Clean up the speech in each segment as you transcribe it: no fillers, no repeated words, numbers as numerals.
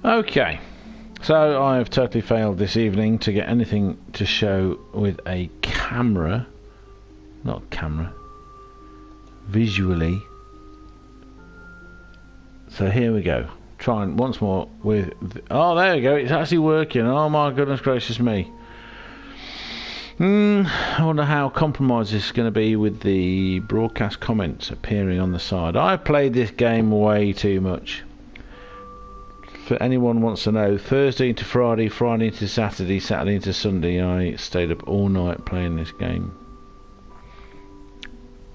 Okay, so I have totally failed this evening to get anything to show with a camera. Not camera. Visually. So here we go. Trying once more with... Oh, there we go. It's actually working. Oh my goodness gracious me. I wonder how compromised this is going to be with the broadcast comments appearing on the side. I've played this game way too much. For anyone who wants to know, Thursday into Friday, Friday into Saturday, Saturday into Sunday, I stayed up all night playing this game.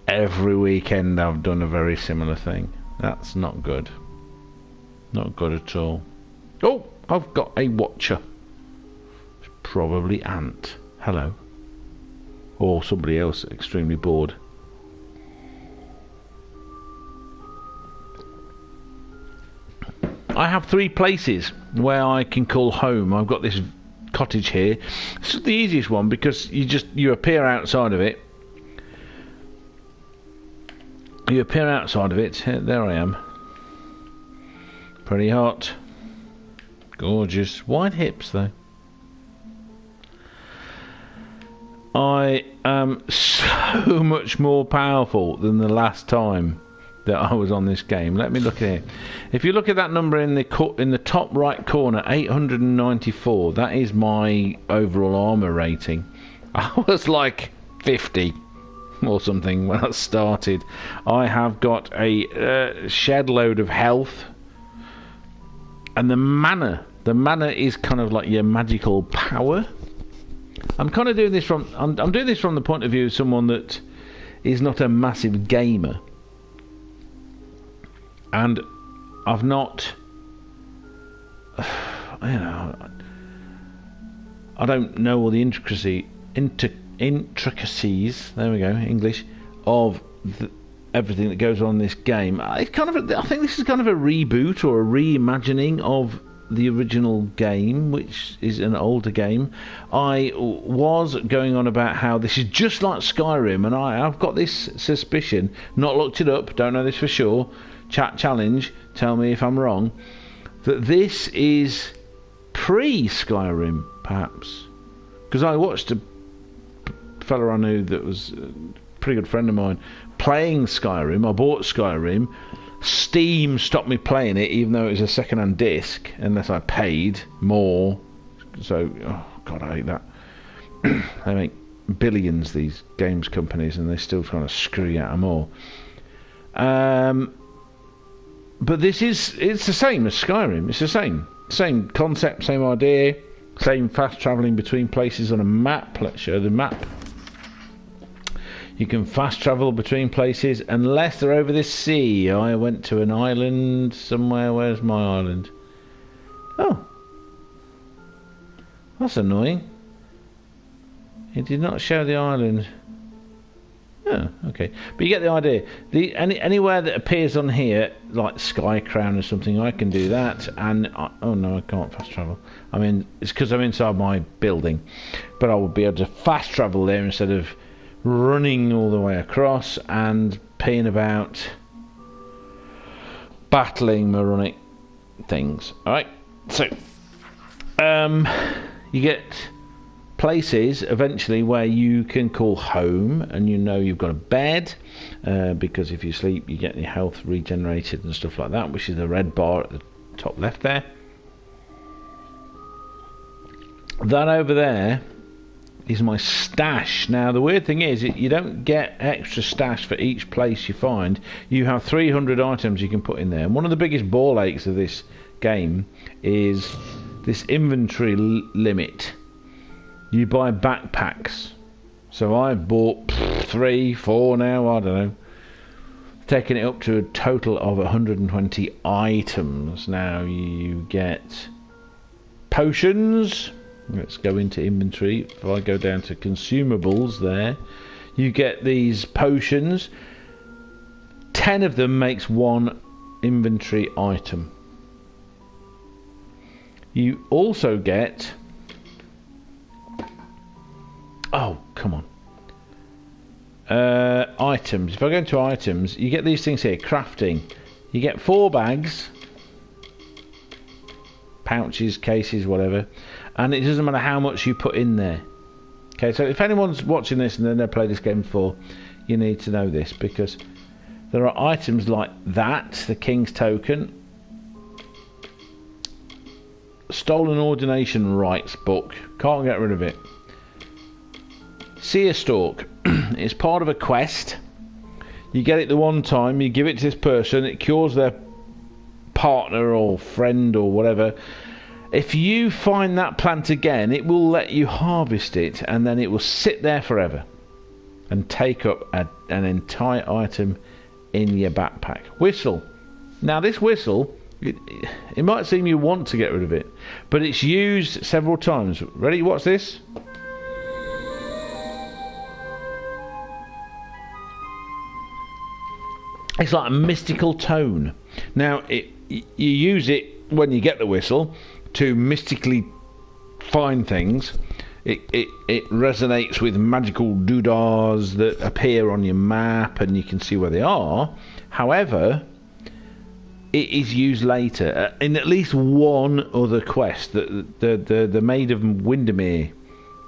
Every weekend I've done a very similar thing. That's not good. Not good at all. Oh, I've got a watcher. It's probably Ant. Hello. Or somebody else extremely bored. I have 3 places where I can call home. I've got this cottage here. This is the easiest one because you appear outside of it. You appear outside of it. There I am. Pretty hot. Gorgeous. Wide hips though. I am so much more powerful than the last time that I was on this game. Let me look at it. If you look at that number in the top right corner, 894, that is my overall armor rating. I was like 50 or something when I started. I have got a shed load of health, and the mana is kind of like your magical power. I'm kind of doing this from I'm doing this from the point of view of someone that is not a massive gamer, and I've not, I don't know all the intricacies. There we go, English, of everything that goes on in this game. It's kind of I think this is kind of a reboot or a reimagining of the original game, which is an older game. I was going on about how this is just like Skyrim, and I've got this suspicion, not looked it up, don't know this for sure, chat challenge, tell me if I'm wrong, that this is pre-Skyrim, perhaps. Because I watched a fella I knew that was a pretty good friend of mine playing Skyrim. I bought Skyrim. Steam stopped me playing it, even though it was a second-hand disc, unless I paid more. So, oh god, I hate that. They make billions, these games companies, and they're still trying to screw you out of more. But it's the same as Skyrim. It's the same concept, same idea, same fast travelling between places on a map. Let's show the map. You can fast travel between places unless they're over this sea. I went to an island somewhere. Where's my island? Oh, that's annoying. It did not show the island. Oh, okay. But you get the idea. Anywhere that appears on here, like Sky Crown or something, I can do that. And oh no, I can't fast travel. I mean, it's because I'm inside my building. But I would be able to fast travel there instead of running all the way across and peeing about battling moronic things. Alright, so you get places eventually where you can call home, and you know you've got a bed, because if you sleep you get your health regenerated and stuff like that, which is the red bar at the top left there. That over there is my stash. Now the weird thing is you don't get extra stash for each place you find. You have 300 items you can put in there, and one of the biggest ball aches of this game is this inventory limit. You buy backpacks, so I've bought 3, 4 now, I don't know, taking it up to a total of 120 items. Now you get potions. Let's go into inventory. If I go down to consumables there, you get these potions. 10 of them makes 1 inventory item. You also get... Oh, come on. Items. If I go into items, you get these things here. Crafting. You get 4 bags pouches, cases, whatever, and it doesn't matter how much you put in there. Okay, so if anyone's watching this and they've never played this game before, you need to know this, because there are items like that, the King's Token, Stolen Ordination Rites book, can't get rid of it. Seer Stalk, it's part of a quest. You get it the one time, you give it to this person, it cures their partner or friend or whatever. If you find that plant again, it will let you harvest it, and then it will sit there forever and take up an entire item in your backpack. Whistle. Now this whistle, it might seem you want to get rid of it, but it's used several times. Ready? Watch this. It's like a mystical tone. Now you use it when you get the whistle to mystically find things. It resonates with magical doodahs that appear on your map, and you can see where they are. However, it is used later in at least one other quest. The Maid of Windermere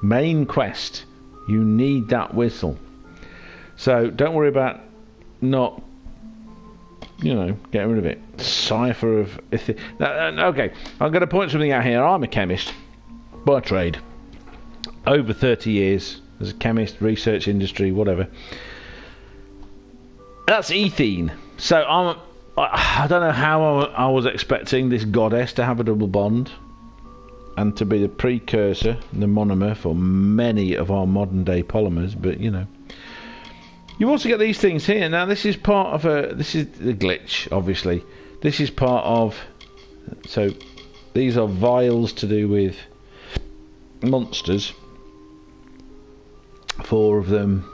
main quest. You need that whistle. So don't worry about not, getting rid of it. Cipher of... Okay, I'm going to point something out here. I'm a chemist by trade. Over 30 years as a chemist, research industry, whatever. That's ethene. So I don't know how I was expecting this goddess to have a double bond and to be the precursor, the monomer for many of our modern day polymers, but you also get these things here. Now this is part of this is the glitch, obviously. This is part of, so these are vials to do with monsters. 4 of them.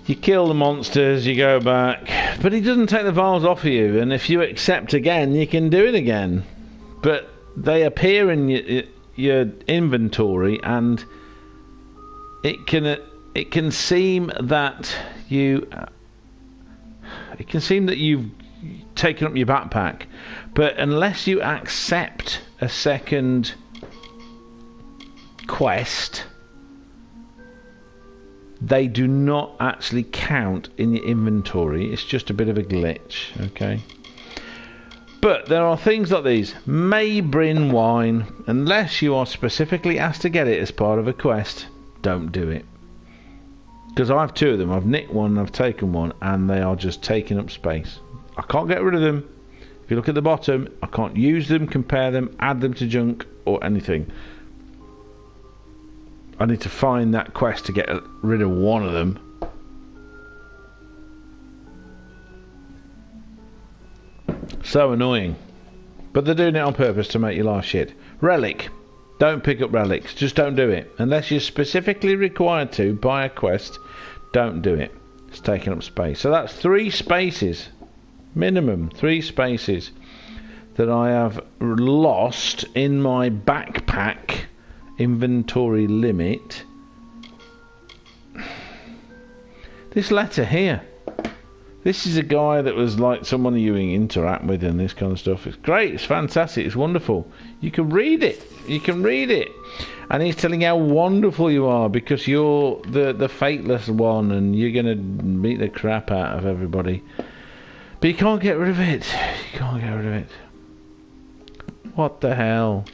You kill the monsters, you go back, but he doesn't take the vials off of you, and if you accept again, you can do it again. But they appear in your inventory, and it can seem that you've taken up your backpack, but unless you accept a second quest, they do not actually count in your inventory. It's just a bit of a glitch, okay? But there are things like these. Maybrin wine. Unless you are specifically asked to get it as part of a quest, don't do it. Because I have 2 of them. I've nicked one and I've taken one, and they are just taking up space. I can't get rid of them. If you look at the bottom, I can't use them, compare them, add them to junk, or anything. I need to find that quest to get rid of one of them. So annoying. But they're doing it on purpose to make your life shit. Relic. Don't pick up relics. Just don't do it. Unless you're specifically required to by a quest, don't do it. It's taking up space. So that's 3 spaces. Minimum 3 spaces that I have lost in my backpack inventory limit. This letter here, this is a guy that was like someone you interact with and this kind of stuff. It's great, it's fantastic, it's wonderful. You can read it, and he's telling you how wonderful you are because you're the fateless one and you're gonna beat the crap out of everybody, but you can't get rid of it. What the hell?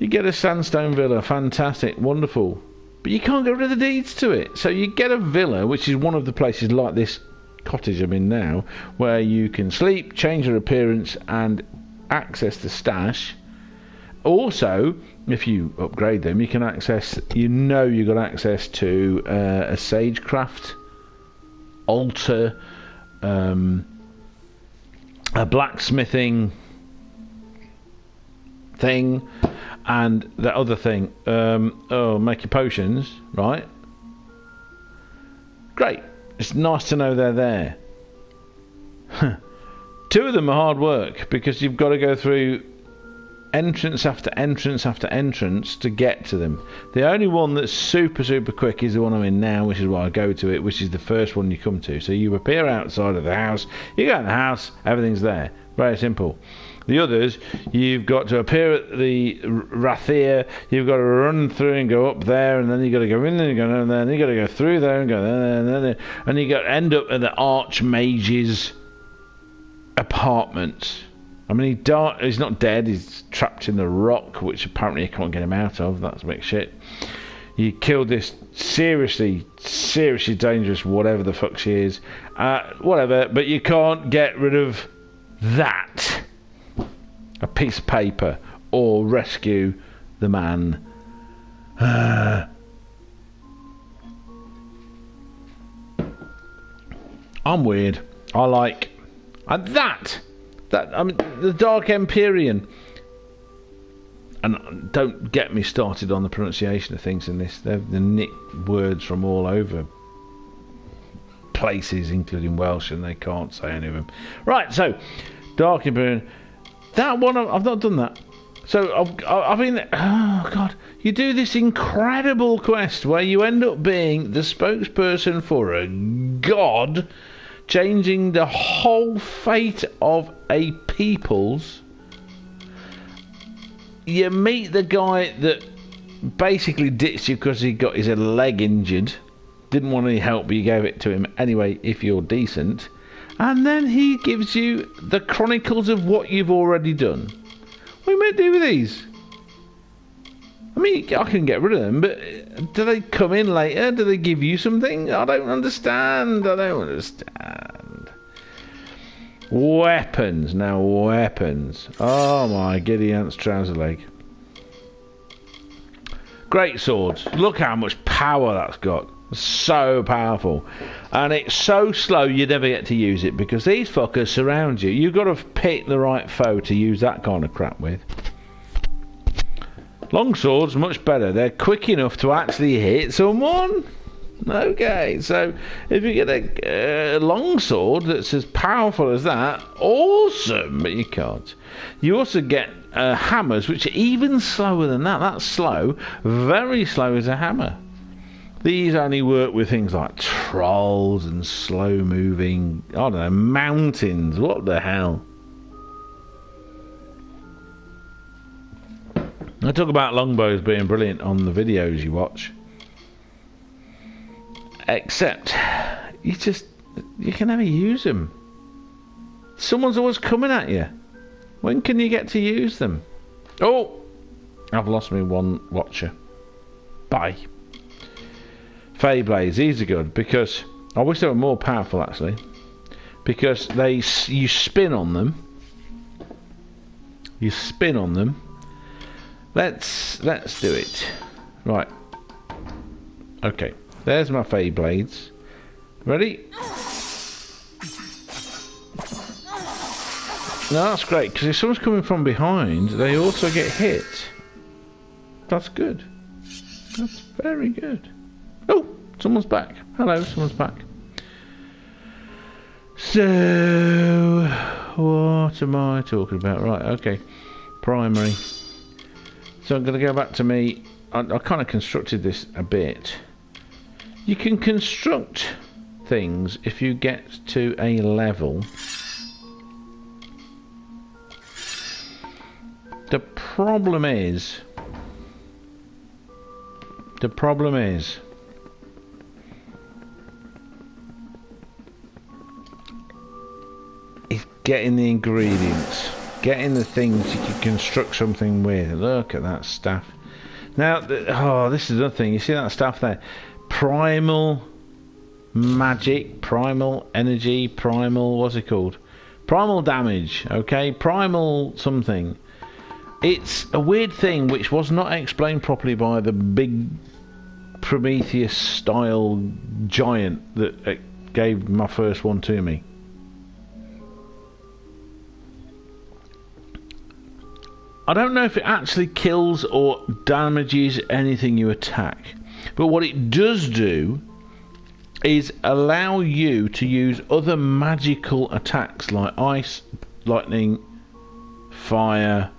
You get a sandstone villa, fantastic, wonderful, but you can't get rid of the deeds to it. So you get a villa, which is one of the places like this cottage I'm in now, where you can sleep, change your appearance, and access the stash. Also, if you upgrade them, you can access, you've got access to a sagecraft altar, a blacksmithing thing, and that other thing, make your potions, right? Great. It's nice to know they're there. 2 of them are hard work because you've got to go through entrance after entrance after entrance to get to them. The only one that's super quick is the one I'm in now, which is why I go to it, which is the first one you come to. So you appear outside of the house, you go in the house, everything's there. Very simple. The others, you've got to appear at the Rathir, you've got to run through and go up there, and then you've got to go in there and go down there, and you've got to go through there and go there, and you've got to end up at the Archmage's apartment. I mean, he's not dead, he's trapped in the rock, which apparently you can't get him out of. That's a bit shit. You killed this seriously dangerous whatever the fuck she is. Whatever, but you can't get rid of that. A piece of paper. Or rescue the man. I'm weird. I like... that, I mean, the Dark Empyrean, and don't get me started on the pronunciation of things in this. They've nicked words from all over places, including Welsh, and they can't say any of them. Right, so Dark Empyrean. That one, I've not done that. So I've been. Oh God! You do this incredible quest where you end up being the spokesperson for a god, changing the whole fate of a people's. You meet the guy that basically ditched you because he got his leg injured. Didn't want any help, but you gave it to him anyway if you're decent. And then he gives you the chronicles of what you've already done. What are you meant to do with these? I mean, I can get rid of them, but do they come in later? Do they give you something? I don't understand. Weapons. Now, weapons. Oh my giddy aunt's trouser leg. Great swords. Look how much power that's got. So powerful. And it's so slow you never get to use it because these fuckers surround you. You've got to pick the right foe to use that kind of crap with. Long swords, much better. They're quick enough to actually hit someone. Okay, so if you get a long sword that's as powerful as that, awesome, but you can't. You also get hammers, which are even slower than that. That's slow. Very slow as a hammer. These only work with things like trolls and slow-moving, I don't know, mountains. What the hell? I talk about longbows being brilliant on the videos you watch. Except, you can never use them. Someone's always coming at you. When can you get to use them? Oh! I've lost me one watcher. Bye. Fey blades, these are good because I wish they were more powerful actually. Because you spin on them. You spin on them. Let's do it. Right. Okay. There's my Fey blades. Ready? No, that's great because if someone's coming from behind, they also get hit. That's good. That's very good. Oh, someone's back. Hello, someone's back. So, what am I talking about? Right, okay. Primary. So I'm going to go back to me. I kind of constructed this a bit. You can construct things if you get to a level. The problem is getting the ingredients, getting the things you can construct something with. Look at that staff. Now, this is another thing. You see that staff there? Primal magic, primal energy, primal, what's it called? Primal damage, okay? Primal something. It's a weird thing which was not explained properly by the big Prometheus-style giant that gave my first one to me. I don't know if it actually kills or damages anything you attack, but what it does do is allow you to use other magical attacks like ice, lightning, fire,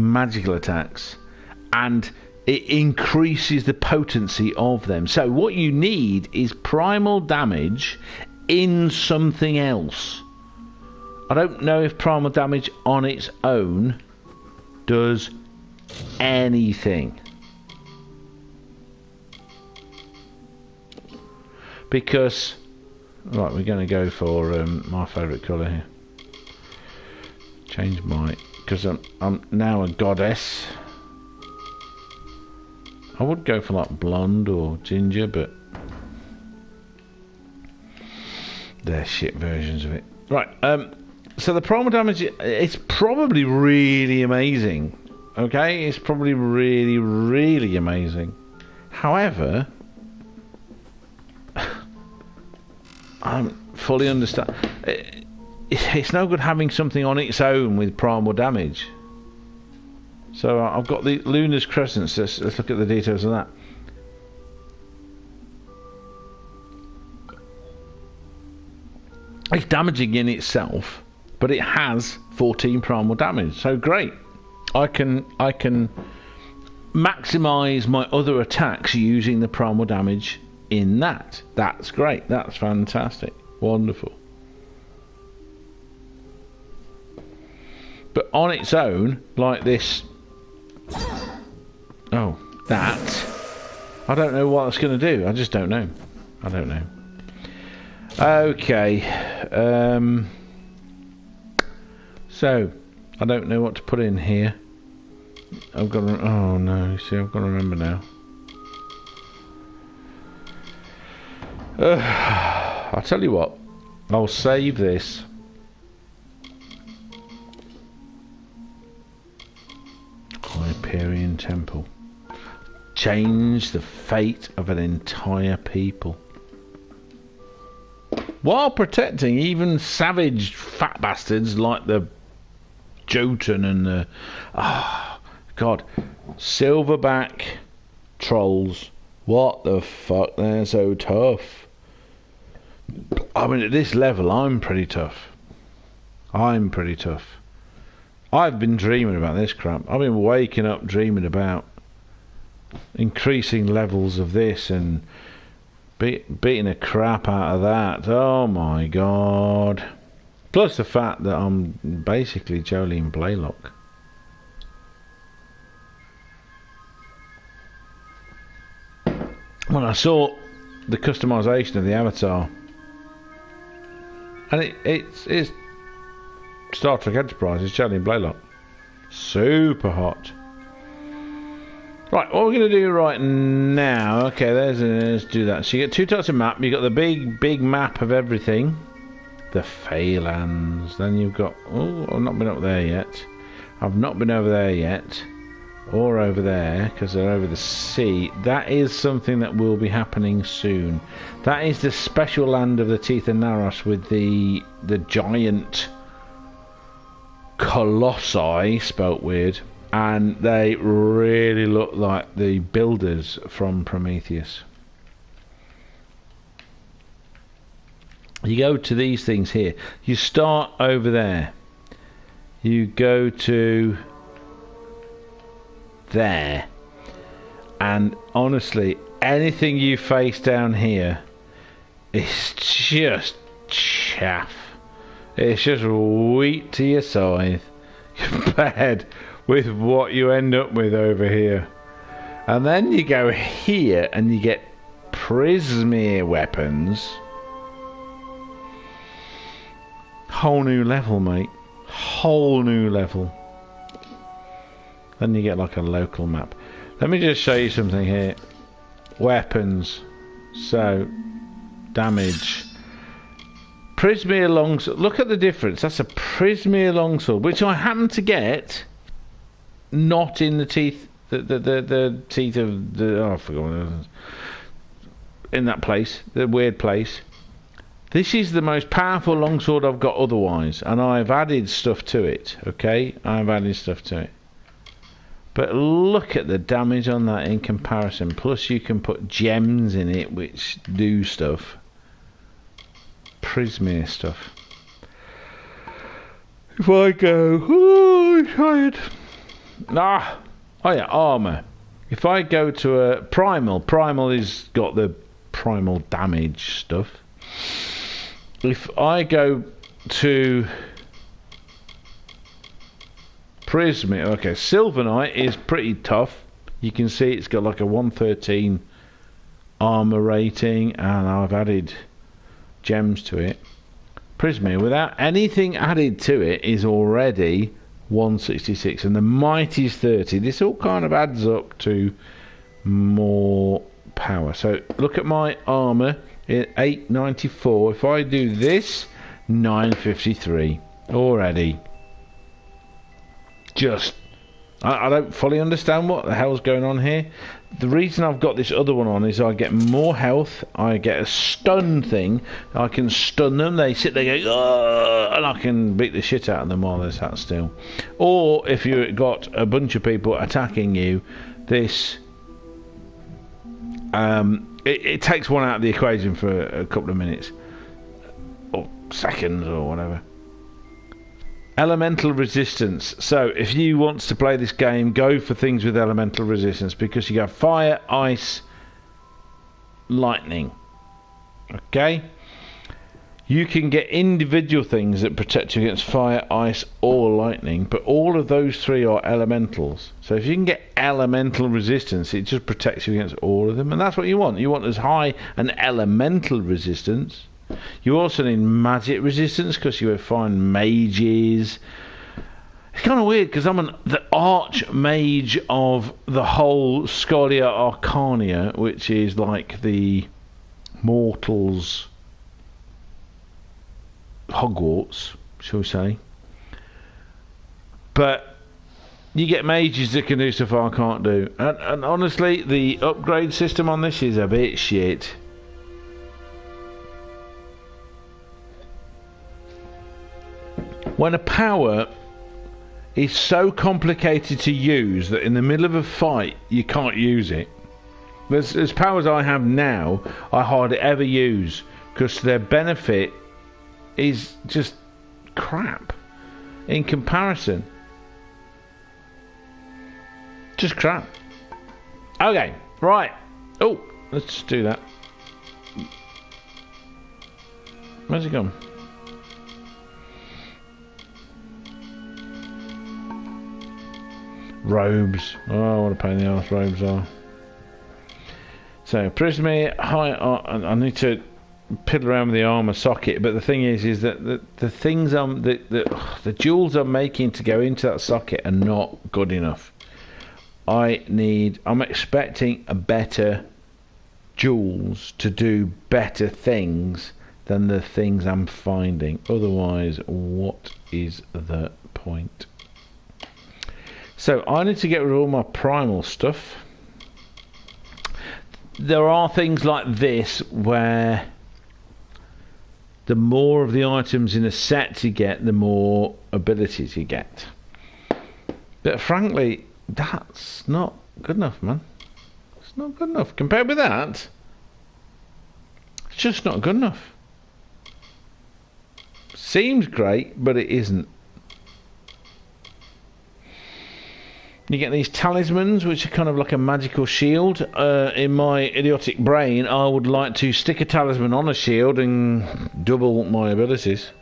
magical attacks, and it increases the potency of them. So what you need is primal damage in something else. I don't know if primal damage on its own does anything. Because, right, we're going to go for my favourite colour here. Change my, because I'm now a goddess. I would go for like blonde or ginger, but they're shit versions of it. Right, so the primal damage, it's probably really amazing. Okay, it's probably really, really amazing. However, I fully understand. It's no good having something on its own with primal damage. So I've got the Luna's Crescents. Let's look at the details of that. It's damaging in itself, but it has 14 primal damage. So great. I can maximise my other attacks using the primal damage in that. That's great. That's fantastic. Wonderful. But on its own, like this, oh, that, I don't know what it's going to do. I just don't know. I don't know. Okay. So, I don't know what to put in here. I've got to, oh no, see, I've got to remember now. I'll tell you what, I'll save this. Hyperion Temple. Change the fate of an entire people, while protecting even savage fat bastards like the Jotun and the, God, silverback trolls. What the fuck, they're so tough. I mean, at this level, I'm pretty tough. I'm pretty tough. I've been dreaming about this crap. I've been waking up dreaming about increasing levels of this and beating the crap out of that. Oh my god. Plus the fact that I'm basically Jolene Blalock. When I saw the customization of the avatar, and it's Star Trek Enterprise, it's Jolene Blalock. Super hot. Right, what we're going to do right now, okay, let's do that. So you get two types of map. You've got the big map of everything, the Feylands. Then you've got, oh, I've not been up there yet. I've not been over there yet, or over there, because they're over the sea. That is something that will be happening soon. That is the special land of the Teeth of Naros with the giant colossi, spelt weird. And they really look like the builders from Prometheus. You go to these things here. You start over there. You go to there. And honestly, anything you face down here is just chaff. It's just wheat to your scythe compared with what you end up with over here. And then you go here and you get Prismere weapons. Whole new level, mate. Whole new level. Then you get like a local map. Let me just show you something here. Weapons. So, damage. Prismere longsword. Look at the difference. That's a Prismere longsword, which I happen to get not in the teeth, the teeth of the, oh, I forgot what it was. In that place, the weird place. This is the most powerful longsword I've got otherwise, and I've added stuff to it. Okay, I've added stuff to it. But look at the damage on that in comparison. Plus, you can put gems in it which do stuff. Prismere stuff. If I go, oh, I'm tired. Oh yeah, armour. If I go to a primal is got the primal damage stuff. If I go to Prismic, okay, Silver Knight is pretty tough. You can see it's got like a 113 armour rating, and I've added gems to it. Prismic, without anything added to it, is already 166, and the might is 30. This all kind of adds up to more power. So look at my armour, 894. If I do this, 953 already. Just I don't fully understand what the hell's going on here. The reason I've got this other one on is I get more health, I get a stun thing, I can stun them, they sit there going, "Ugh," and I can beat the shit out of them while they're sat still. Or if you've got a bunch of people attacking you, this it takes one out of the equation for a couple of minutes or seconds or whatever. Elemental resistance. So if you want to play this game, go for things with elemental resistance, because you got fire, ice, lightning. Okay, you can get individual things that protect you against fire, ice or lightning, but all of those three are elementals. So if you can get elemental resistance, it just protects you against all of them, and that's what you want. You want as high an elemental resistance. You also need magic resistance, because you will find mages. It's kind of weird because I'm the archmage of the whole Scholia Arcania, which is like the mortals' Hogwarts, shall we say. But you get mages that can do stuff I can't do. And honestly, the upgrade system on this is a bit shit. When a power is so complicated to use that in the middle of a fight you can't use it. There's powers I have now I hardly ever use because their benefit is just crap in comparison. Just crap. Okay, right. Oh, let's do that. Where's it gone? Robes. Oh, what a pain in the arse robes are. So, Prismy, I need to piddle around with the armour socket, but the thing is that the things the jewels I'm making to go into that socket are not good enough. I'm expecting a better jewels to do better things than the things I'm finding. Otherwise, what is the point? So I need to get rid of all my primal stuff. There are things like this where the more of the items in a set you get, the more abilities you get. But frankly, that's not good enough, man. It's not good enough. Compared with that, it's just not good enough. Seems great, but it isn't. You get these talismans, which are kind of like a magical shield. In my idiotic brain, I would like to stick a talisman on a shield and double my abilities.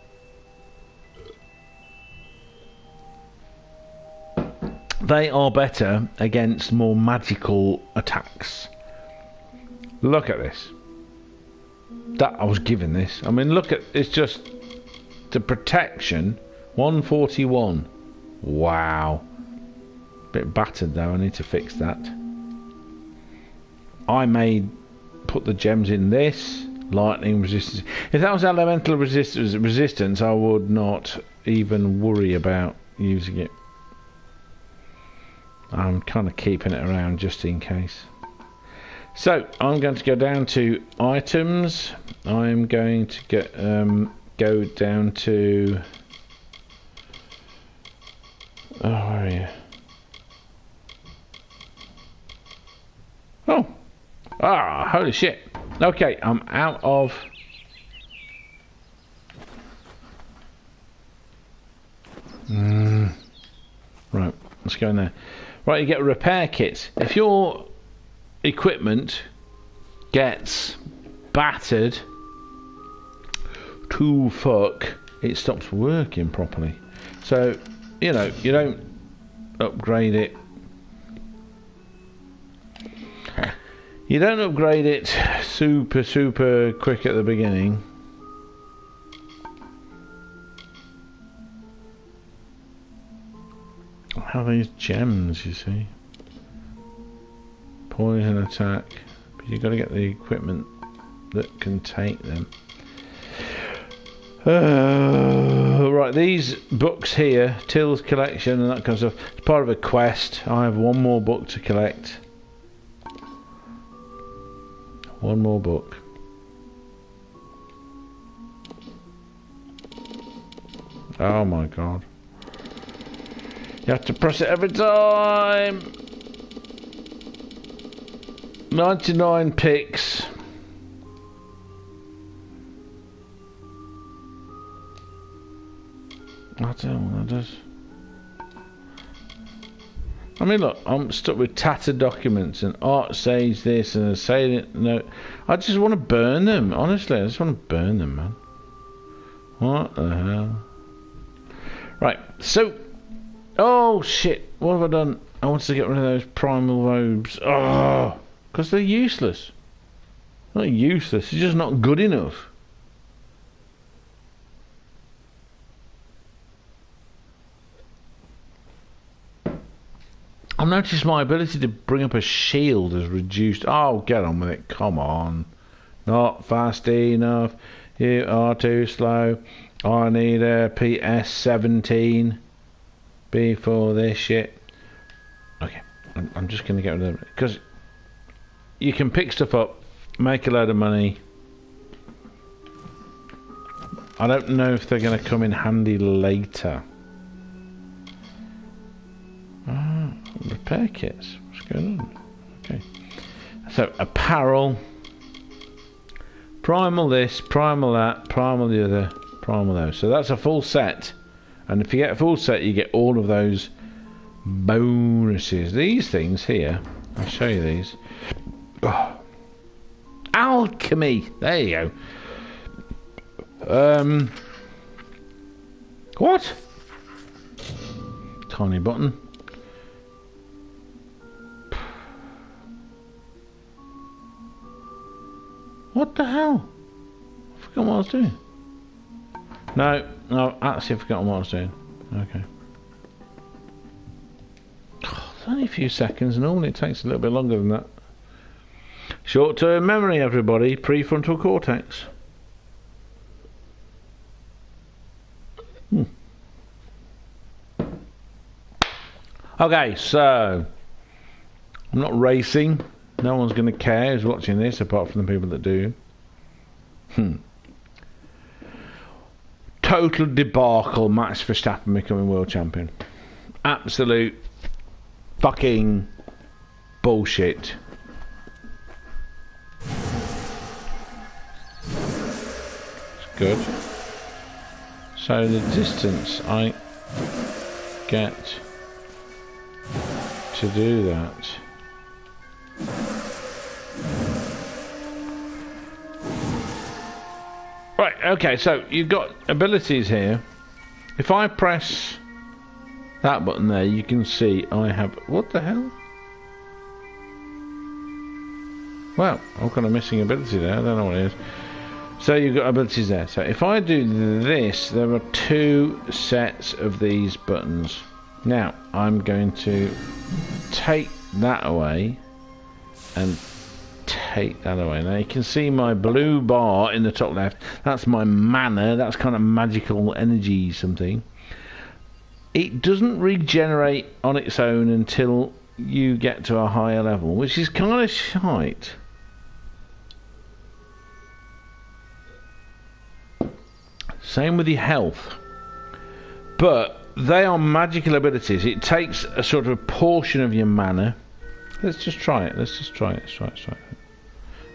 They are better against more magical attacks. Look at this. That I was given this. I mean, look at it's just the protection. 141. Wow. Bit battered though, I need to fix that. I may put the gems in this. Lightning resistance. If that was elemental resistance, I would not even worry about using it. I'm kind of keeping it around just in case. So I'm going to go down to items. I'm going to get go down to where are you? Oh, holy shit. Okay, I'm out of right, let's to go in there. Right, you get a repair kit. If your equipment gets battered to fuck, it stops working properly. So, you know, you don't upgrade it. You don't upgrade it super quick at the beginning. How are these gems, you see? Poison attack. But you've got to get the equipment that can take them. Right, these books here, Till's collection and that kind of stuff, it's part of a quest. I have one more book to collect. One more book. Oh my god. You have to press it every time. 99 picks. I don't know what that does. I mean, look, I'm stuck with tattered documents and art says this and say it. No, I just want to burn them. Honestly, I just want to burn them, man. What the hell? Right, so. Oh shit! What have I done? I want to get rid of those primal robes. Oh, because they're useless. Not useless. It's just not good enough. I've noticed my ability to bring up a shield has reduced. Oh, get on with it. Come on. Not fast enough. You are too slow. I need a PS17 before this shit. Okay, I'm just going to get rid of it. Because you can pick stuff up, make a load of money. I don't know if they're going to come in handy later. Repair kits. What's going on? Okay. So, apparel. Primal this, primal that, primal the other, primal those. So that's a full set. And if you get a full set, you get all of those bonuses. These things here, I'll show you these. Oh. Alchemy! There you go. What? Tiny button. What the hell? I forgot what I was doing. No, actually I've forgotten what I was doing. Okay. Oh, it's only a few seconds, and normally it takes a little bit longer than that. Short-term memory, everybody. Prefrontal cortex. Okay, so I'm not racing. No one's going to care who's watching this, apart from the people that do. Total debacle. Max Verstappen becoming world champion. Absolute fucking bullshit. It's good. So the distance I get to do that. Right, okay, so you've got abilities here. If I press that button there, you can see I have... What the hell? Well, I've got a missing ability there. I don't know what it is. So you've got abilities there. So if I do this, there are two sets of these buttons. Now, I'm going to take that away and take that away. Now you can see my blue bar in the top left. That's my mana. That's kind of magical energy something. It doesn't regenerate on its own until you get to a higher level, which is kind of shite. Same with your health. But they are magical abilities. It takes a sort of a portion of your mana. Let's just try it. Let's try it.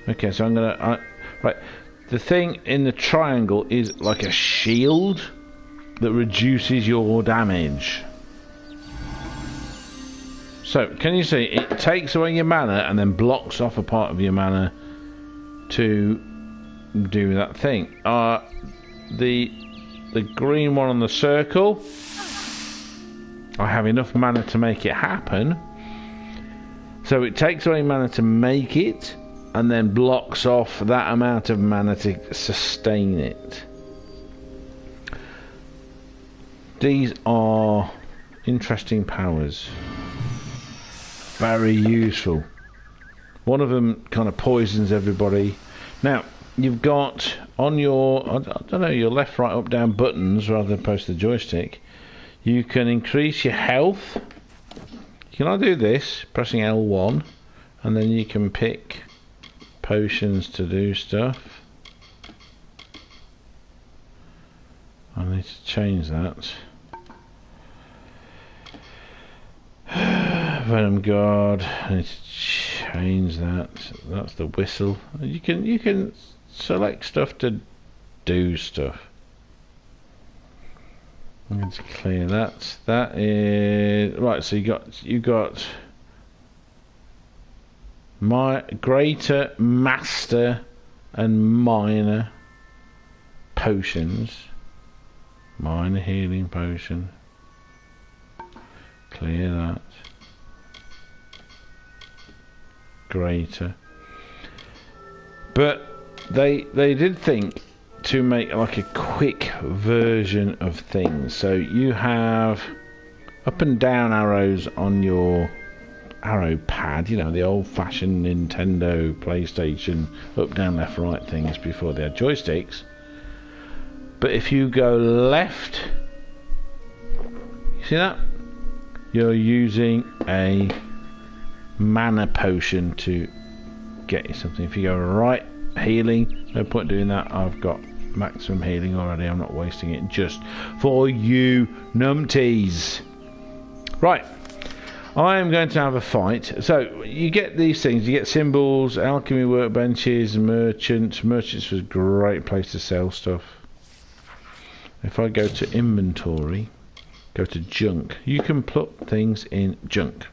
Okay, so I'm gonna... right. The thing in the triangle is like a shield that reduces your damage. So, can you see, it takes away your mana and then blocks off a part of your mana to do that thing. The green one on the circle, I have enough mana to make it happen. So it takes away mana to make it, and then blocks off that amount of mana to sustain it. These are interesting powers. Very useful. One of them kind of poisons everybody. Now, you've got on your, I don't know, your left, right, up, down buttons, rather than post the joystick, you can increase your health. You can either do this, pressing L1, and then you can pick potions to do stuff. I need to change that. Venom Guard, I need to change that. That's the whistle. You can select stuff to do stuff. I'm going to clear that. That is right. So you got my greater, master, and minor potions. Minor healing potion. Clear that. Greater. But they did think to make like a quick version of things. So you have up and down arrows on your arrow pad, you know, the old-fashioned Nintendo, PlayStation, up, down, left, right things before they had joysticks. But if you go left, you see that? You're using a mana potion to get you something. If you go right, healing, no point doing that. I've got maximum healing already. I'm not wasting it just for you numpties. Right, I am going to have a fight. So you get these things, you get symbols, alchemy workbenches, merchants. Merchants was a great place to sell stuff. If I go to inventory, go to junk, you can put things in junk,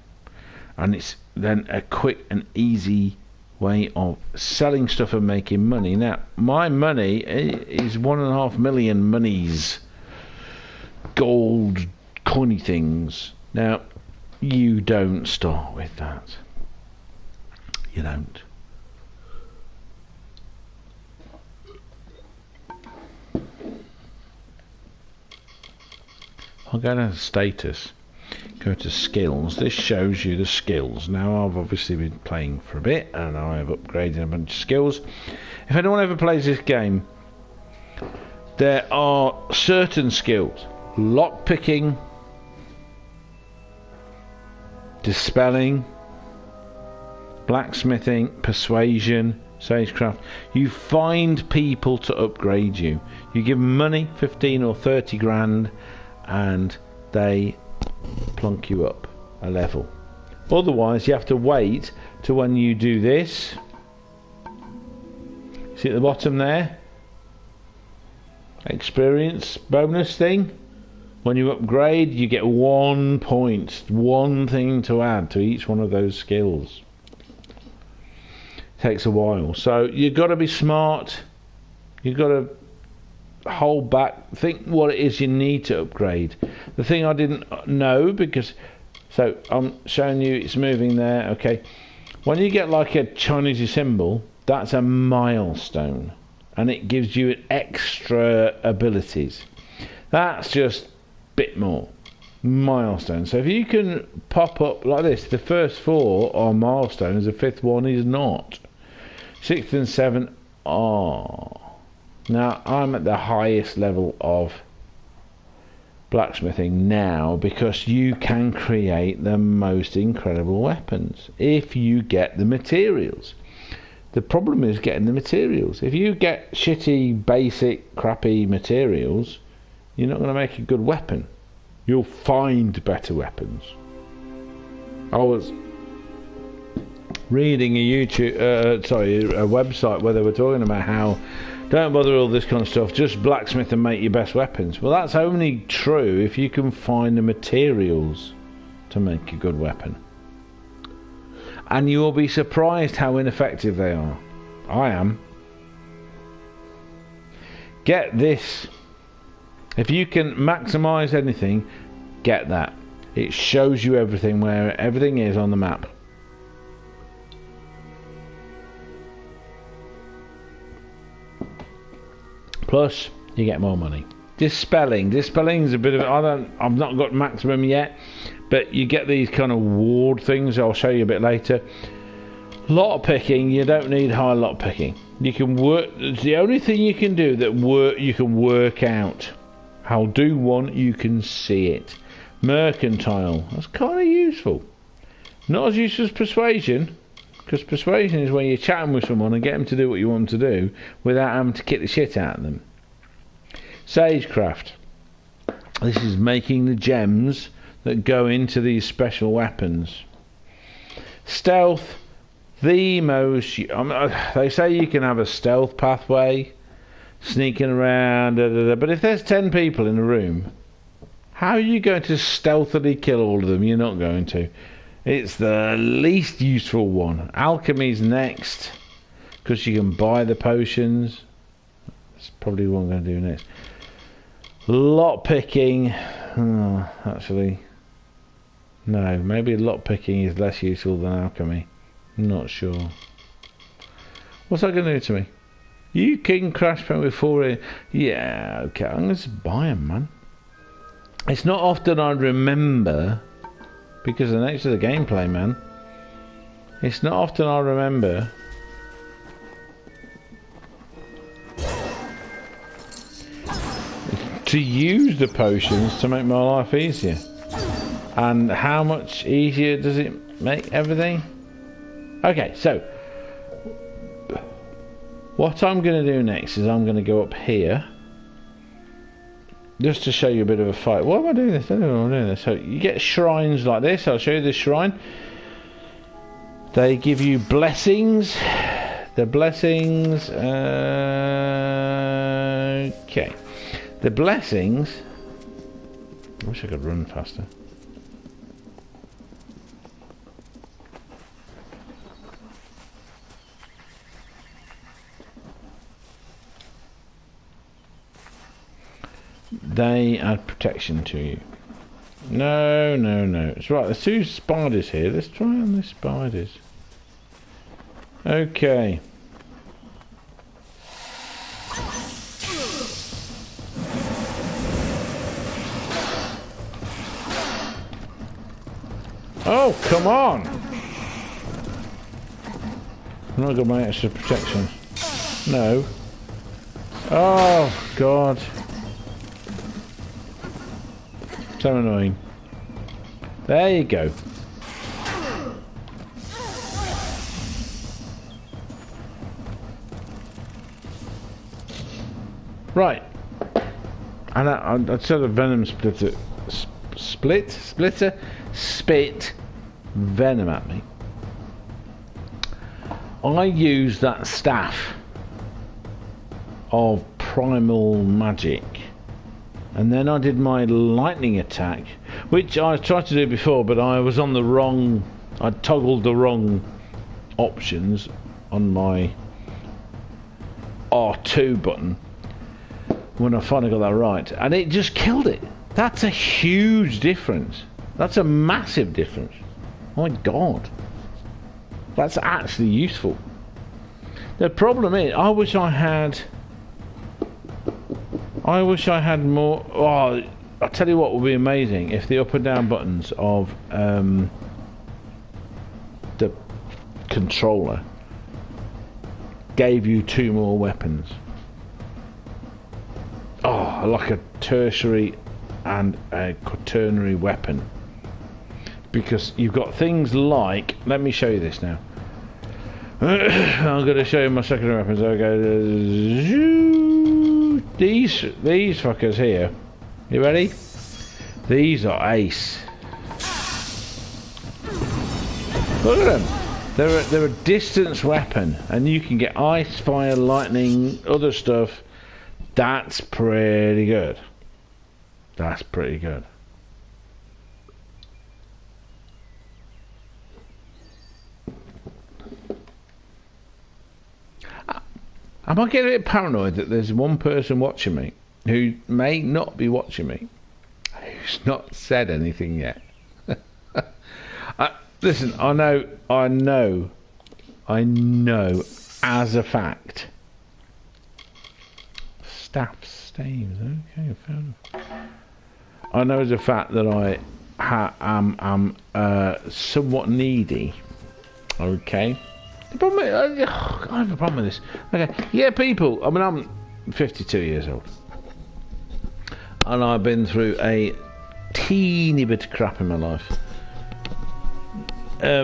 and it's then a quick and easy way of selling stuff and making money. Now my money is 1.5 million monies, gold coiny things. Now you don't start with that, you don't. I'll go down to status, go to skills. This shows you the skills. Now I've obviously been playing for a bit and I've upgraded a bunch of skills. If anyone ever plays this game, there are certain skills: lock picking, dispelling, blacksmithing, persuasion, sagecraft. You find people to upgrade you. You give them money, 15 or 30 grand, and they plunk you up a level. Otherwise you have to wait to when you do this. See at the bottom there, experience bonus thing. When you upgrade, you get 1 point, one thing to add to each one of those skills. Takes a while, so you've got to be smart. You've got to hold back, think what it is you need to upgrade. The thing I didn't know, because so I'm showing you it's moving there. Okay, when you get like a Chinese symbol, that's a milestone, and it gives you extra abilities. That's just a bit more milestone. So if you can pop up like this, the first 4 are milestones, the 5th one is not. 6th and 7th are. Now I'm at the highest level of blacksmithing now, because you can create the most incredible weapons if you get the materials. The problem is getting the materials. If you get shitty, basic, crappy materials, you're not going to make a good weapon. You'll find better weapons. I was reading a website where they were talking about how don't bother all this kind of stuff, just blacksmith and make your best weapons. Well, that's only true if you can find the materials to make a good weapon. and you will be surprised how ineffective they are. I am. Get this. If you can maximise anything, get that. It shows you everything, where everything is on the map. Plus, you get more money. Dispelling is a bit of I've not got maximum yet, but you get these kind of ward things. I'll show you a bit later. Lot picking, you don't need high lot picking. You can work. It's the only thing you can do that you can work out. I'll do one, you can see it. Mercantile, that's kind of useful. Not as useful as persuasion, because persuasion is when you're chatting with someone and get them to do what you want them to do without having to kick the shit out of them. Sagecraft, this is making the gems that go into these special weapons. Stealth, the most... they say you can have a stealth pathway, sneaking around, but if there's 10 people in a room, how are you going to stealthily kill all of them? You're not going to. It's the least useful one. Alchemy's next, because you can buy the potions. That's probably what I'm going to do next. Lot picking, actually, no, maybe lot picking is less useful than alchemy. I'm not sure. What's that going to do to me? You can crash pad with 4. Yeah, okay, I'm going to buy them, man. It's not often I remember, because of the nature of the gameplay, man. It's not often I remember to use the potions to make my life easier. And how much easier does it make everything? Okay, so what I'm going to do next is I'm going to go up here just to show you a bit of a fight. Why am I doing this? I don't know why I'm doing this. So you get shrines like this. I'll show you this shrine. They give you blessings. The blessings, okay. The blessings, I wish I could run faster. They add protection to you. No. It's right, there's 2 spiders here. Let's try on the spiders. Okay. Oh, come on! I'm not got my extra protection. No. Oh, God. So annoying. There you go. Right. And I'd said a venom splitter. Spit venom at me. I used that staff of primal magic, and then I did my lightning attack, which I tried to do before, but I was on the wrong, I toggled the wrong options on my R2 button when I finally got that right, and it just killed it. That's a huge difference. That's a massive difference. My God. That's actually useful. The problem is, I wish I had more. Oh, I'll tell you what would be amazing, if the up and down buttons of the controller gave you 2 more weapons. Oh, like a tertiary and a quaternary weapon. Because you've got things like, let me show you this now. I'm going to show you my secondary weapons. Okay, these fuckers here. You ready? These are ace. Look at them. They're a distance weapon, and you can get ice, fire, lightning, other stuff. That's pretty good. That's pretty good. Am I getting a bit paranoid that there's one person watching me who may not be watching me, who's not said anything yet? Listen, I know as a fact. Staff staves, okay, fair enough. I know as a fact that I am somewhat needy. Okay. The problem is, I have a problem with this. Okay, yeah, people. I mean, I'm 52 years old, and I've been through a teeny bit of crap in my life.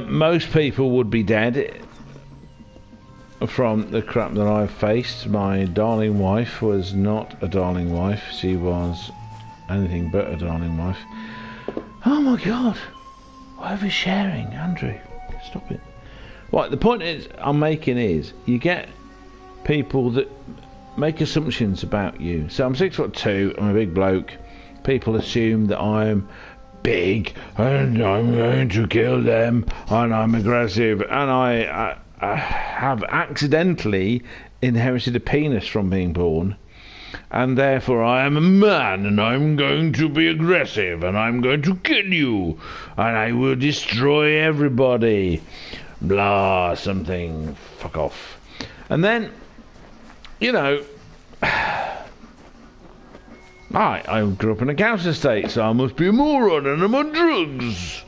Most people would be dead from the crap that I've faced. My darling wife was not a darling wife. She was anything but a darling wife. Oh my God! Oversharing, Andrew. Stop it. Right, the point I'm making is, you get people that make assumptions about you. So I'm 6'2", I'm a big bloke. People assume that I'm big and I'm going to kill them and I'm aggressive, and I have accidentally inherited a penis from being born, and therefore I am a man and I'm going to be aggressive and I'm going to kill you and I will destroy everybody. Blah, something, fuck off. And then, you know, I grew up in a council estate, so I must be a moron and I'm on drugs.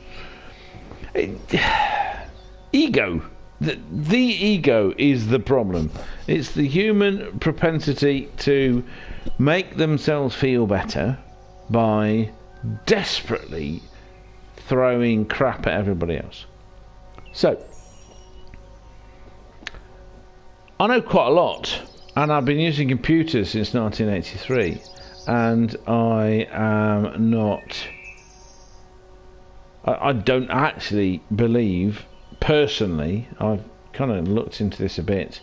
Ego. The ego is the problem. It's the human propensity to make themselves feel better by desperately throwing crap at everybody else. So, I know quite a lot, and I've been using computers since 1983, and I am not... I don't actually believe, personally, I've kind of looked into this a bit,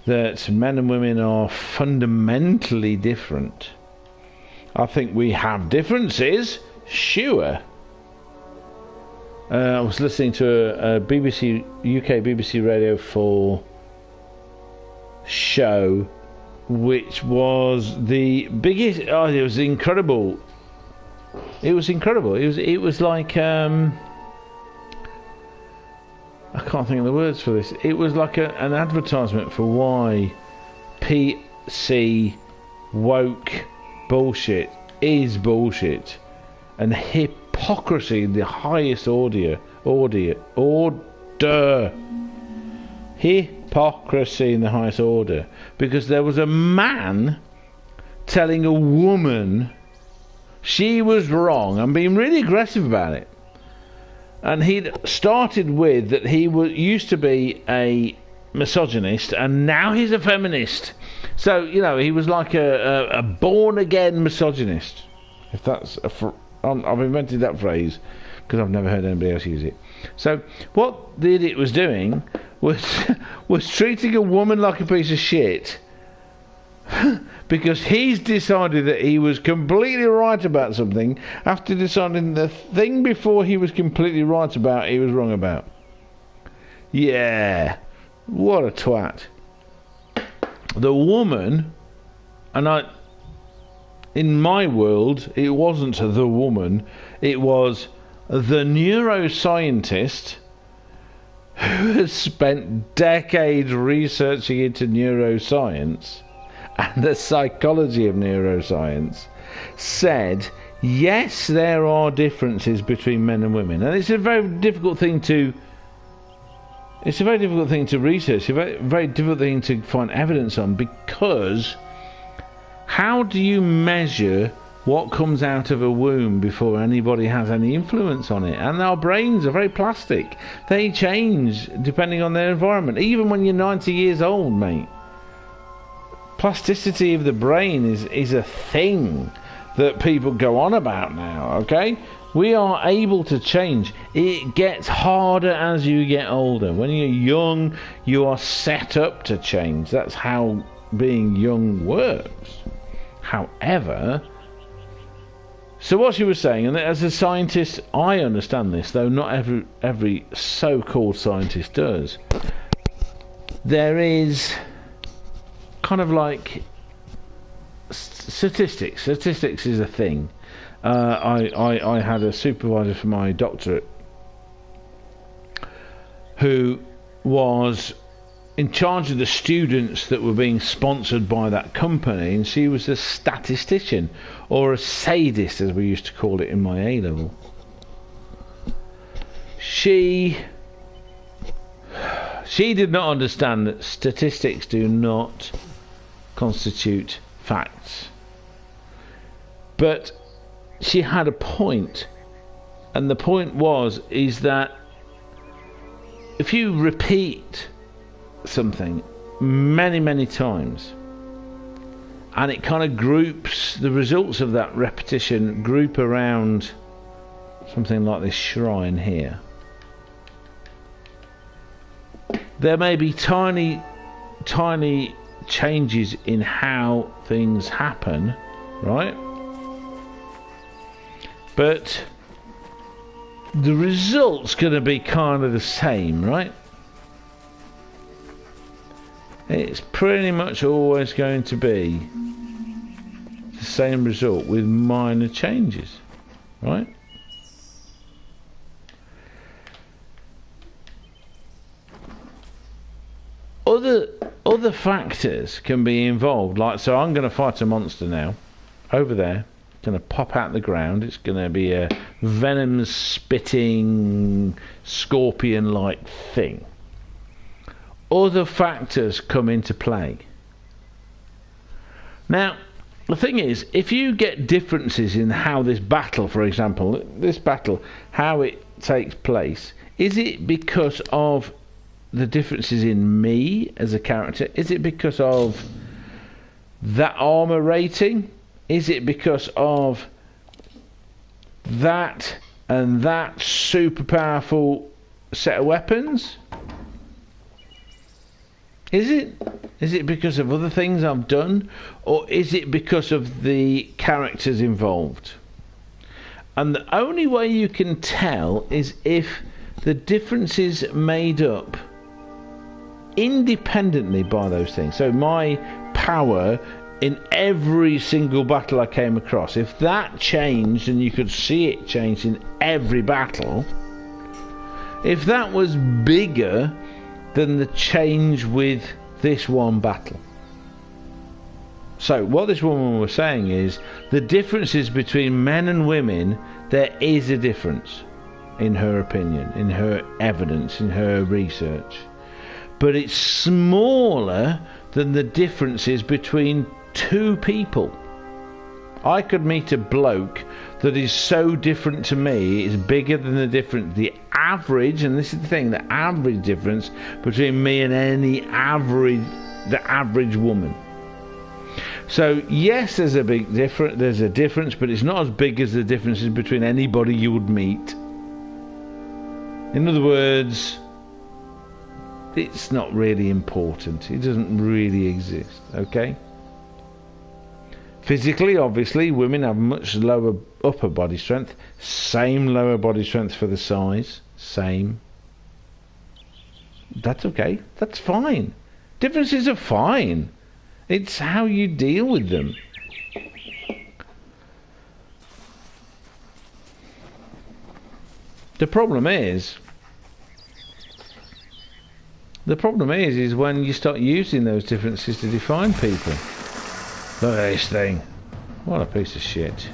that men and women are fundamentally different. I think we have differences, sure. I was listening to a UK BBC Radio 4 show, which was the biggest. Oh, it was incredible. It was incredible. It was like I can't think of the words for this. It was like an advertisement for why PC woke bullshit is bullshit, and hypocrisy in the highest order. Hypocrisy in the highest order, because there was a man telling a woman she was wrong and being really aggressive about it, and he'd started with that he used to be a misogynist and now he's a feminist. So, you know, he was like a born again misogynist, if that's I've invented that phrase because I've never heard anybody else use it. So what the idiot was doing was treating a woman like a piece of shit because he's decided that he was completely right about something after deciding the thing before he was completely right about he was wrong about. Yeah, what a twat. The woman, and in my world, it wasn't the woman, it was the neuroscientist who has spent decades researching into neuroscience and the psychology of neuroscience, said, yes, there are differences between men and women. And it's a very difficult thing to research, a very difficult thing to find evidence on, because how do you measure what comes out of a womb before anybody has any influence on it? And our brains are very plastic. They change depending on their environment. Even when you're 90 years old, mate. Plasticity of the brain is a thing that people go on about now, okay? We are able to change. It gets harder as you get older. When you're young, you are set up to change. That's how being young works. However, so what she was saying, and as a scientist, I understand this, though not every so-called scientist does. There is kind of like statistics. Statistics is a thing. I had a supervisor for my doctorate who was in charge of the students that were being sponsored by that company, and she was a statistician, or a sadist as we used to call it in my A level. She did not understand that statistics do not constitute facts. But she had a point, and the point is that if you repeat something many times, and it kind of groups the results of that repetition group around something like this shrine here, there may be tiny changes in how things happen, right? But the result's going to be kind of the same, right? It's pretty much always going to be the same result with minor changes, right? Other factors can be involved, like, so I'm going to fight a monster now over there. It's going to pop out the ground. It's going to be a venom spitting scorpion like thing. Other factors come into play. Now, the thing is, if you get differences in how this battle, for example, how it takes place, is it because of the differences in me as a character? Is it because of that armor rating? Is it because of that and that super powerful set of weapons? Is it because of other things I've done, or is it because of the characters involved? And the only way you can tell is if the differences made up independently by those things. So my power in every single battle I came across, if that changed and you could see it change in every battle, if that was bigger than the change with this one battle. So what this woman was saying is the differences between men and women, there is a difference in her opinion, in her evidence, in her research. But it's smaller than the differences between two people. I could meet a bloke that is so different to me, it's bigger than the average, and this is the thing, the average difference between me and the average woman. So yes, there's a difference, but it's not as big as the differences between anybody you would meet. In other words, it's not really important. It doesn't really exist, okay? Physically, obviously, women have much lower upper body strength. Same lower body strength for the size. Same. That's okay. That's fine. Differences are fine. It's how you deal with them. The problem is when you start using those differences to define people. Look at this thing. What a piece of shit.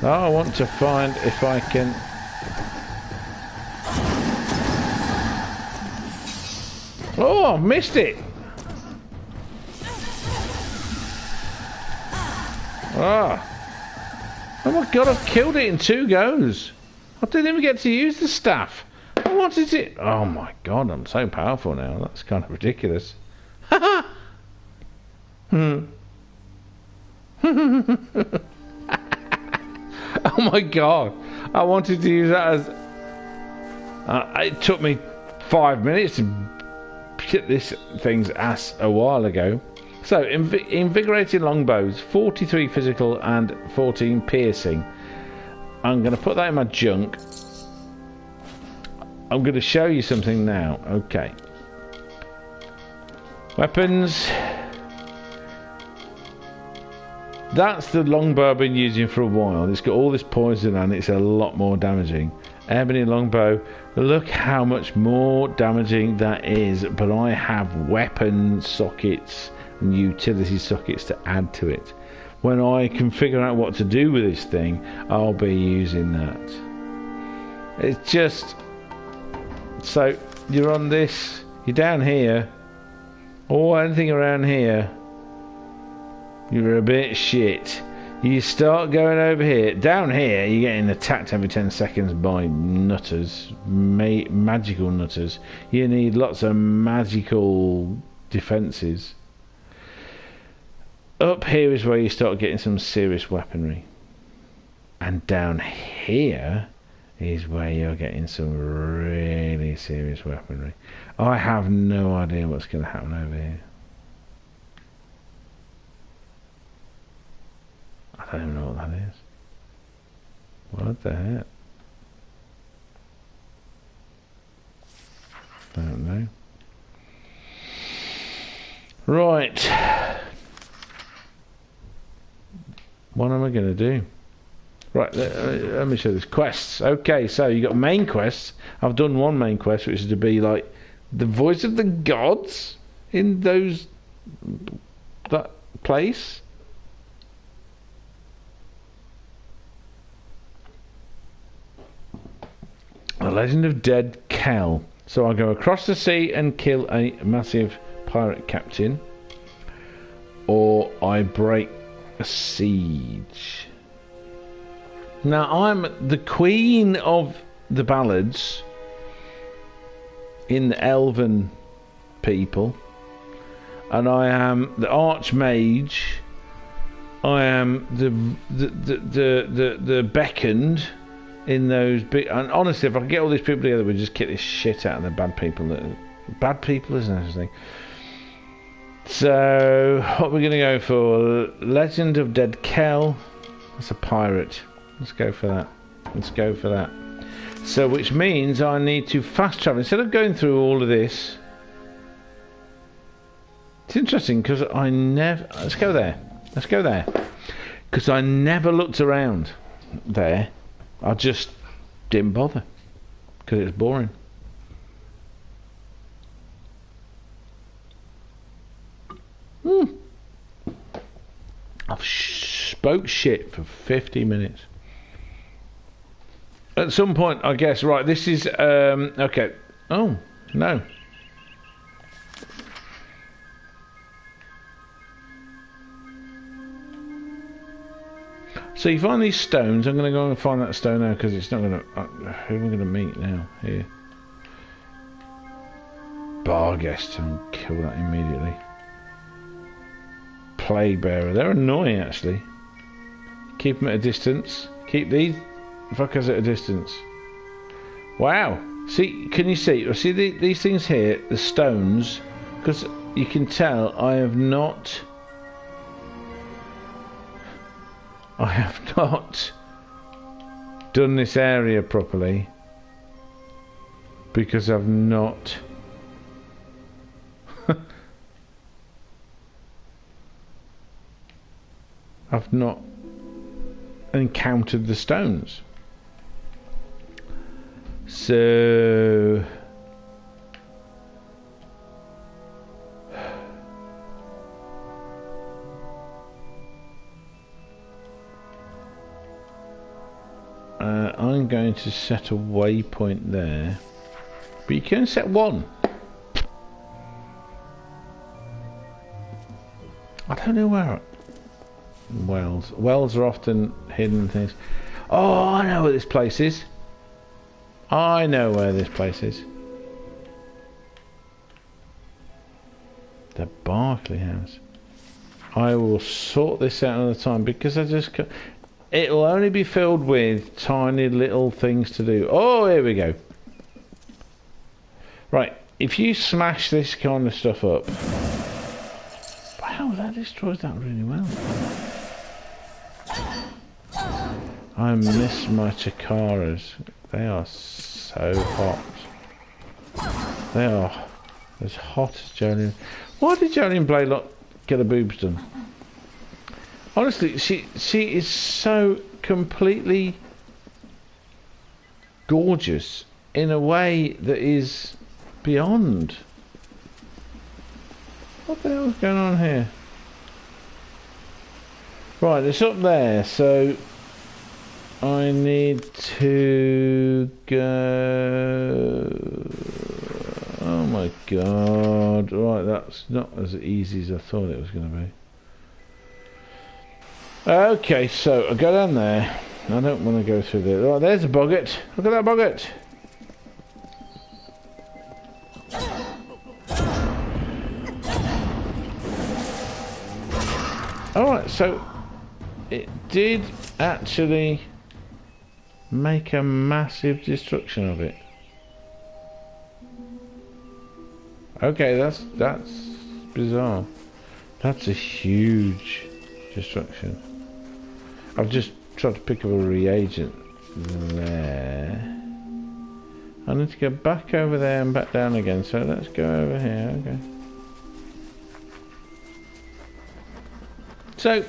Oh, I want to find if I can... Oh, I missed it! Oh my god, I've killed it in 2 goes. I didn't even get to use the staff. What is it? Oh my god, I'm so powerful now. That's kind of ridiculous. Oh my god, I wanted to use that as it took me 5 minutes to hit this thing's ass a while ago. So invigorating longbows, 43 physical and 14 piercing. I'm going to put that in my junk. I'm going to show you something now. Okay, Weapons. That's the longbow I've been using for a while. It's got all this poison and it's a lot more damaging. Ebony longbow. Look how much more damaging that is. But I have weapon sockets and utility sockets to add to it. When I can figure out what to do with this thing, I'll be using that. It's just... So, you're on this. You're down here. Or anything around here. You're a bit shit. You start going over here. Down here, you're getting attacked every 10 seconds by nutters. Magical nutters. You need lots of magical defences. Up here is where you start getting some serious weaponry. And down here is where you're getting some really serious weaponry. I have no idea what's going to happen over here. I don't even know what that is. What the heck? Don't know. Right. What am I going to do? Right, let me show this. Quests. Okay, so you got main quests. I've done one main quest, which is to be like the voice of the gods in that place. The Legend of Dead Kell. So I go across the sea and kill a massive pirate captain, or I break a siege. Now I'm the queen of the ballads in the elven people, and I am the archmage. I am the beckoned in those big. And honestly, if I can get all these people together, we'll just kick this shit out of the bad people. Bad people, isn't it? I think. So what we're going to go for? Legend of Dead Kell. That's a pirate. Let's go for that. Let's go for that. So which means I need to fast travel instead of going through all of this. It's interesting because I never. Let's go there. Let's go there. Because I never looked around there. I just didn't bother because it was boring. I've spoke shit for 50 minutes. At some point, I guess, right, this is, okay. Oh, no. So you find these stones. I'm going to go and find that stone now because it's not going to... who am I going to meet now? Here. Barguest, and kill that immediately. Plague Bearer. They're annoying, actually. Keep them at a distance. Keep these fuckers at a distance. Wow. See, can you see? See these things here, the stones, because you can tell I have not done this area properly because I've not encountered the stones. So I'm going to set a waypoint there, but you can set one. I don't know where. Wells are often hidden things. Oh, I know where this place is. I know where this place is. The Barclay House. I will sort this out another time because I just can't. It'll only be filled with tiny little things to do. Oh, here we go. Right, if you smash this kind of stuff up. Wow, that destroys that really well. I miss my Chikaras. They are so hot. They are As hot as Jolene. Why did Jolene Blalock get her boobs done? Honestly, she is so completely gorgeous in a way that is beyond. What the hell's going on here? Right, it's up there, so I need to go. Oh my god. Right, that's not as easy as I thought it was going to be. Okay, so I go down there. I don't want to go through there. Right, there's a boggart. Look at that boggart. Alright, so it did actually make a massive destruction of it. Okay, that's bizarre. That's a huge destruction. I've just tried to pick up a reagent there. I need to go back over there and back down again, so let's go over here, okay. So,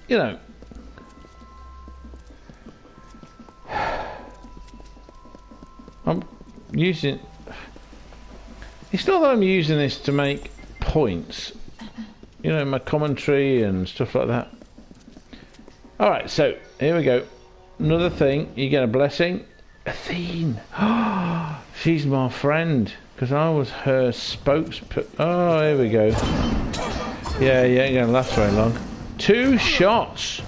you know, I'm using... It's not that I'm using this to make points, you know, my commentary and stuff like that. Alright, so, here we go. Another thing, you get a blessing. Athene! She's my friend, because I was her spokesperson. Oh, here we go. Yeah, you ain't going to last very long. 2 shots!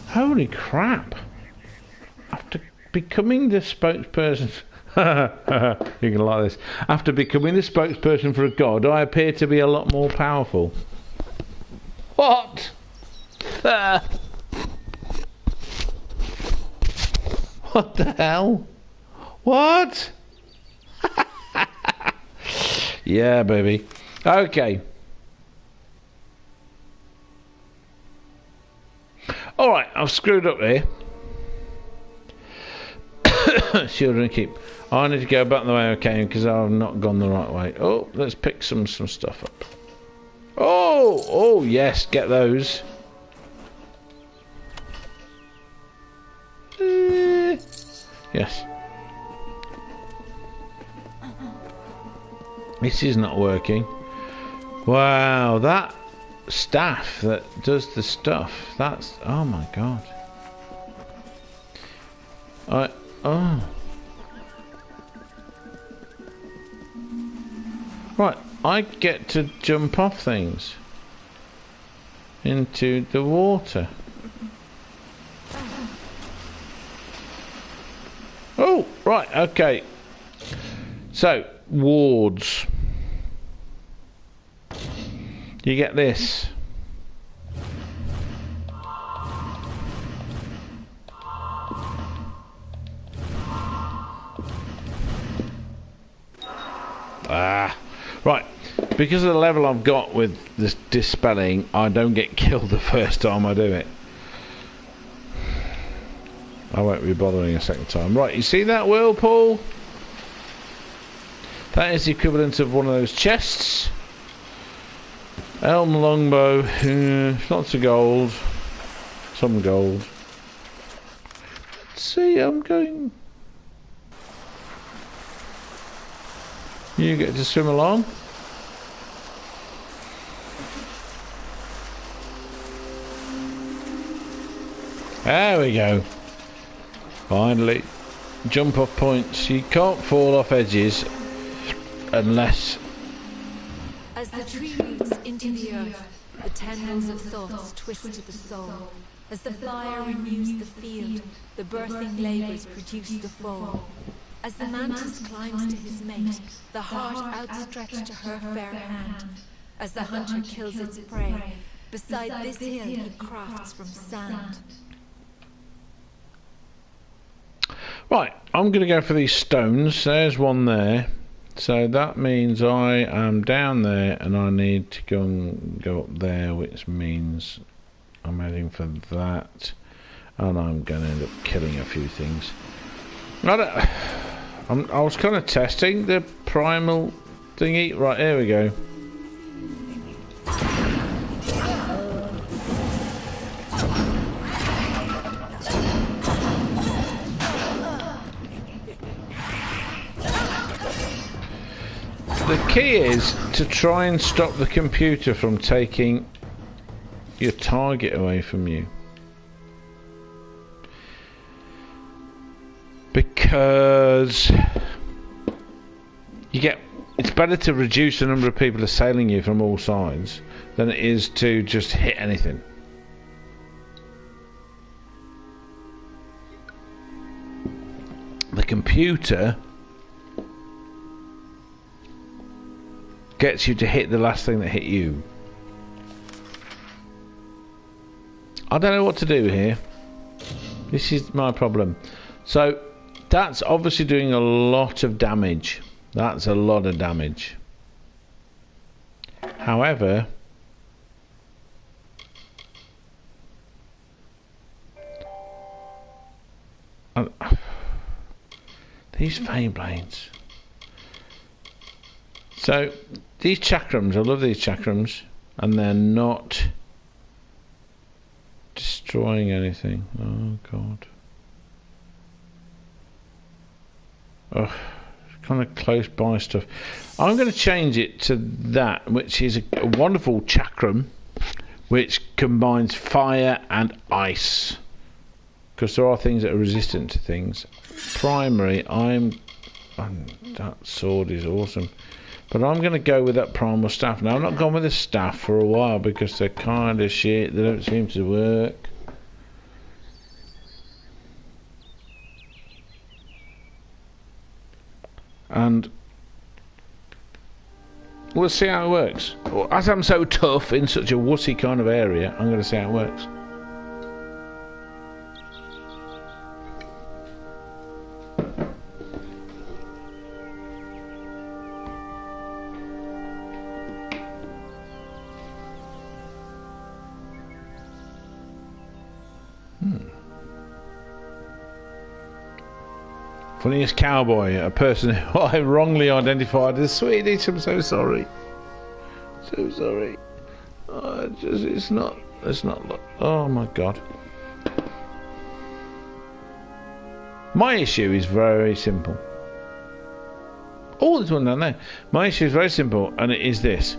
Holy crap! After becoming the spokesperson... You're gonna like this. After becoming the spokesperson for a god, I appear to be a lot more powerful. What? What the hell? What? Yeah, baby. Okay. Alright, I've screwed up here. Shield and keep. I need to go back the way I came because I've not gone the right way. Oh, let's pick some stuff up. Oh, yes, get those. Yes. This is not working. Wow, that staff that does the stuff. That's... Oh my god. Oh. Right, I get to jump off things into the water. Oh, right, okay. So, wards. You get this. Right, because of the level I've got with this dispelling, I don't get killed the first time I do it. I won't be bothering a second time. Right, you see that whirlpool? That is the equivalent of one of those chests. Elm longbow, lots of gold. Some gold. Let's see, I'm going... You get to swim along. There we go. Finally. Jump off points. You can't fall off edges unless... As the tree roots into the earth, the tendrils of thoughts twist to the soul. As the fire renews the field, the birthing labours produce the fall. As the mantis climbs to his mate, the heart outstretched to her fair hand. As the hunter kills its prey, beside this hill he crafts from sand. Right, I'm going to go for these stones. There's one there. So that means I am down there and I need to go up there, which means I'm heading for that. And I'm going to end up killing a few things. I was kind of testing the primal thingy. Right, here we go. The key is to try and stop the computer from taking your target away from you. Because it's better to reduce the number of people assailing you from all sides than it is to just hit anything. The computer gets you to hit the last thing that hit you. I don't know what to do here. This is my problem. So that's obviously doing a lot of damage. That's a lot of damage. However, these flame blades. So these chakrams, I love these chakrams, and they're not destroying anything. Oh god. Oh, kind of close by stuff. I'm going to change it to that, which is a wonderful chakram, which combines fire and ice. Because there are things that are resistant to things. Primary, that sword is awesome. But I'm going to go with that primal staff. Now, I've not gone with the staff for a while because they're kind of shit. They don't seem to work. And we'll see how it works. As I'm so tough in such a wussy kind of area, I'm going to see how it works. Funniest cowboy, a person who I wrongly identified as Swedish. I'm so sorry. So sorry. It's not. Oh my god. My issue is very simple. Oh, there's one down there. My issue is very simple, and it is this.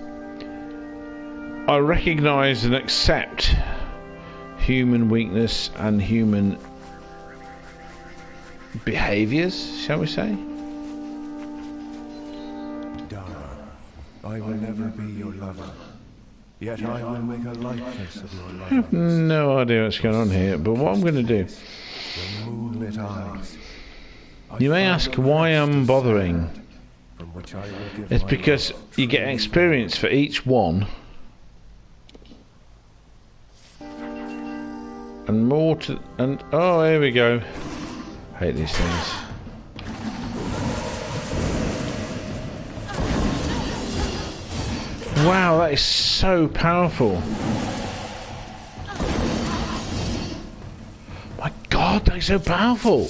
I recognise and accept human weakness and human behaviours, shall we say? Dara, I will never be your lover, yet I will make a likeness of your I have no idea what's going on here, but what I'm going to do... Your moonlit eyes. You may ask why I'm bothering. It's because you get experience for each one. And more to... And... Oh, here we go. Hate these things. Wow, that is so powerful. My god, that is so powerful.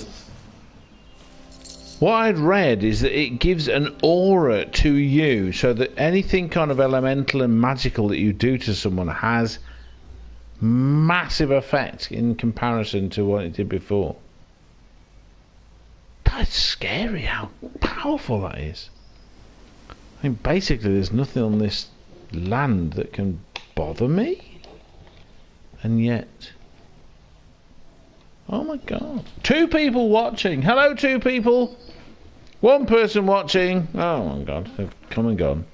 What I'd read is that it gives an aura to you, so that anything kind of elemental and magical that you do to someone has massive effect in comparison to what it did before. That's scary how powerful that is. I mean, basically there's nothing on this land that can bother me, and yet, oh my god, 2 people watching. Hello, 2 people. 1 person watching. Oh my god, they've come and gone.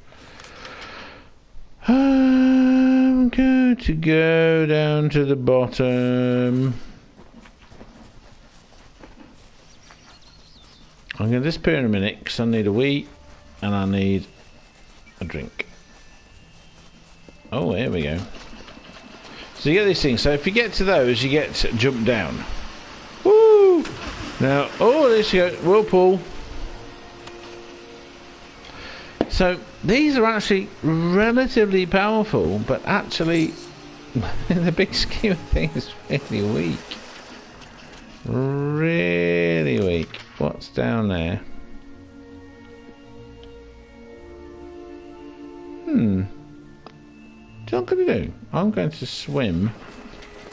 I'm going to go down to the bottom. I'm going to disappear in a minute because I need a wee and I need a drink. Oh, here we go. So you get these things. So if you get to those, you get to jump down. Woo! Now, oh, there you go. Whirlpool. So these are actually relatively powerful, but actually, in the big scheme of things, really weak. Really weak. What's down there? Do you know what I'm going to do? I'm going to swim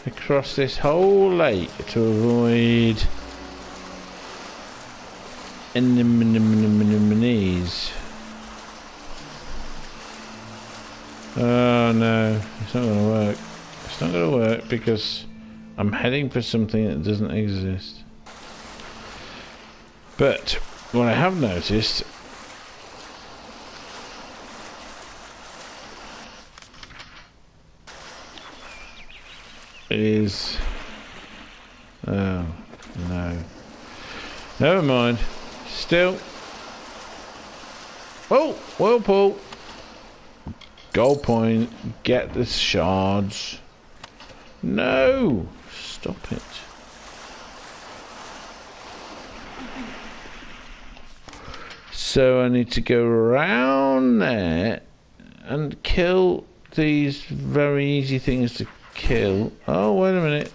across this whole lake to avoid enemies. Oh no, it's not going to work. It's not going to work because I'm heading for something that doesn't exist. But what I have noticed is... oh no. Never mind. Still. Oh, whirlpool. Goal point. Get the shards. No! Stop it. So I need to go around there and kill these very easy things to kill. Oh, wait a minute.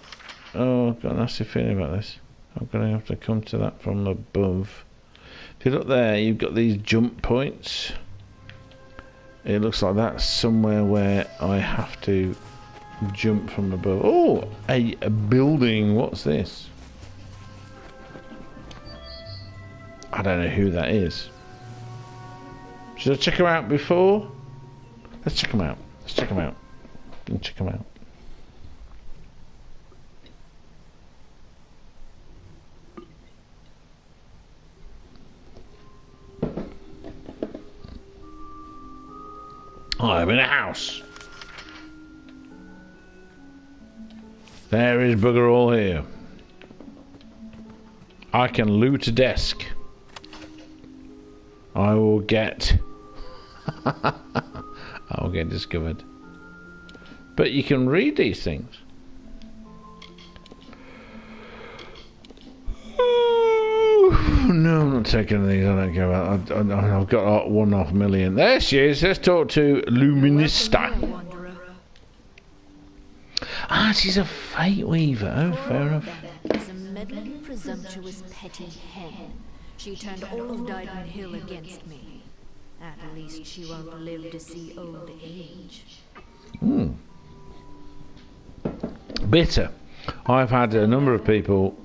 Oh, I've got a nasty feeling about this. I'm going to have to come to that from above. If you look there, you've got these jump points. It looks like that's somewhere where I have to jump from above. Oh, a building. What's this? I don't know who that is. Should I check him out before? Let's check him out. Let's check him out. Let's check him out. I'm in a house. There is bugger all here. I can loot a desk. I will get... I'll get discovered. But you can read these things. No, I'm not taking these. I don't care about. I've got 1.5 million. There she is. Let's talk to Luminista. Ah, she's a fate weaver. Oh, fair enough. Is a meddling, presumptuous, petty hen. She turned all of Dyden Hill against me. At least she won't live to see old age. Bitter. I've had a number of people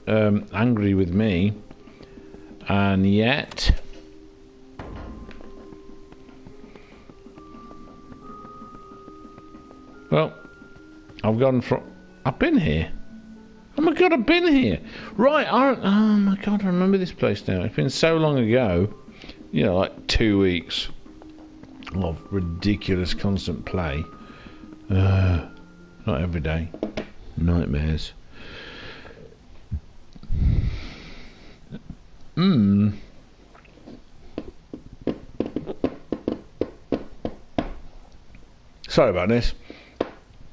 angry with me, and yet well, I've gone from... I've been here. Oh my god, I've been here. Right, oh my god, I remember this place now. It's been so long ago. You know, like 2 weeks of ridiculous constant play. Not every day. Nightmares. Sorry about this.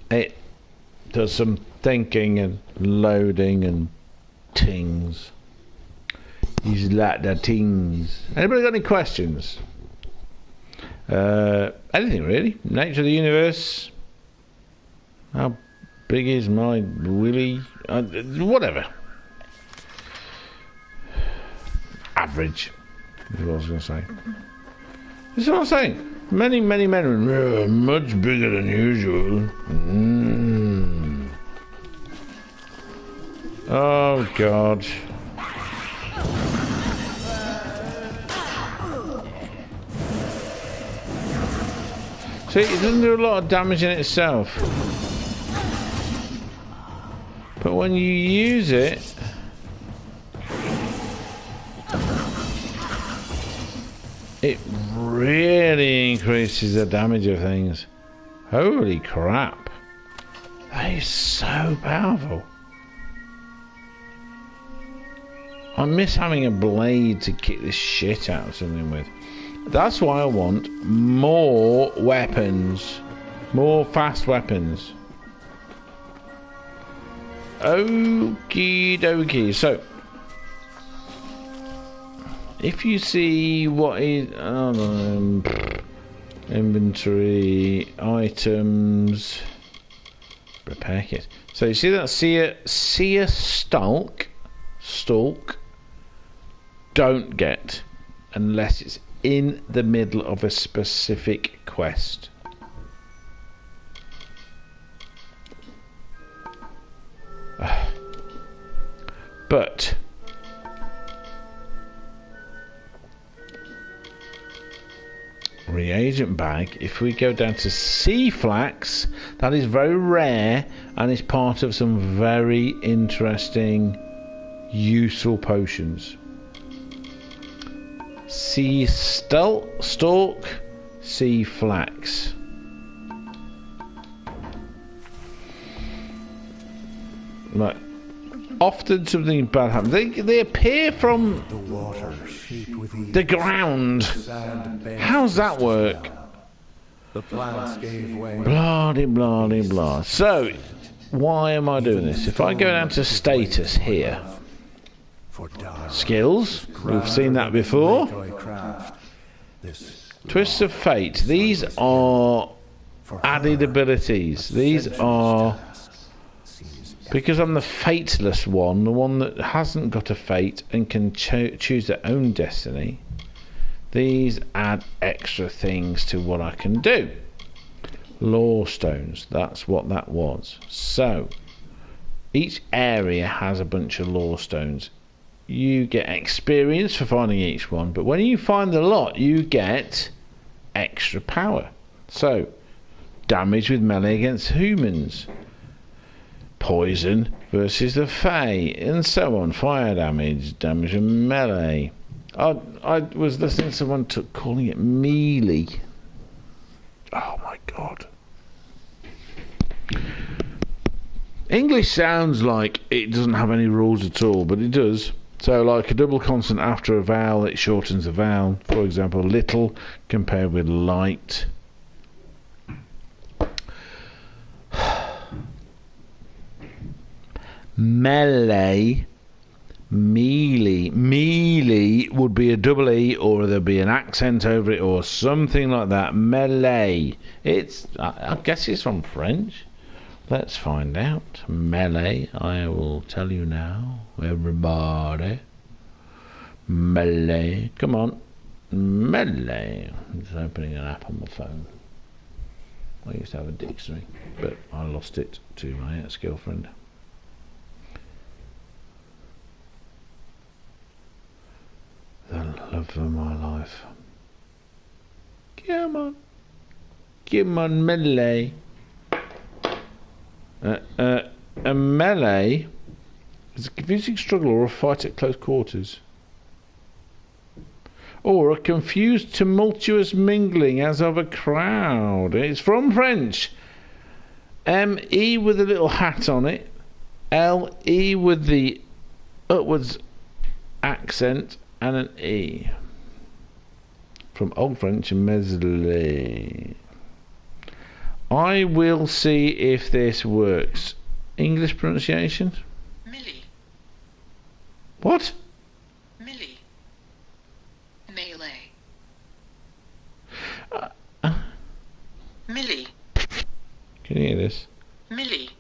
It does some thinking and loading and tings. These like the tings. Anybody got any questions? Anything really? Nature of the universe. How big is my willy? Whatever. Average is what I was going to say. This is what I'm saying. Many men are much bigger than usual. Oh god. See, it doesn't do a lot of damage in itself. But when you use it... it really increases the damage of things. Holy crap. That is so powerful. I miss having a blade to kick the shit out of something with. That's why I want more weapons. More fast weapons. Okie dokie. So, if you see what is... inventory, items, repair kit. So you see that seer stalk, don't get unless it's in the middle of a specific quest. But reagent bag, if we go down to sea flax, that is very rare and is part of some very interesting useful potions. Sea stalk, sea flax. Right. Often something bad happens. They appear from The water shaped with the ground. How's that work? The plants gave way. Blah de blah de blah. So, why am I doing this? If I go down to status here, skills, we've seen that before. Twists of fate. These are added abilities. These are, because I'm the fateless one, the one that hasn't got a fate and can choose their own destiny, these add extra things to what I can do. Lore stones, that's what that was. So, each area has a bunch of lore stones. You get experience for finding each one, but when you find the lot, you get extra power. So, damage with melee against humans, poison versus the Fae, and so on. Fire damage, damage with melee. I was listening to someone calling it melee. Oh my god. English sounds like it doesn't have any rules at all, but it does. So like a double consonant after a vowel, it shortens the vowel. For example, little compared with light. Melee, melee would be a double E, or there'd be an accent over it or something like that. Melee. I guess it's from French. Let's find out. Melee. I will tell you now, everybody. Melee. Come on. Melee. I'm just opening an app on my phone. I used to have a dictionary, but I lost it to my ex-girlfriend. The love of my life. Come on. Come on, melee. A melee is a confusing struggle or a fight at close quarters. Or a confused, tumultuous mingling as of a crowd. It's from French. M-E with a little hat on it. L-E with the upwards accent and an E. From Old French, melee. I will see if this works. English pronunciation? Millie. What? Millie. Melee. Millie. Can you hear this? Millie.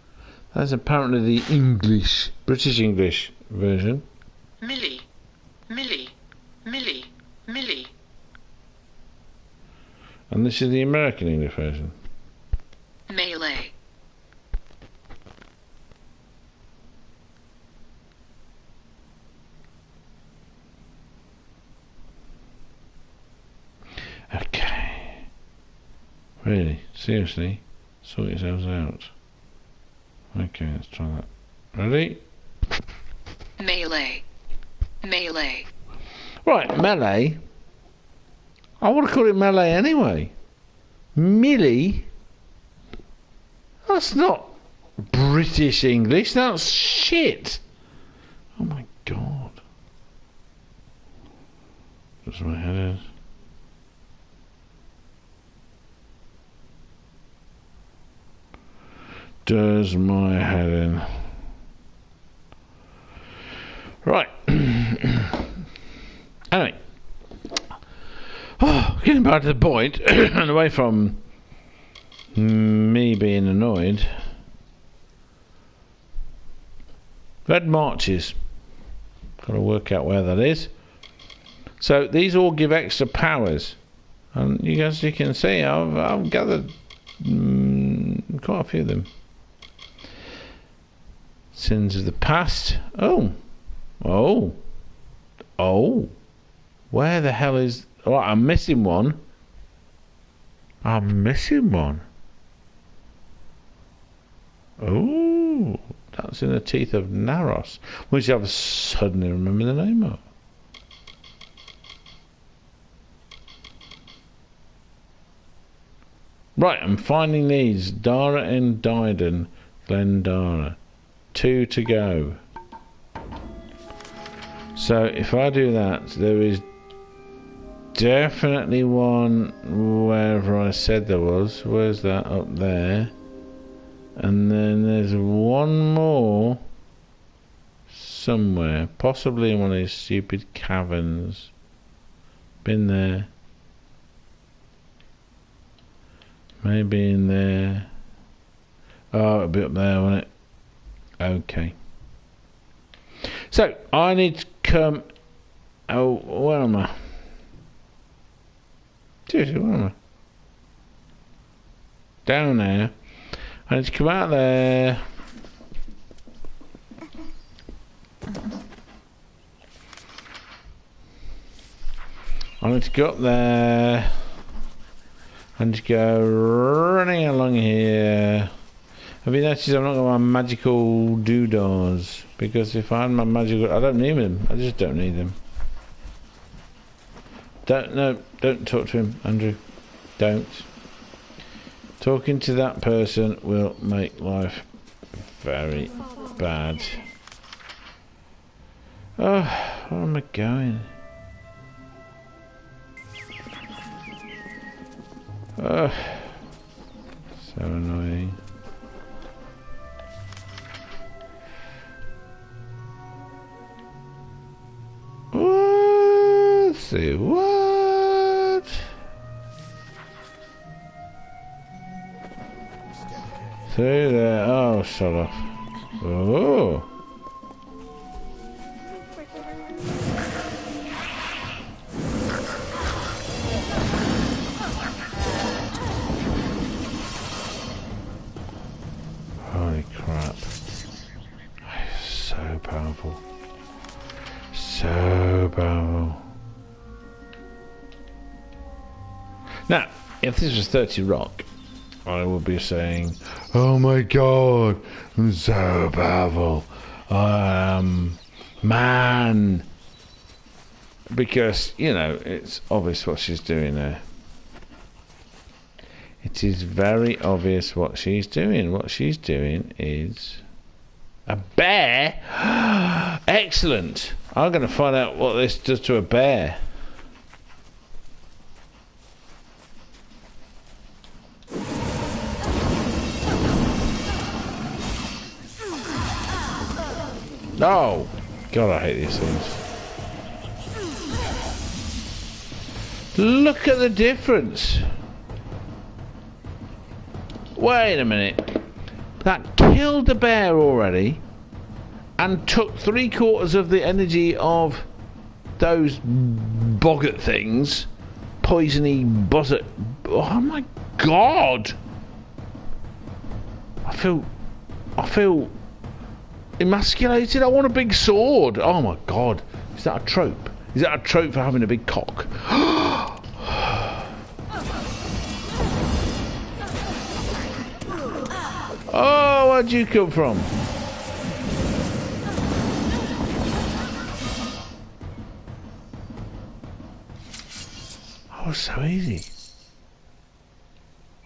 That's apparently the British English version. Millie. Millie. Millie. Millie. And this is the American English version. Melee. Okay. Really? Seriously? Sort yourselves out. Okay, let's try that. Ready? Melee. Melee. Right, melee. I want to call it melee anyway. Millie? That's not British English, that's shit. Oh my god. That's where my head is. Does my head in. Right. Anyway. Oh, getting back to the point and away from me being annoyed. Red marches. Got to work out where that is. So these all give extra powers. And you guys, you can see, I've gathered quite a few of them. Sins of the past. Oh. Where the hell is... Oh, I'm missing one. Oh, that's in the teeth of Naros, which I've suddenly remembered the name of. Right, I'm finding these. Dara and Dyden, Glendara. 2 to go. So if I do that, there is definitely one wherever I said there was. Where's that? Up there. And then there's one more somewhere, possibly in one of these stupid caverns. Been there. Maybe in there. Oh, it'll be up there, won't it? Okay. So, I need to come... Oh, where am I? Seriously, where am I? Down there. I need to come out there. I need to go up there. I need to go running along here. Have you noticed I've not got my magical doodahs? Because if I had my magical... I don't need them. I just don't need them. Don't talk to him, Andrew. Don't. Talking to that person will make life very bad. Oh, where am I going? Oh, so annoying. Let's see, what? Through there. Oh, shut off. Oh. Holy crap. So powerful. So powerful. Now, if this was 30 Rock, I would be saying, oh my god, I'm so powerful. I am man. Because, you know, it's obvious what she's doing there. It is very obvious what she's doing. What she's doing is... A bear? Excellent. I'm going to find out what this does to a bear. Oh, God, I hate these things. Look at the difference. Wait a minute. That killed the bear already and took 3/4 of the energy of those boggart things. Poisony buzzard. Oh my God. I feel emasculated. I want a big sword. Oh my God. Is that a trope? Is that a trope for having a big cock? Oh, where'd you come from? Oh, so easy.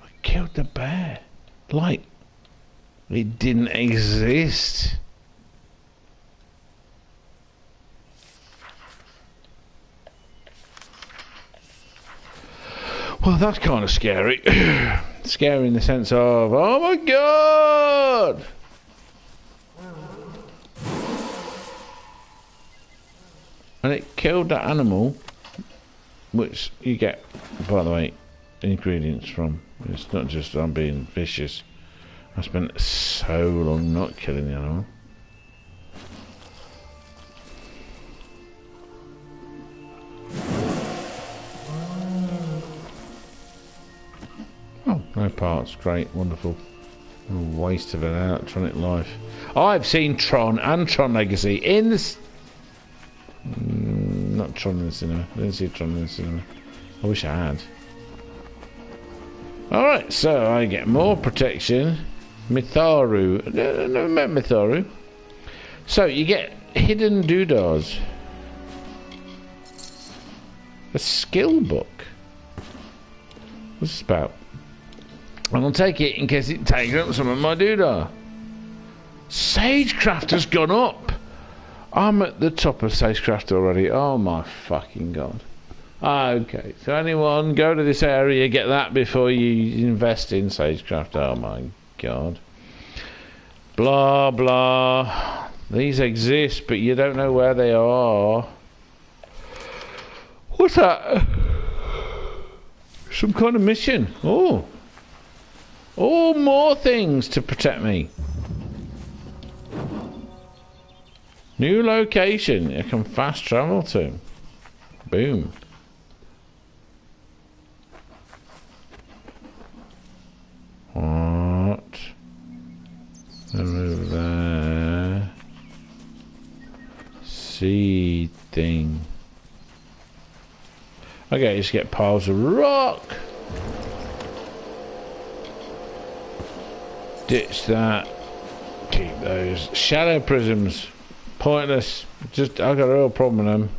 I killed the bear. Like it didn't exist. Well, that's kind of scary. Scary in the sense of, oh my God! And it killed that animal, which you get, by the way, ingredients from. It's not just I'm being vicious. I spent so long not killing the animal. No parts. Great. Wonderful. What a waste of an electronic life. I've seen Tron and Tron Legacy in the... not Tron in the cinema. I didn't see Tron in the cinema. I wish I had. Alright, so I get more protection. Mitharu. I never met Mitharu. So you get hidden doodahs. A skill book. What's this about? And I'll take it in case it takes up some of my doodah. Sagecraft has gone up. I'm at the top of Sagecraft already. Oh my fucking god. Okay, so anyone go to this area, get that before you invest in Sagecraft. Oh my god. Blah blah. These exist, but you don't know where they are. What's that? Some kind of mission. Oh. Oh, more things to protect me. New location I can fast travel to. Boom. What? Over there. Seed thing. Okay, just get piles of rock. Ditch that. Keep those. Shadow prisms. Pointless. Just, I've got a real problem with them.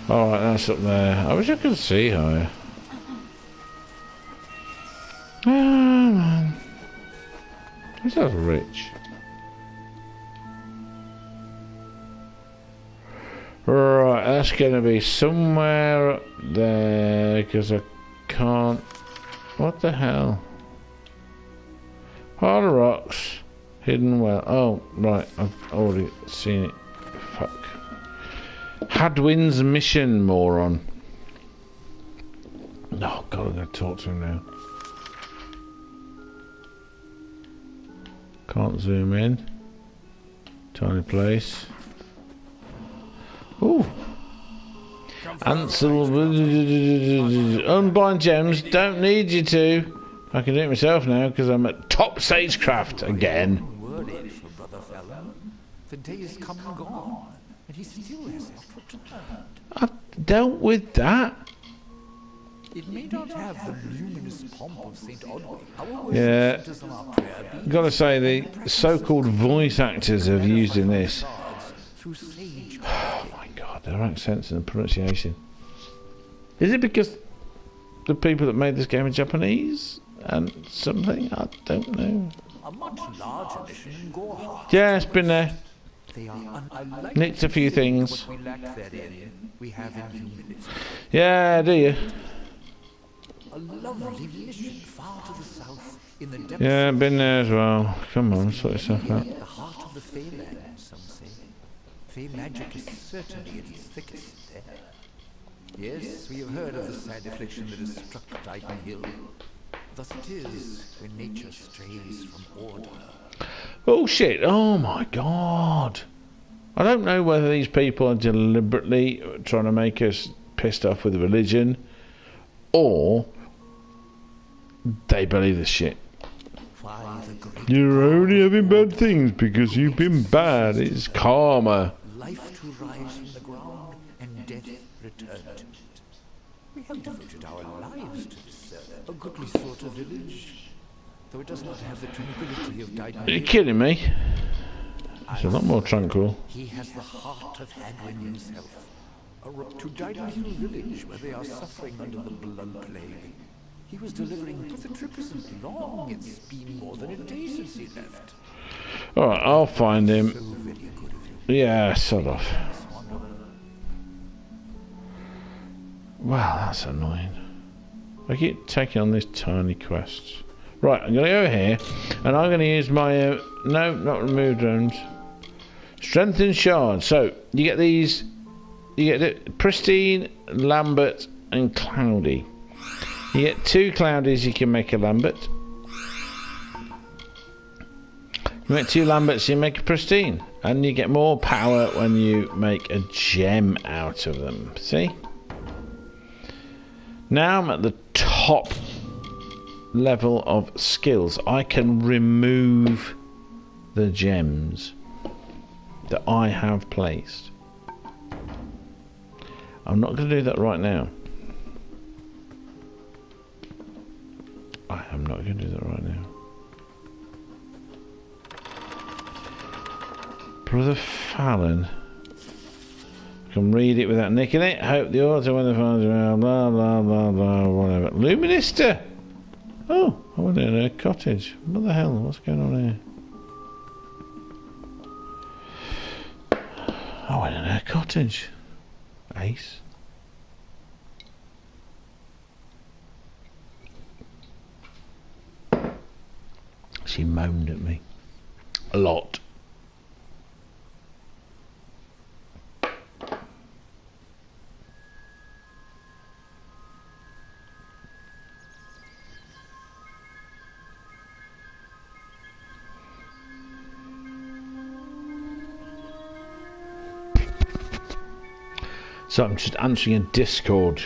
Alright, that's up there. I wish I could see higher. Oh, man. This is rich. Right, that's going to be somewhere up there, because I can't... What the hell? Pile of rocks. Hidden well. Oh, right, I've already seen it. Fuck. Hadwin's mission, moron. Oh, God, I'm going to talk to him now. Can't zoom in. Tiny place. Ooh. Ansel. Unbind gems. Don't need you to. I can do it myself now because I'm at top Sagecraft again. Worried for brother fellow. The day is come and gone, and he still has not returned. I've dealt with that. It may not have the luminous pomp of St. Odway. Yeah. Gotta say, the so-called voice actors have used in this. Oh my god, their accents and pronunciation. Is it because the people that made this game are Japanese? And something? I don't know. A much larger mission in Gorhart. Yeah, it's been there. They are Nicked a few things. What we lack therein, we have in humility. Yeah, do you? A lovely mission far to the south in the depths. Yeah, been there as well. Come on, sort yourself out. The heart of the Feyland, some say. Fey magic is certainly at its thickest there. Yes, we have heard of the sad affliction that has struck Dighton Hill. Thus it is when nature strays from order. Oh shit, oh my god. I don't know whether these people are deliberately trying to make us pissed off with religion, or they believe this shit. You're only having bad things because you've been bad. It's karma. Life to rise from the ground and death return to it. We have devoted our lives to this a goodly sort of village, though it does not have the tranquility of Dighton. Are you kidding me? It's a lot more tranquil. He has the heart of Hadwin himself. To Dighton Hill village, where they are suffering under the blood plague. He was delivering, but the trip isn't long. It's been more than a day since he left. Alright, I'll find him. So very good of you. Yeah, sort of. Wow, that's annoying. I keep taking on these tiny quests. Right, I'm going to go here, and I'm going to use my... no, not remove drones. Strengthen shards. So, you get these... You get the Pristine, Lambert, and Cloudy. You get 2 Cloudies, you can make a Lambert. You make 2 Lamberts, you make a pristine. And you get more power when you make a gem out of them. See? Now I'm at the top level of skills. I can remove the gems that I have placed. I'm not going to do that right now. I am not going to do that right now. Brother Fallon. I can read it without nicking it. Hope the author when the finds around. Blah blah blah blah whatever. Luminister! Oh, I went in a cottage. What the hell? What's going on here? I went in a cottage. Ace. She moaned at me. A lot. So I'm just answering a Discord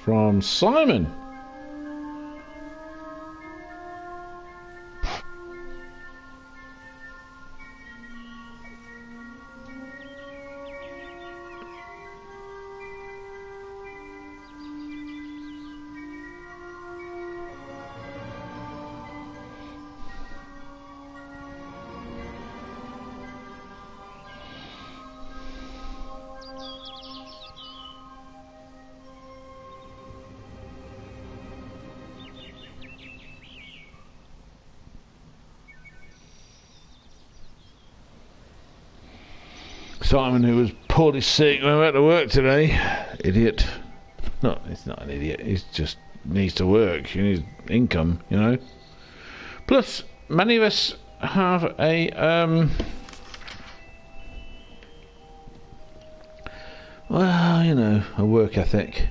from Simon. Simon, who was poorly sick when I went to work today. Idiot. No, he's not an idiot. He just needs to work. He needs income, you know. Plus, many of us have a, well, you know, a work ethic.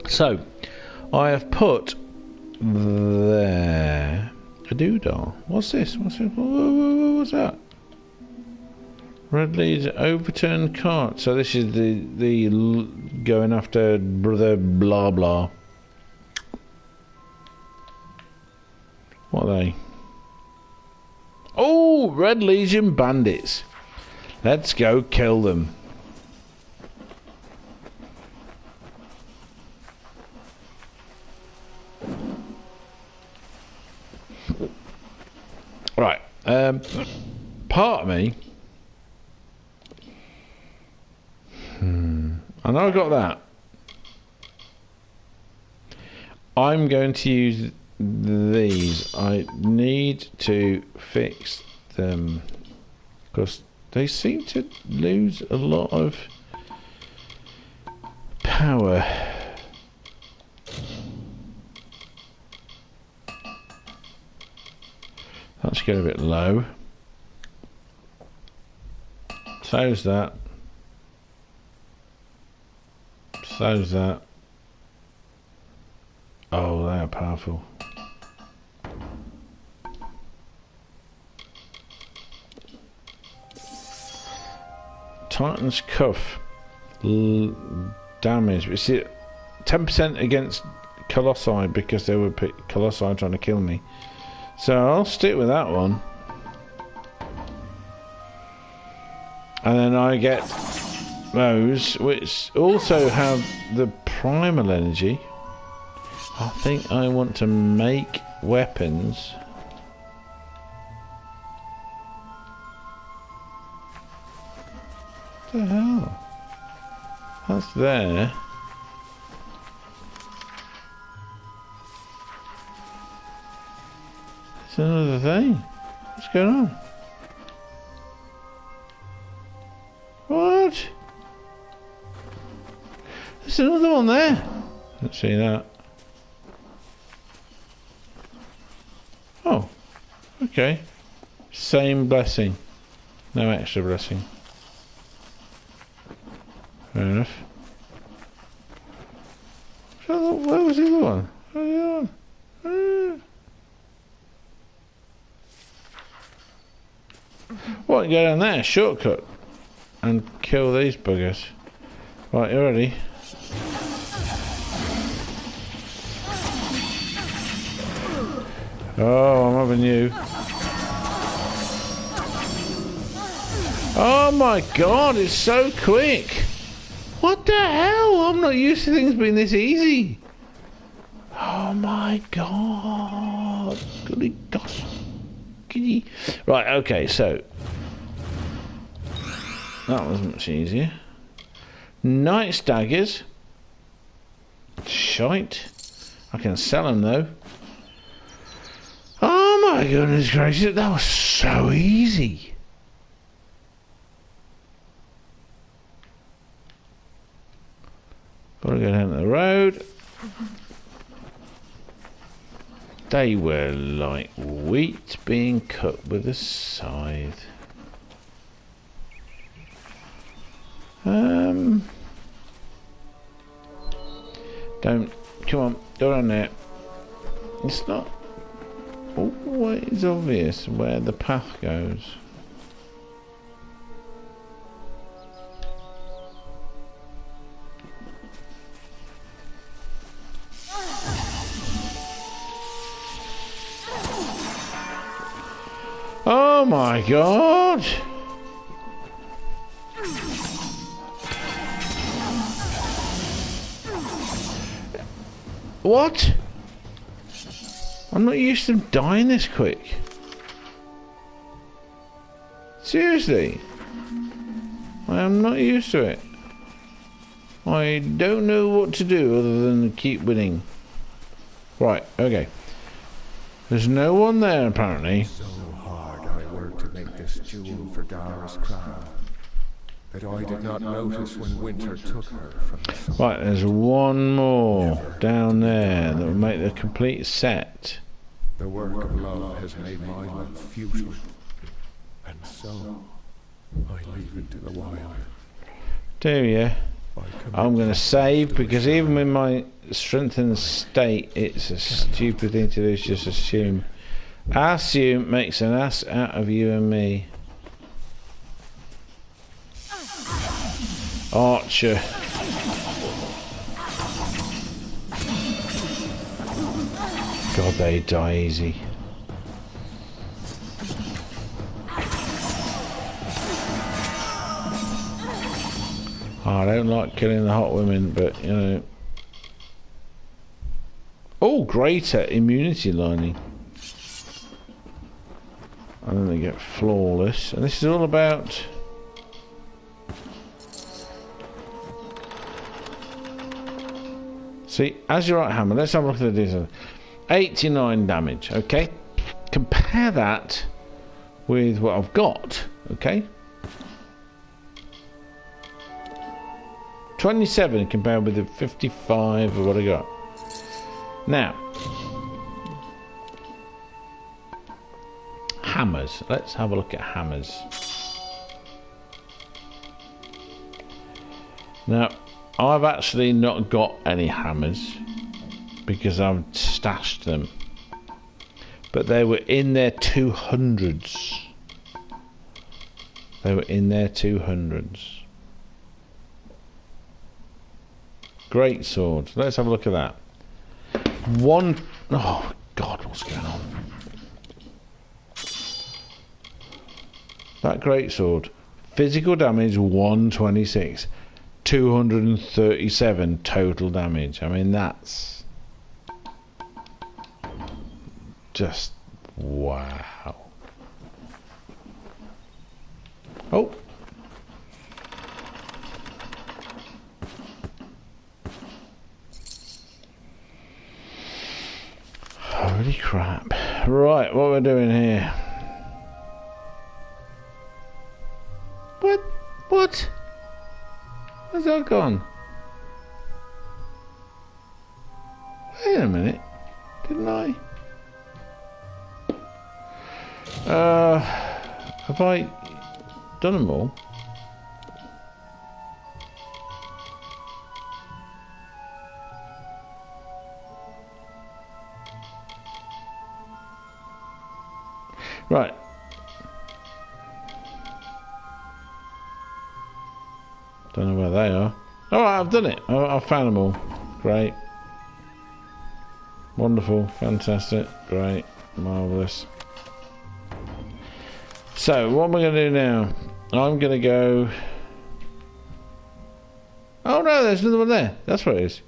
So, I have put there a doodah. What's this? What's that? Red leads overturned cart. So this is the going after brother blah blah. What are they? Oh, Red Legion bandits. Let's go kill them. Right, part of me, I know I got that. I'm going to use these. I need to fix them because they seem to lose a lot of power. Let's get a bit low. So's that. So's that. Oh, they are powerful. Titan's Cuff. Damage. We see 10% against Colossi because they were Colossi trying to kill me. So I'll stick with that one. And then I get those, which also have the primal energy. I think I want to make weapons. What the hell? That's there. It's another thing. What's going on? What? There's another one there. Let's see that. Oh, okay. Same blessing. No extra blessing. Fair enough. Where was the other one? Where was the other one? What, go down there, shortcut, and kill these buggers. Right, you ready? Oh, I'm having you. Oh my god, it's so quick! What the hell? I'm not used to things being this easy. Oh my god. Goody gosh. Giddy. Right, okay, so that was much easier. Night daggers. Shite. I can sell them though. Oh my goodness gracious, that was so easy. Gotta go down the road. They were like wheat being cut with a scythe. Don't, come on, go on there. It's not always obvious where the path goes. Oh my god! What? I'm not used to them dying this quick. Seriously? I am not used to it. I don't know what to do other than keep winning. Right, okay. There's no one there apparently. So hard I worked to make this jewel for Dara's crown that I did not notice when winter took her from the sun. Right, there's one more down there that will make the complete set. The work of love has made my love futile, and so I leave it to the wild. Do you? I I'm going to save because even with my strengthened state, it's a stupid thing to do. Is just assume. Assume makes an ass out of you and me. Archer. God, they die easy. I don't like killing the hot women, but you know. Oh, greater immunity lining. And then they get flawless. And this is all about. See, as your right hammer, let's have a look at the design. 89 damage, okay? Compare that with what I've got, okay? 27 compared with the 55 of what I got. Now, hammers. Let's have a look at hammers. Now, I've actually not got any hammers because I've stashed them, but they were in their 200s. They were in their 200s. Great sword. Let's have a look at that. Oh God, what's going on? That great sword. Physical damage 126. 237 total damage. I mean, that's just wow. Oh. Holy crap. Right, what we're doing here. What? Where's that gone? Wait a minute. Didn't I? Have I done them all? Right. Don't know where they are. Alright, I've done it. I've found them all. Great. Wonderful. Fantastic. Great. Marvellous. So, what am I going to do now? I'm going to go... Oh no, there's another one there. That's what it is.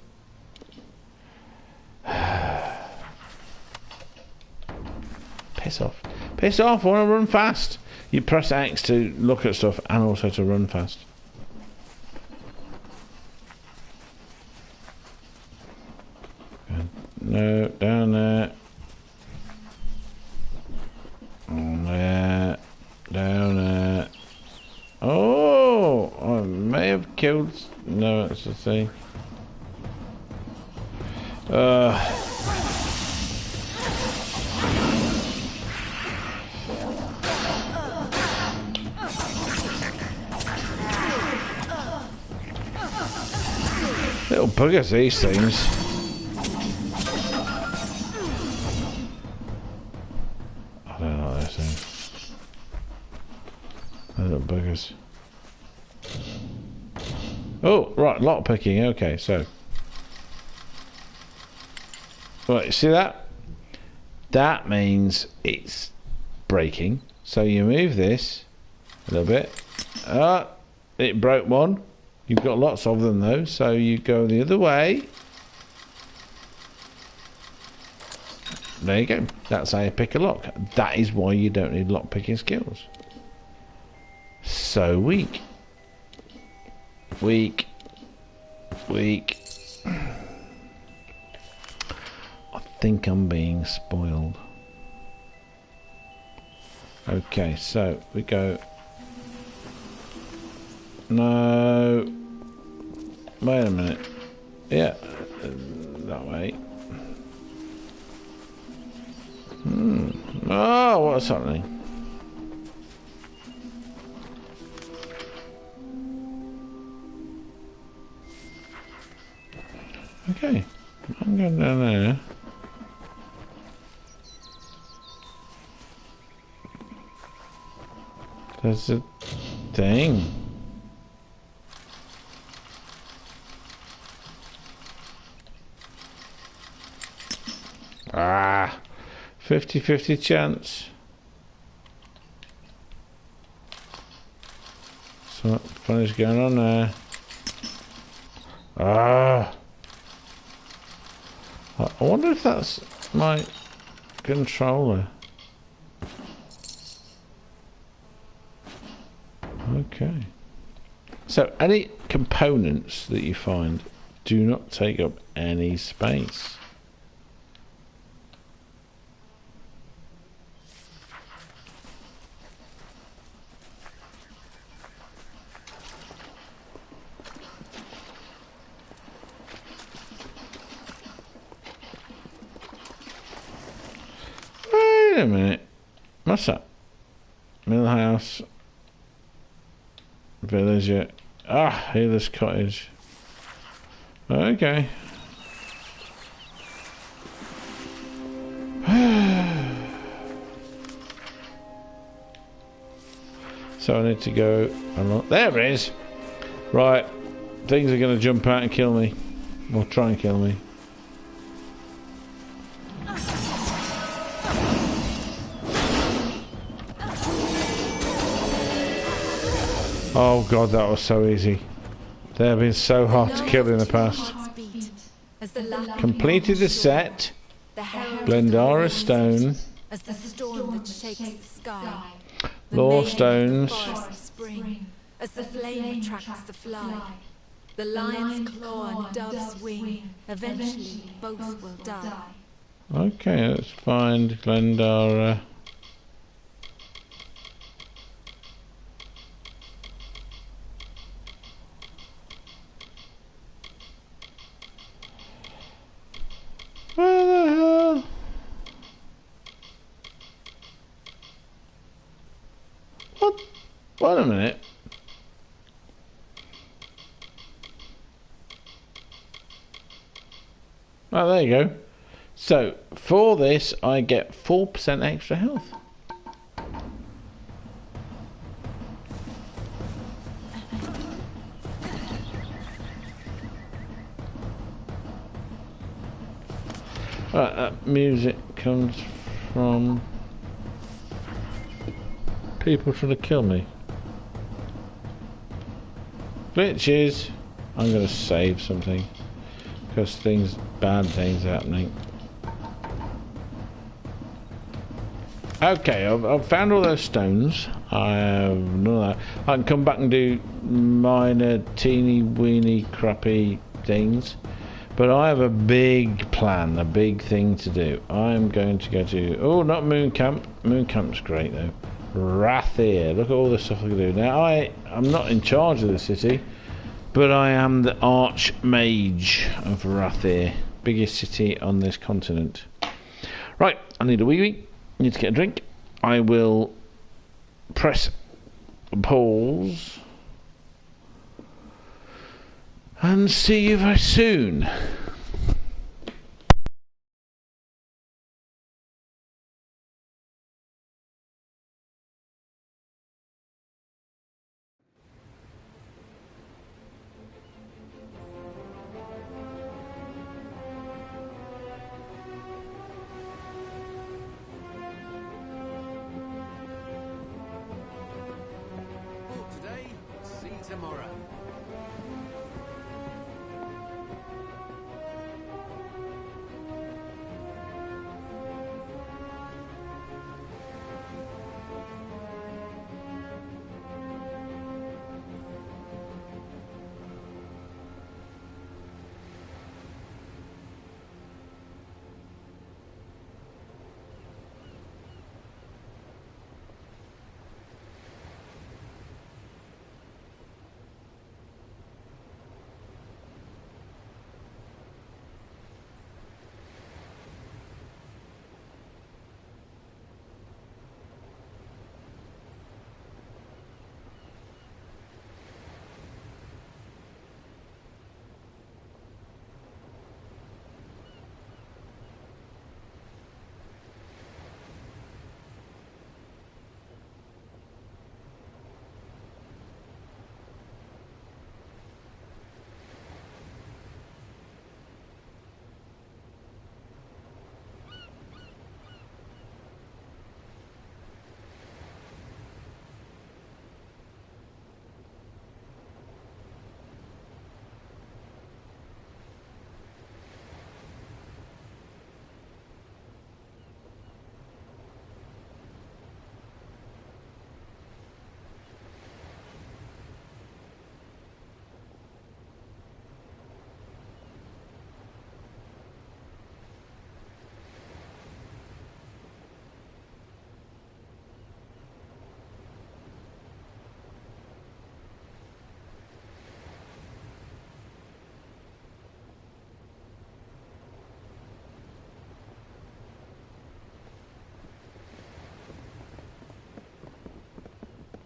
Piss off. Piss off, I want to run fast. You press X to look at stuff and also to run fast. No, down there. On there. Down there. Oh, I may have killed... No, that's the thing. Little buggers, these things. I don't know this thing. Little buggers. Oh, right, lock picking. Okay, so. Right, you see that? That means it's breaking. So you move this a little bit. It broke one. You've got lots of them though, so you go the other way. There you go. That's how you pick a lock. That is why you don't need lock picking skills. So weak. Weak. Weak. I think I'm being spoiled. Okay, so we go. No. Wait a minute. Yeah. That way. Oh, what's happening? Okay. I'm going down there. There's a thing. Ah, 50-50 chance. Something funny's going on there. Ah. I wonder if that's my controller. Okay. So any components that you find do not take up any space. Wait a minute. What's that? Mill house. Villager. Ah, healer's cottage. Okay. So I need to go along. There it is. Right. Things are going to jump out and kill me. Or try and kill me. Oh god, that was so easy. They have been so hard to kill in the past. Completed the set. Glendara stone. As the storm that shakes the sky. Law stones. As the flame attracts the fly. The lion's claw and dove's wing. Eventually both will die. Okay, let's find Glendara. Where the hell? What? Wait a minute. Oh, there you go. So, for this, I get 4% extra health. Right, that music comes from people trying to kill me. Glitches. I'm going to save something because bad things are happening. Okay, I've found all those stones. I have none of that. I can come back and do minor, teeny weeny, crappy things. But I have a big plan, a big thing to do. I'm going to go to... Oh, not Moon Camp. Moon Camp's great, though. Rathir. Look at all the stuff I can do. Now, I'm not in charge of the city, but I am the Archmage of Rathir. Biggest city on this continent. Right, I need a wee-wee. Need to get a drink. I will press pause and see you very soon. Today, see tomorrow.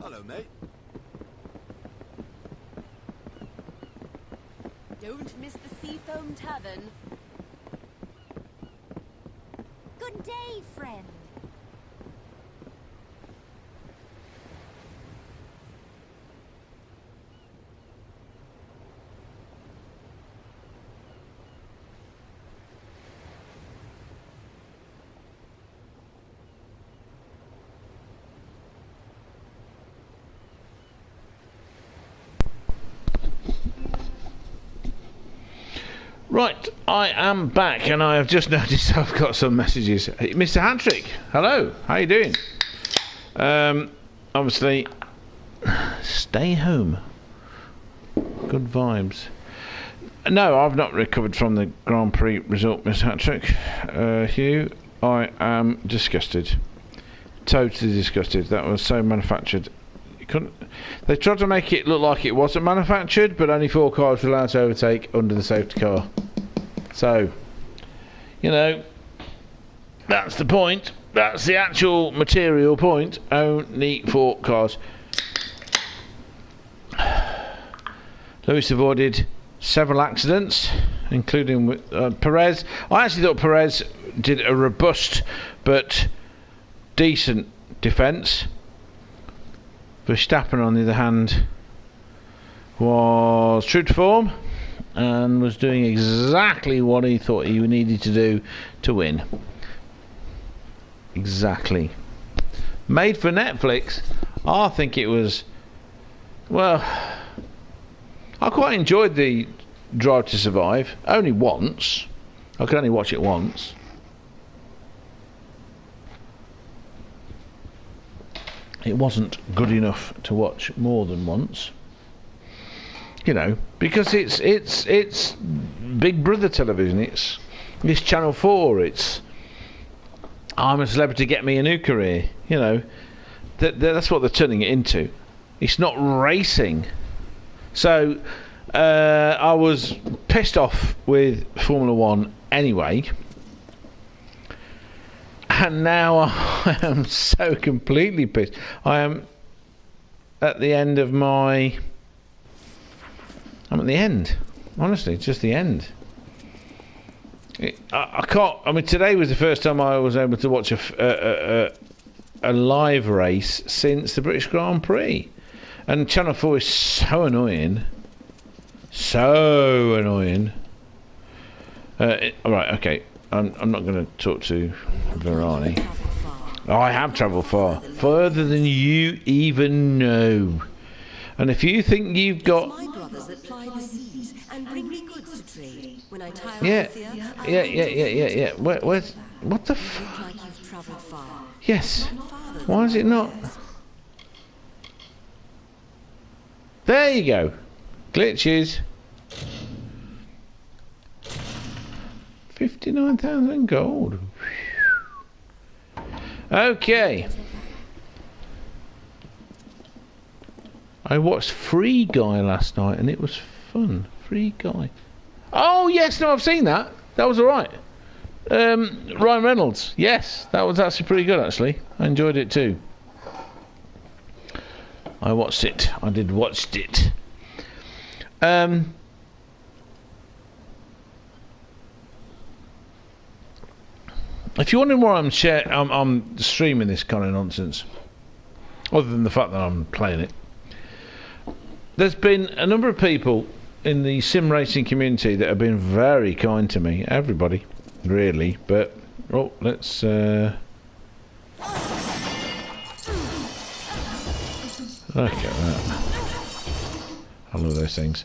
Hello, mate. Don't miss the Seafoam Tavern. Good day, friend. Right, I am back, and I have just noticed I've got some messages. Hey, Mr. Hatrick, hello, how you doing? Obviously, stay home. Good vibes. No, I've not recovered from the Grand Prix result, Mr. Hatrick. Hugh, I am disgusted. Totally disgusted. That was so manufactured. They tried to make it look like it wasn't manufactured, but only 4 cars were allowed to overtake under the safety car. So, you know, that's the point. That's the actual material point. Only 4 cars. Lewis avoided several accidents, including with Perez. I actually thought Perez did a robust but decent defence. Verstappen, on the other hand, was true to form and was doing exactly what he thought he needed to do to win. Exactly. Made for Netflix. I think it was, well, I quite enjoyed the Drive to Survive. Only once. I could only watch it once. It wasn't good enough to watch more than once. You know, because it's Big Brother television. It's Channel 4. It's I'm a Celebrity, Get Me a New Career. You know, that's what they're turning it into. It's not racing. So I was pissed off with Formula 1 anyway. And now I am so completely pissed. I am at the end of my... I'm at the end. Honestly, it's just the end. I can't... I mean, today was the first time I was able to watch a live race since the British Grand Prix. And Channel 4 is so annoying. So annoying. Alright, okay. I'm not going to talk to Varani. Oh, I have travelled far. Further than you even know. And if you think you've got... My brothers that ply the seas and bring me goods to trade. When I tire Yeah. Where's... What the fuck? like you've travelled far. Yes. Why is it not... There you go. Glitches. 59,000 gold. Okay. I watched Free Guy last night and it was fun. Free Guy. Oh yes, no, I've seen that. That was alright. Ryan Reynolds. Yes, that was actually pretty good actually. I enjoyed it too. I watched it. I did watched it. If you're wondering why I'm streaming this kind of nonsense, other than the fact that I'm playing it, there's been a number of people in the sim racing community that have been very kind to me. Everybody, really. But let's. Look at that. I love those things.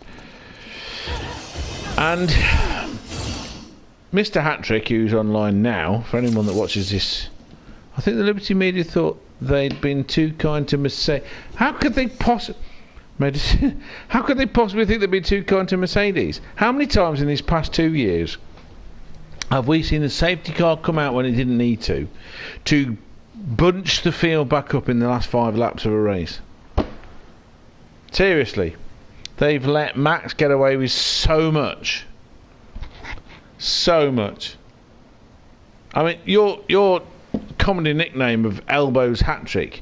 And Mr. Hatrick, who's online now, for anyone that watches this, I think the Liberty Media thought they'd been too kind to Mercedes. How could they possibly think they'd been too kind to Mercedes? How many times in these past 2 years have we seen a safety car come out when it didn't need to bunch the field back up in the last 5 laps of a race? Seriously, they've let Max get away with so much. So much. I mean, your comedy nickname of Elbows Hatrick,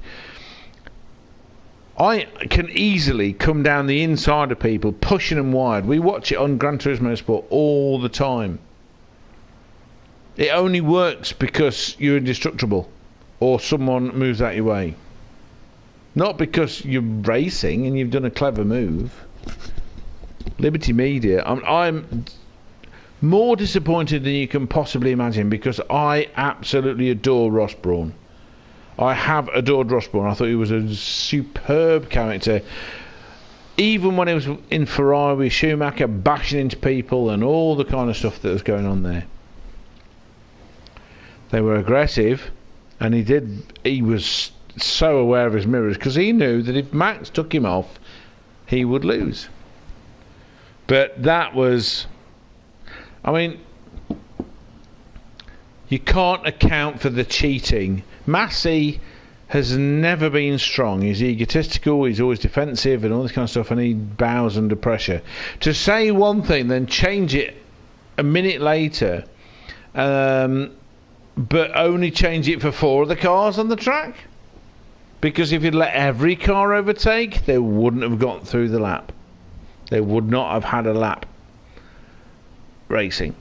I can easily come down the inside of people, pushing them wide. We watch it on Gran Turismo Sport all the time. It only works because you're indestructible or someone moves out your way. Not because you're racing and you've done a clever move. Liberty Media, I'm more disappointed than you can possibly imagine because I absolutely adore Ross Brawn. I have adored Ross Brawn. I thought he was a superb character. Even when he was in Ferrari with Schumacher bashing into people and all the kind of stuff that was going on there. They were aggressive and he was so aware of his mirrors because he knew that if Max took him off, he would lose. But that was... I mean, you can't account for the cheating. Massey has never been strong. He's egotistical, he's always defensive and all this kind of stuff, and he bows under pressure. To say one thing, then change it a minute later, but only change it for 4 of the cars on the track? Because if you'd let every car overtake, they wouldn't have got through the lap. They would not have had a lap racing.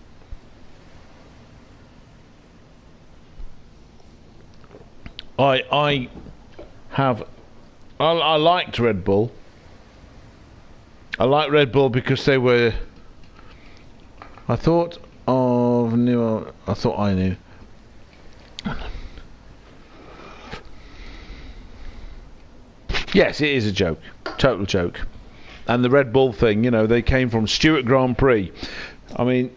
I liked Red Bull. I liked Red Bull because they were I thought I knew. Yes, it is a joke. Total joke. And the Red Bull thing, you know, they came from Stewart Grand Prix. I mean,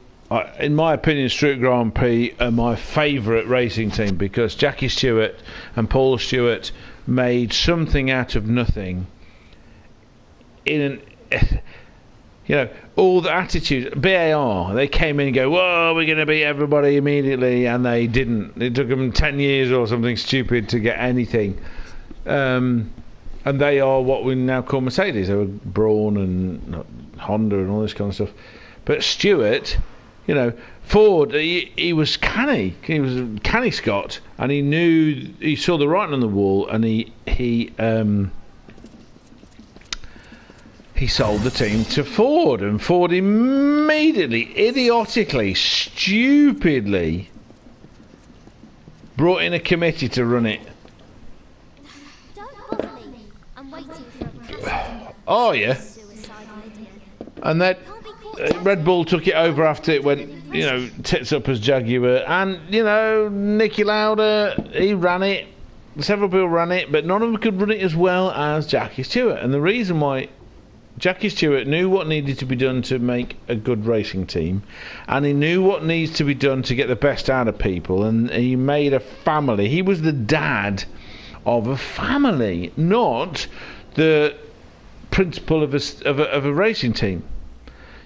in my opinion, Stewart Grand Prix are my favourite racing team because Jackie Stewart and Paul Stewart made something out of nothing. You know, all the attitude. BAR, they came in and go, whoa, we're going to beat everybody immediately, and they didn't. It took them 10 years or something stupid to get anything. And they are what we now call Mercedes. They were Brawn and Honda and all this kind of stuff. But Stewart, you know, Ford, he was canny. He was a canny Scot, and he saw the writing on the wall, and he sold the team to Ford, and Ford immediately, idiotically, stupidly brought in a committee to run it. Oh yeah, and that Red Bull took it over after it went, you know, tits up as Jaguar, and you know, Nicky Lauda, he ran it. Several people ran it, but none of them could run it as well as Jackie Stewart. And the reason why Jackie Stewart knew what needed to be done to make a good racing team, and he knew what needs to be done to get the best out of people, and he made a family. He was the dad of a family, not the principle of a racing team.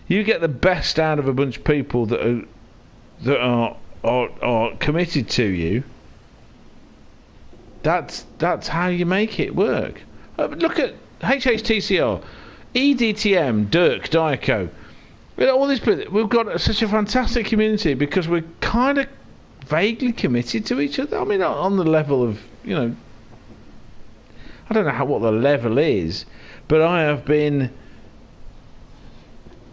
You get the best out of a bunch of people that are committed to you. That's how you make it work. Look at HHTCR, EDTM, Dirk, Diaco. You know, all these people. We've got such a fantastic community because we're kind of vaguely committed to each other. I mean, on the level of, you know, I don't know what the level is, but I have been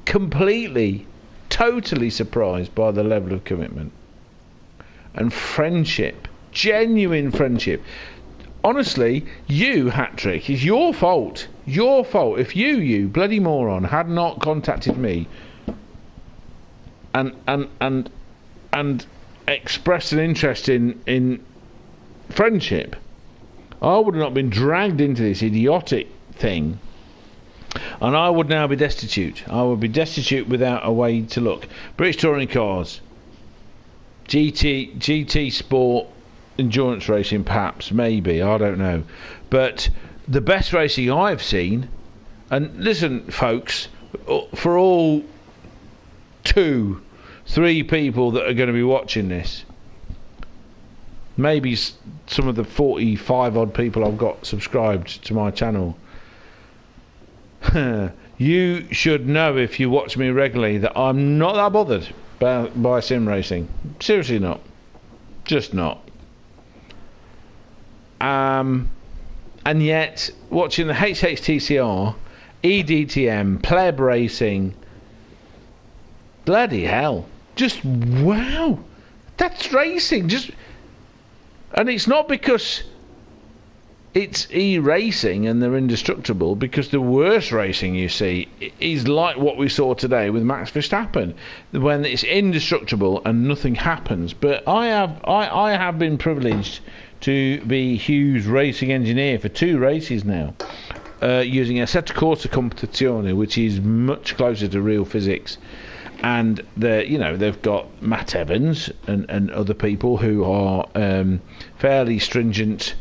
completely, totally surprised by the level of commitment and friendship, genuine friendship. Honestly, you, Hatrick, it's your fault. Your fault. If you bloody moron, had not contacted me and expressed an interest in friendship, I would have not been dragged into this idiotic thing, and I would now be destitute. I would be destitute without a way to look. British touring cars, GT sport, endurance racing, perhaps, maybe, I don't know. But the best racing I've seen, and listen, folks, for all 2-3 people that are going to be watching this, maybe some of the 45 odd people I've got subscribed to my channel, you should know, if you watch me regularly, that I'm not that bothered by sim racing. Seriously not. Just not. And yet, watching the HHTCR, EDTM, pleb racing, bloody hell, just wow, that's racing. And it's not because it's e-racing and they're indestructible, because the worst racing you see is like what we saw today with Max Verstappen, when it's indestructible and nothing happens. But I have been privileged to be Hugh's racing engineer for 2 races now, using Assetto Corsa Competizione, which is much closer to real physics. And they've got Matt Evans and other people who are fairly stringent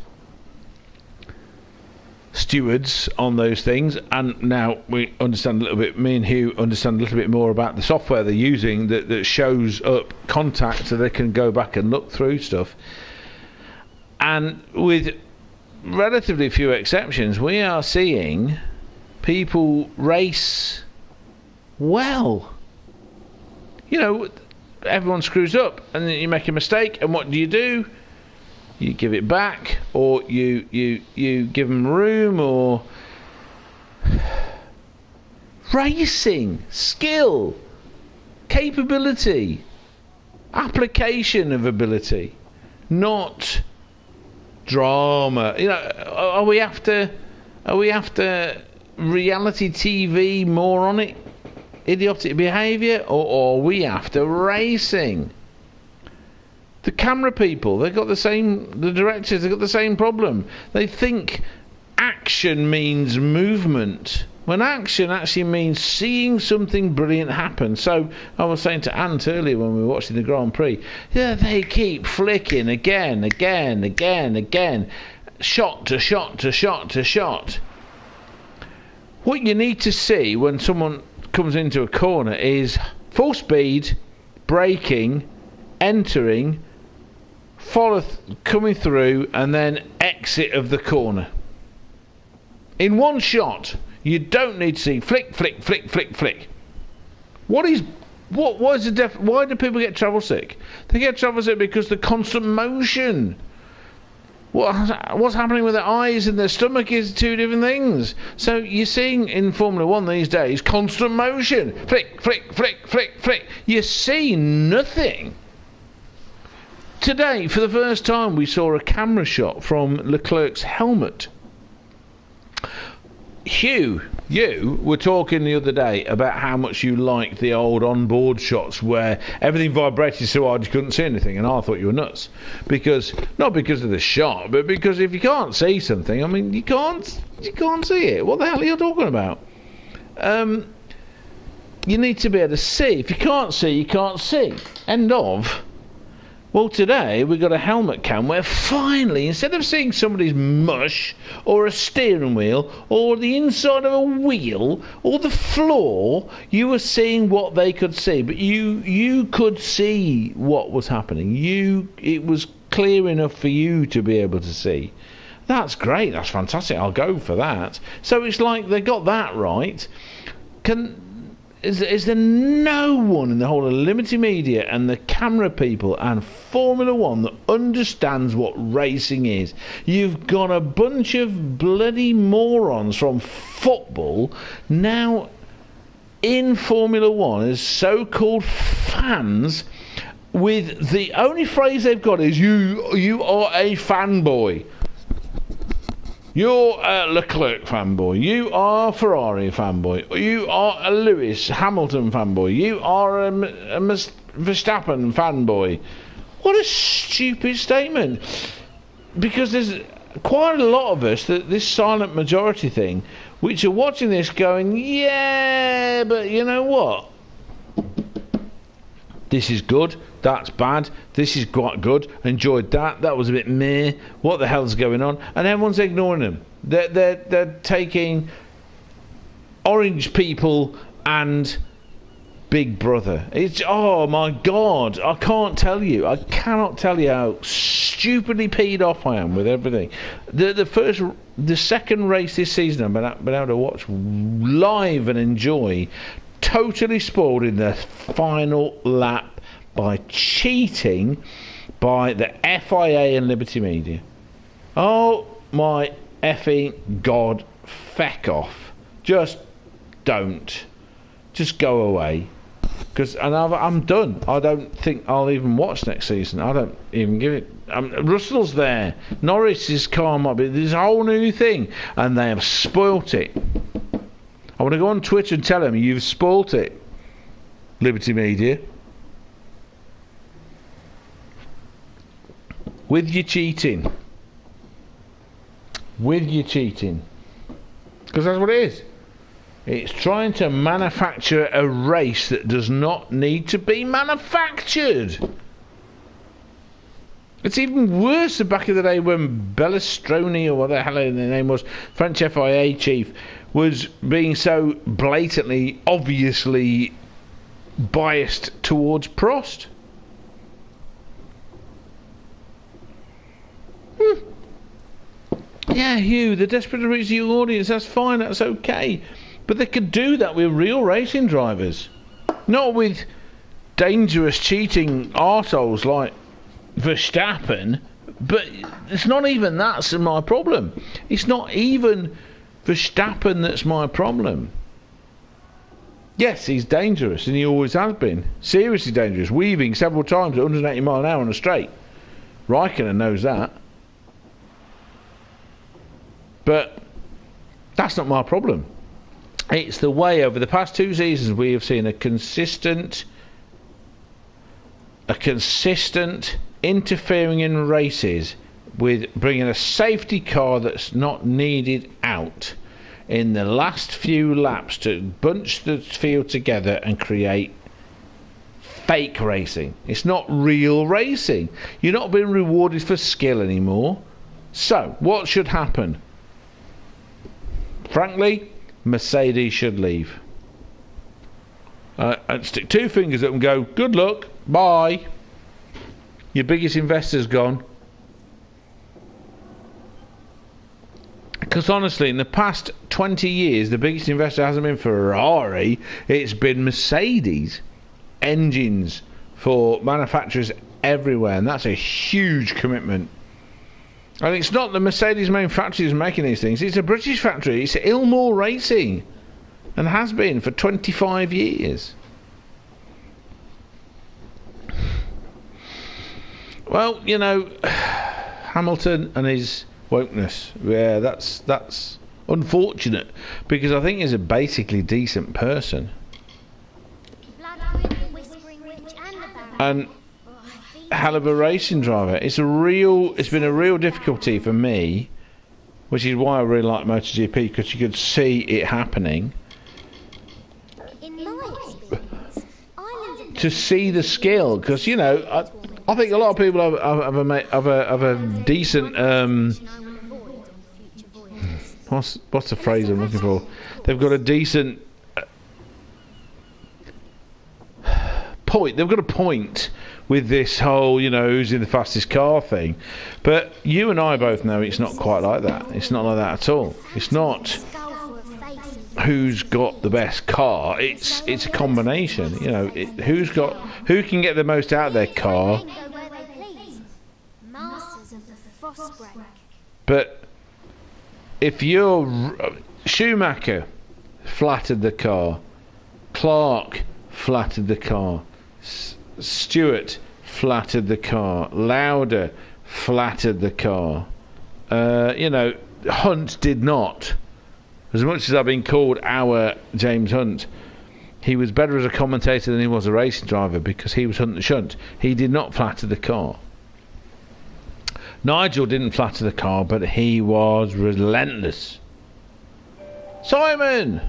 stewards on those things. And now we understand a little bit. Me and Hugh understand a little bit more about the software they're using that shows up contact, so they can go back and look through stuff. And with relatively few exceptions, we are seeing people race well. You know, everyone screws up, and then you make a mistake, and what do? You give it back, or you give them room, or racing, skill, capability, application of ability, not drama. You know, are we after reality TV more on it? idiotic behaviour, or are we after racing? The camera people, they've got the same, the directors, they've got the same problem. They think action means movement, when action actually means seeing something brilliant happen. So, I was saying to Ant earlier when we were watching the Grand Prix, yeah, they keep flicking again, shot to shot to shot to shot. What you need to see when someone comes into a corner is full speed, braking, entering, coming through, and then exit of the corner. In one shot. You don't need to see flick, flick, flick, flick, flick. Why do people get travel sick? They get travel sick because the constant motion. What's happening with their eyes and their stomach is two different things. So you're seeing in Formula 1 these days constant motion. Flick, flick, flick, flick, flick. You see nothing. Today, for the first time, we saw a camera shot from Leclerc's helmet. Hugh, you were talking the other day about how much you liked the old onboard shots where everything vibrated so hard you couldn't see anything, and I thought you were nuts. Not because of the shot, but because if you can't see something, I mean, you can't see it. What the hell are you talking about? You need to be able to see. If you can't see, you can't see. End of. Well, today we've got a helmet cam where finally, instead of seeing somebody's mush or a steering wheel or the inside of a wheel or the floor, you were seeing what they could see. But you could see what was happening. It was clear enough for you to be able to see. That's great. That's fantastic. I'll go for that. So it's like they got that right. Is there no one in the whole of Liberty Media and the camera people and Formula 1 that understands what racing is? You've got a bunch of bloody morons from football now in Formula 1 as so-called fans, with the only phrase they've got is you are a fanboy. You're a Leclerc fanboy. You are a Ferrari fanboy. You are a Lewis Hamilton fanboy. You are a Verstappen fanboy. What a stupid statement. Because there's quite a lot of us, this silent majority thing, which are watching this going, yeah, but you know what? This is good. That's bad. This is quite good. Enjoyed that. That was a bit meh. What the hell's going on? And everyone's ignoring them. They're taking Orange people and Big Brother. It's, oh my God, I cannot tell you how stupidly peed off I am with everything. The second race this season I've been able to watch live and enjoy, totally spoiled in the final lap by cheating by the FIA and Liberty Media. Oh my effing God, feck off. Just don't. Just go away. I'm done. I don't think I'll even watch next season. I don't even give it. Russell's there. Norris's car might be. There's a whole new thing, and they have spoilt it. I want to go on Twitter and tell them you've spoilt it, Liberty Media, with your cheating. Because that's what it is. It's trying to manufacture a race that does not need to be manufactured. It's even worse than back in the day when Bellestroni, or what the hell their name was, French FIA chief, was being so blatantly, obviously biased towards Prost. Yeah, Hugh, they're desperate to reach your audience. That's fine, that's okay. But they could do that with real racing drivers. Not with dangerous, cheating arseholes like Verstappen. But it's not even that's my problem. It's not even Verstappen that's my problem. Yes, he's dangerous, and he always has been. Seriously dangerous. Weaving several times at 180 mile an hour on a straight. Raikkonen knows that. But that's not my problem. It's the way over the past 2 seasons we have seen a consistent interfering in races with bringing a safety car that's not needed out in the last few laps to bunch the field together and create fake racing. It's not real racing. You're not being rewarded for skill anymore. So, what should happen? Frankly, Mercedes should leave. And stick 2 fingers up and go, good luck, bye. Your biggest investor's gone. Because honestly, in the past 20 years, the biggest investor hasn't been Ferrari, it's been Mercedes. Engines for manufacturers everywhere, and that's a huge commitment. And it's not the Mercedes main factory that's making these things, it's a British factory. It's Ilmore Racing, and has been for 25 years. Well, you know, Hamilton and his wokeness, yeah, that's unfortunate, because I think he's a basically decent person. And hell of a racing driver. It's been a real difficulty for me, which is why I really like MotoGP, because you could see it happening. To see the skill, because you know, I think a lot of people have a decent what's the phrase I'm looking for? They've got a decent point. They've got a point with this whole, you know, who's in the fastest car thing. But you and I both know it's not quite like that. It's not like that at all. It's not who's got the best car. It's a combination. You know, who can get the most out of their car. But if you're Schumacher flattered the car, Clark flattered the car, Stewart flattered the car, Lauda flattered the car. You know, Hunt did not. As much as I've been called our James Hunt, he was better as a commentator than he was a racing driver, because he was Hunt the Shunt. He did not flatter the car. Nigel didn't flatter the car, but he was relentless. Simon!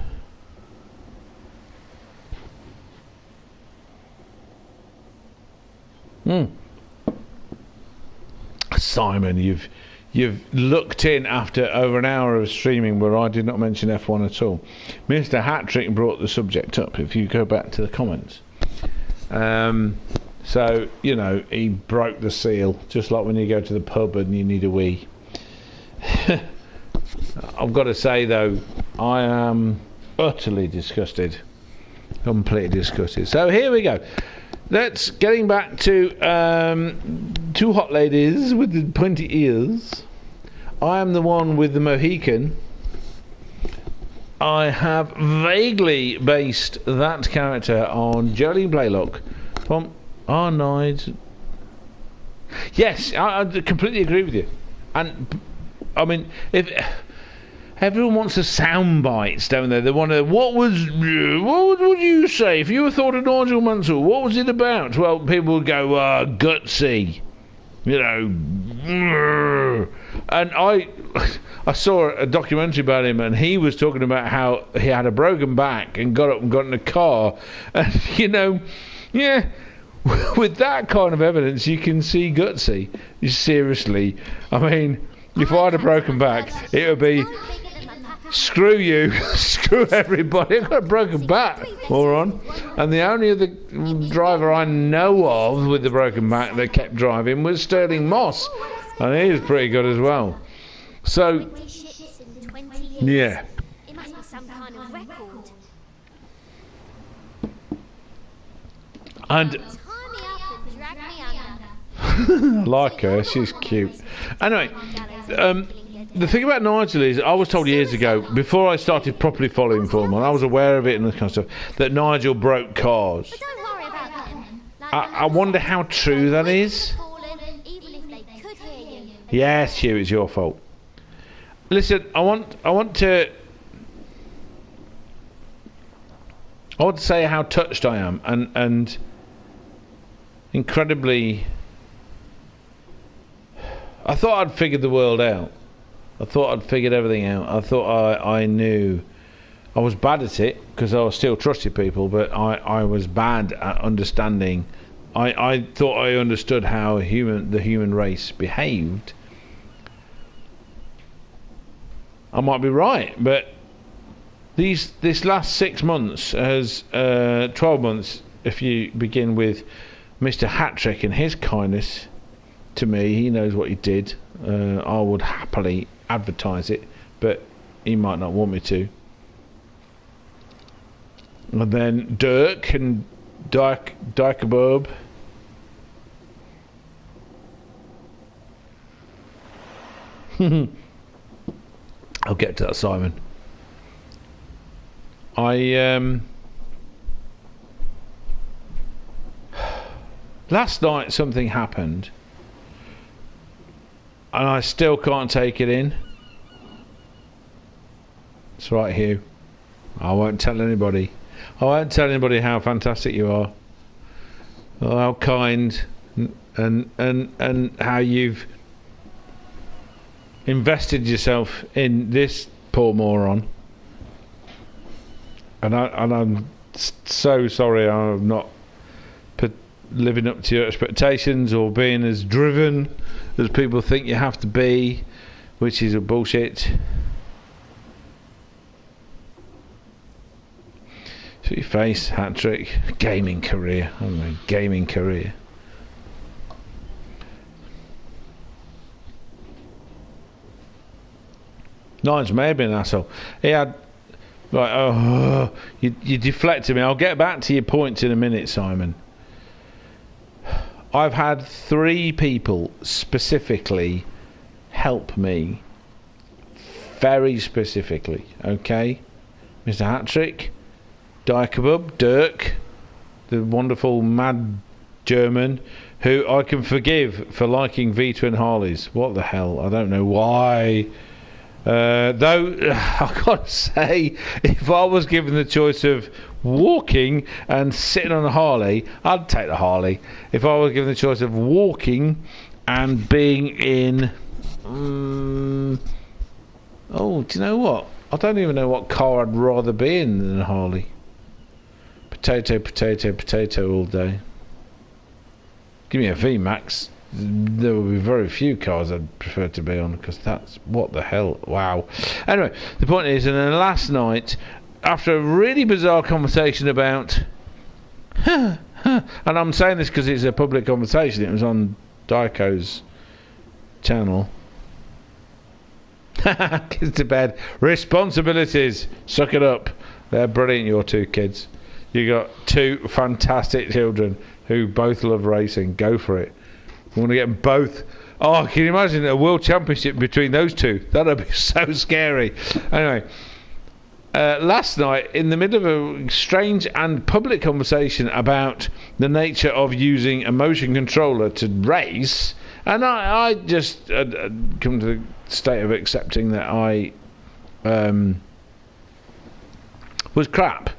Simon, you've looked in after over an hour of streaming where I did not mention F1 at all. Mr. Hatrick brought the subject up, if you go back to the comments. So, you know, he broke the seal, just like when you go to the pub and you need a wee. I've got to say, though, I am utterly disgusted. Completely disgusted. So here we go. Getting back to 2 hot ladies with the pointy ears. I am the one with the Mohican. I have vaguely based that character on Jolene Blalock from Our Night. Yes, I completely agree with you. And I mean, if everyone wants the sound bites, don't they? They want to. What would you say if you were thought of Nigel Mansell? What was it about? Well, people would go gutsy, you know. And I saw a documentary about him, and he was talking about how he had a broken back and got up and got in a car, and you know, yeah. With that kind of evidence, you can see gutsy. Seriously, I mean, if I had a broken back, it would be screw you, screw everybody. I've got a broken back, moron. And the only other driver I know of with the broken back that kept driving was Sterling Moss, and he was pretty good as well. So, yeah. And I like her, she's cute. Anyway, the thing about Nigel is, I was told years ago, before I started properly following Formula, and I was aware of it and this kind of stuff, that Nigel broke cars. I wonder how true that is. Yes, Hugh, it's your fault. Listen, I want to I want to say how touched I am and incredibly. I thought I'd figured the world out. I thought I'd figured everything out. I thought I knew. I was bad at it because I was still trusted people, but I was bad at understanding. I thought I understood how the human race behaved. I might be right, but this last 6 months has 12 months. If you begin with Mr. Hatrick and his kindness to me, he knows what he did. I would happily advertise it, but he might not want me to. And then Dirk and Dykebob. I'll get to that, Simon. Last night something happened and I still can't take it in. It's right, Hugh. I won't tell anybody. I won't tell anybody how fantastic you are, or how kind, and how you've invested yourself in this poor moron. And I'm so sorry I'm not living up to your expectations or being as driven as people think you have to be, which is a bullshit. See your face, Hatrick. Gaming career. I don't know, gaming career. Nines may have been an asshole. He had like, oh, you deflected me. I'll get back to your points in a minute, Simon. I've had 3 people specifically help me, very specifically. Okay, Mr. Hatrick, Dykebub, Dirk, the wonderful mad German, who I can forgive for liking V-twin Harleys. What the hell? I don't know why. Though I gotta say, if I was given the choice of walking and sitting on a Harley, I'd take the Harley. If I was given the choice of walking and being in, oh, do you know what? I don't even know what car I'd rather be in than a Harley. Potato, potato, potato all day. Give me a VMAX. There will be very few cars I'd prefer to be on, because that's what the hell. Wow. Anyway, the point is, and then last night, after a really bizarre conversation about and I'm saying this because it's a public conversation, it was on Dyko's channel. Kids to bed. Responsibilities. Suck it up. They're brilliant, your 2 kids. You got 2 fantastic children who both love racing. Go for it. You want to get them both. Oh, can you imagine a world championship between those 2? That'd be so scary. Anyway, last night, in the middle of a strange and public conversation about the nature of using a motion controller to race, and I just come to the state of accepting that I was crap.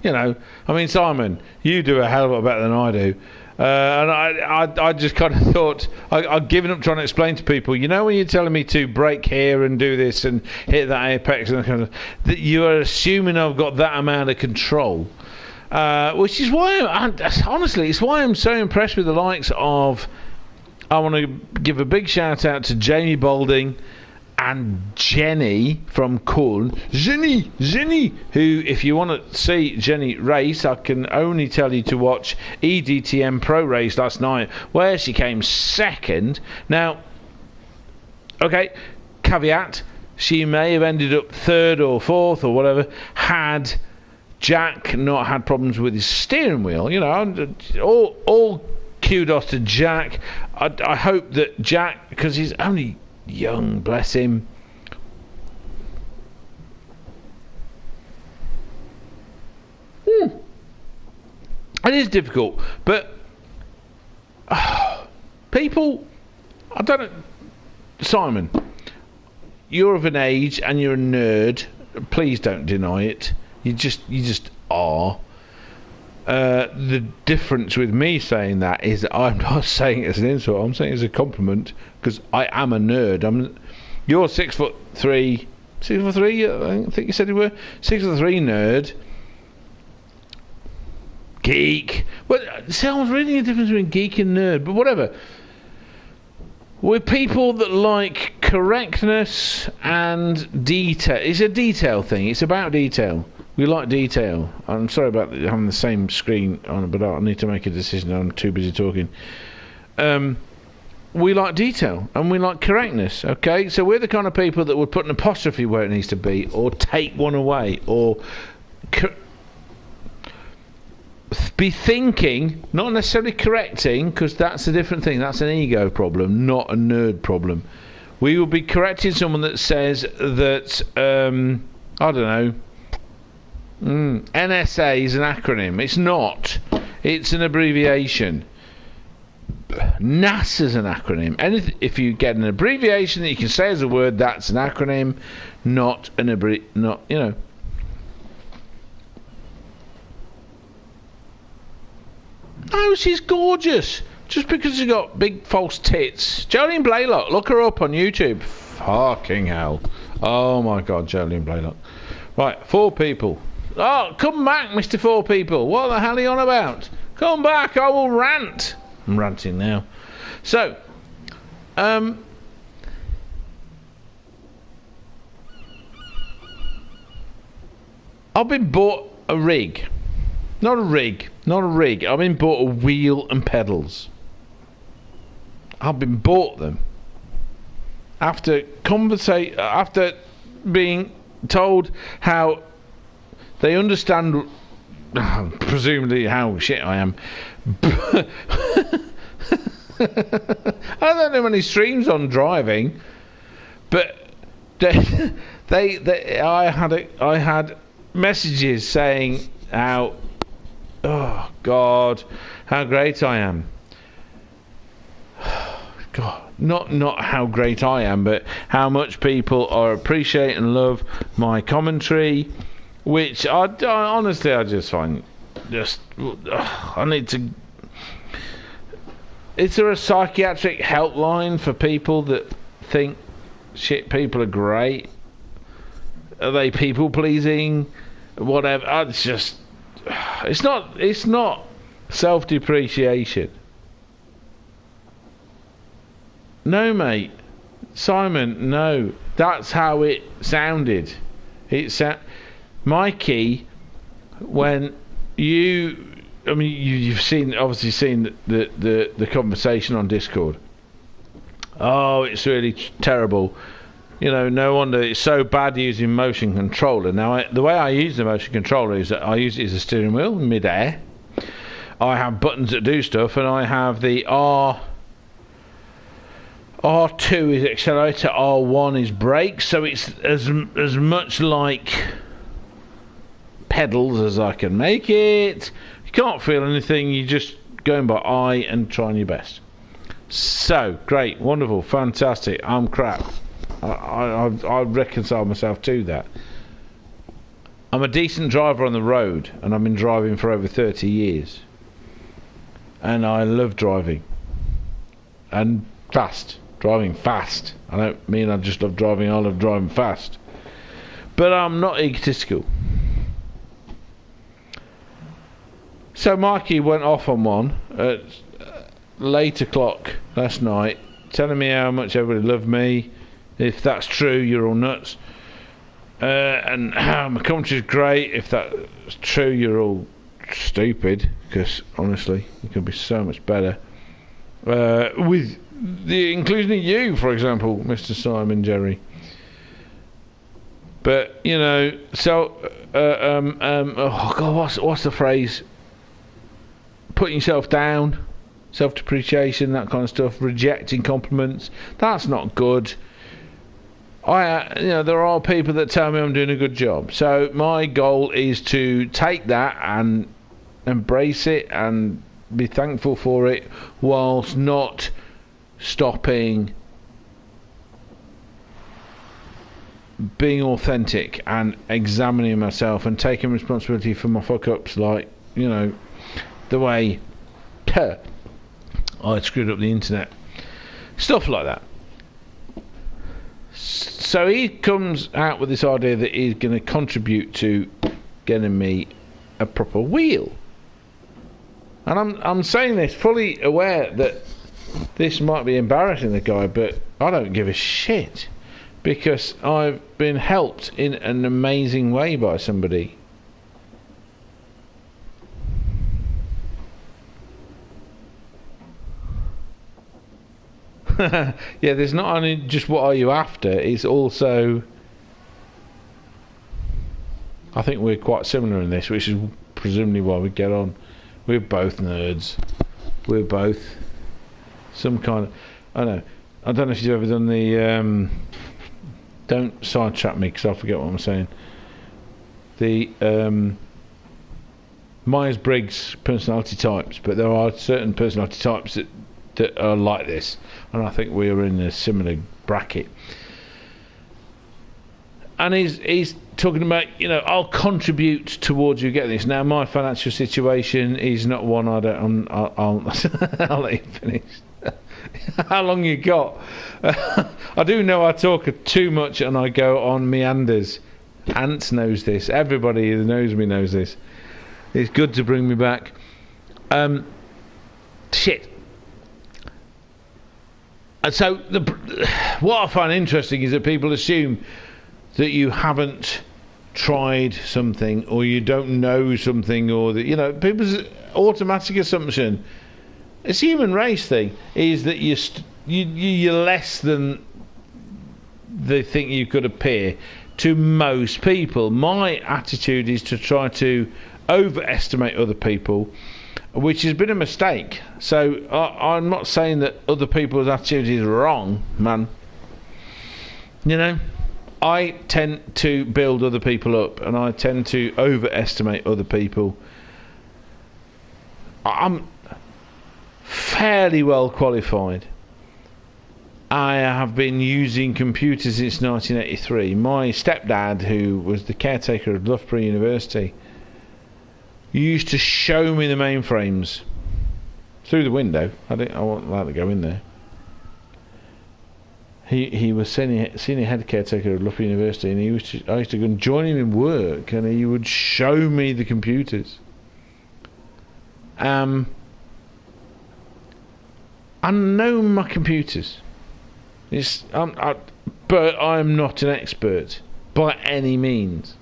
You know, I mean, Simon, you do a hell of a lot better than I do. And I just kind of thought, I've given up trying to explain to people, you know, when you're telling me to brake here and do this and hit that apex and kind of, that you are assuming I've got that amount of control, which is why honestly, it's why I'm so impressed with the likes of, I want to give a big shout out to Jamie Balding and Jenny from Kuln. Jenny, who, if you want to see Jenny race, I can only tell you to watch EDTM Pro Race last night, where she came second. Now, okay, caveat, she may have ended up 3rd or 4th or whatever, had Jack not had problems with his steering wheel. You know, all kudos to Jack. I hope that Jack, because he's only young, bless him. It is difficult, but people, I don't know, Simon, you're of an age and you're a nerd. Please don't deny it. You just are. The difference with me saying that is that I'm not saying it as an insult. I'm saying it as a compliment because I am a nerd. You're 6'3", 6'3", I think you said you were 6'3" nerd, geek. Well, see, I was reading the difference between geek and nerd, but whatever. We're people that like correctness and detail. It's a detail thing. It's about detail. We like detail. I'm sorry about having the same screen on, but I need to make a decision. I'm too busy talking. We like detail and we like correctness. Okay, so we're the kind of people that would put an apostrophe where it needs to be, or take one away, or be thinking, not necessarily correcting, because that's a different thing. That's an ego problem, not a nerd problem. We will be correcting someone that says that I don't know. NSA is an acronym. It's not. It's an abbreviation. NASA's an acronym. And if you get an abbreviation that you can say as a word, that's an acronym, not an not, you know. Oh, she's gorgeous. Just because she's got big false tits. Jolene Blalock, look her up on YouTube. Fucking hell. Oh my god, Jolene Blalock. Right, 4 people. Oh, come back, Mr. 4 people. What the hell are you on about? Come back, I will rant. I'm ranting now. So, I've been bought a rig. Not a rig. I've been bought a wheel and pedals. I've been bought them. After being told how they understand, presumably how shit I am. I don't know many streams on driving, but I had messages saying how, oh God, how great I am. God, not how great I am, but how much people appreciate and love my commentary, which I honestly I just find I need to. Is there a psychiatric helpline for people that think shit people are great? Are they people pleasing? Whatever. It's just. It's not self-depreciation. No, mate. Simon, no. That's how it sounded. Mikey, when you've obviously seen the conversation on Discord. Oh, it's really terrible. You know, no wonder it's so bad using motion controller. Now, the way I use the motion controller is that I use it as a steering wheel in mid-air. I have buttons that do stuff, and I have the R2 is accelerator, R1 is brake, so it's as much like pedals as I can make it. You can't feel anything, you're just going by eye and trying your best. So, great, wonderful, fantastic, I'm crap. I reconcile myself to that. I'm a decent driver on the road, and I've been driving for over 30 years. And I love driving. And fast. Driving fast. I don't mean I just love driving, I love driving fast. But I'm not egotistical. So Mikey went off on one at late o'clock last night, telling me how much everybody loved me. If that's true, you're all nuts. And how my commentary's great. If that's true, you're all stupid. Because honestly, it could be so much better. With the inclusion of you, for example, Mr. Simon Jerry. But you know, so oh God, what's the phrase? Putting yourself down, self-depreciation, that kind of stuff. Rejecting compliments. That's not good. There are people that tell me I'm doing a good job. So my goal is to take that and embrace it and be thankful for it, whilst not stopping being authentic and examining myself and taking responsibility for my fuck-ups, like, you know, the way I screwed up the internet. Stuff like that. So he comes out with this idea that he's going to contribute to getting me a proper wheel. And I'm saying this fully aware that this might be embarrassing the guy, but I don't give a shit, because I've been helped in an amazing way by somebody. Yeah, there's not only just what are you after, it's also, I think we're quite similar in this, which is presumably why we get on. We're both nerds. We're both some kind of, I don't know if you've ever done the don't sidetrack me because I forget what I'm saying, the Myers-Briggs personality types, but there are certain personality types that are like this, and I think we are in a similar bracket. And he's talking about, you know, I'll contribute towards you getting this. Now, my financial situation is not one I'll I'll let you finish. How long you got? I do know I talk too much and I go on meanders. Ant knows this. Everybody who knows me knows this. It's good to bring me back. Shit. And so what I find interesting is that people assume that you haven't tried something, or you don't know something, or that, you know, people's automatic assumption, it's a human race thing, is that you're less than they think you could appear to most people. My attitude is to try to overestimate other people, which has been a mistake. So I'm not saying that other people's attitude is wrong, man. You know, I tend to build other people up, and I tend to overestimate other people. I'm fairly well qualified. I have been using computers since 1983. My stepdad, who was the caretaker of Loughborough University, used to show me the mainframes through the window. I wasn't allowed to go in there. He was senior head caretaker of Loughborough University, and I used to go and join him in work, and he would show me the computers. I know my computers. But I'm not an expert by any means.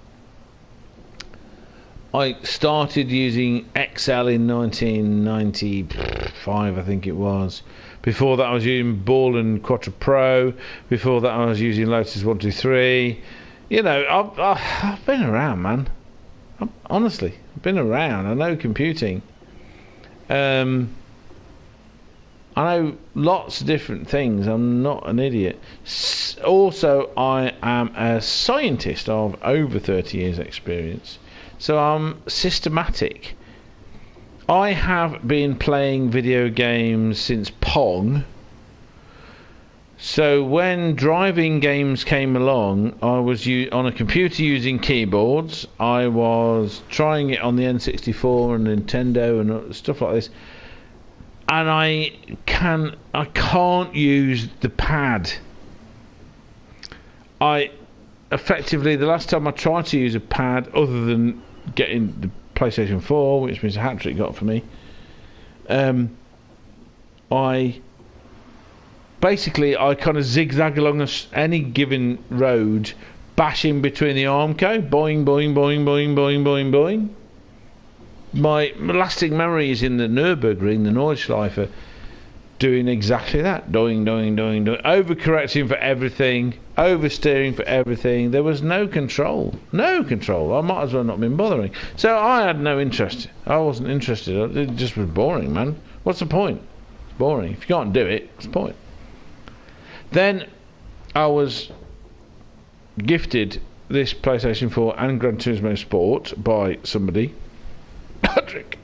I started using Excel in 1995, I think it was. Before that I was using Ball and Quattro Pro. Before that I was using Lotus 123. You know, I've been around, man. Honestly, I've been around. I know computing. I know lots of different things. I'm not an idiot. Also, I am a scientist of over 30 years experience. So I'm systematic. I have been playing video games since Pong. So when driving games came along, I was on a computer using keyboards. I was trying it on the N64 and Nintendo and stuff like this. And I can't use the pad. Effectively, the last time I tried to use a pad, other than getting the PlayStation 4, which Mr. Hatrick got for me, I kind of zigzag along any given road, bashing between the Armco, boing, boing, boing, boing, boing, boing, boing. My lasting memory is in the Nürburgring, the Nordschleife, doing exactly that. Doing, overcorrecting for everything, oversteering for everything. There was no control. No control. I might as well not been bothering. So I had no interest. I wasn't interested. It just was boring, man. What's the point? It's boring. If you can't do it, what's the point? Then I was gifted this PlayStation 4 and Gran Turismo Sport by somebody, Patrick,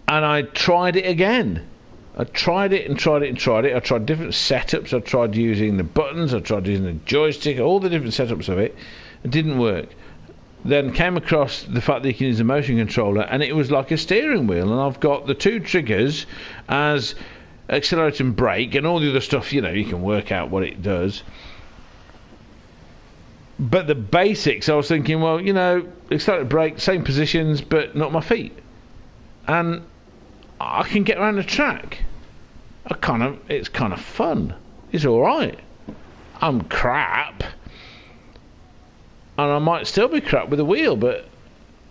and I tried it again. I tried it and tried it and tried it. I tried different setups. I tried using the buttons. I tried using the joystick. All the different setups of it. It didn't work. Then came across the fact that you can use a motion controller, and it was like a steering wheel. And I've got the two triggers as accelerate and brake, and all the other stuff. You can work out what it does. But the basics, I was thinking, well, accelerate, brake, same positions, but not my feet. And I can get around the track. It's kind of fun. It's all right. I'm crap, and I might still be crap with a wheel, but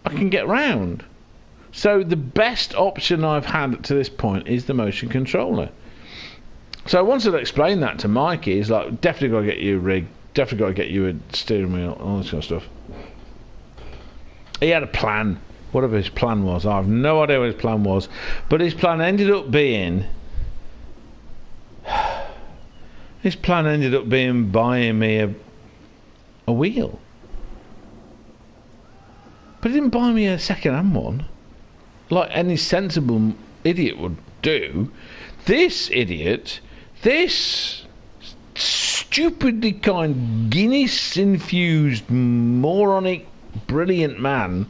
I can get round. So the best option I've had to this point is the motion controller. So once I'd explained that to Mikey, he's like, definitely got to get you a rig, definitely got to get you a steering wheel, all this kind of stuff. He had a plan. Whatever his plan was, I have no idea what his plan was, but his plan ended up being buying me a wheel. But he didn't buy me a second-hand one, like any sensible idiot would do. This idiot, this stupidly kind, Guinness-infused, moronic, brilliant man,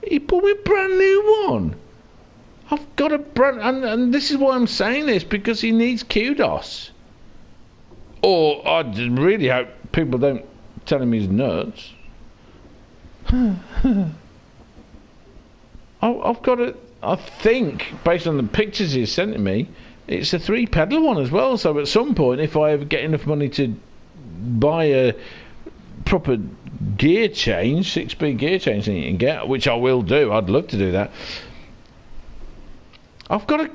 he bought me a brand new one. I've got a brand, and this is why I'm saying this, because he needs kudos. Or I really hope people don't tell him he's nuts. I've got a, I think, based on the pictures he's sent to me, it's a 3-pedal one as well. So at some point, if I ever get enough money to buy a proper gear change, 6-speed gear change thing you can get, which I will do, I'd love to do that. I've got a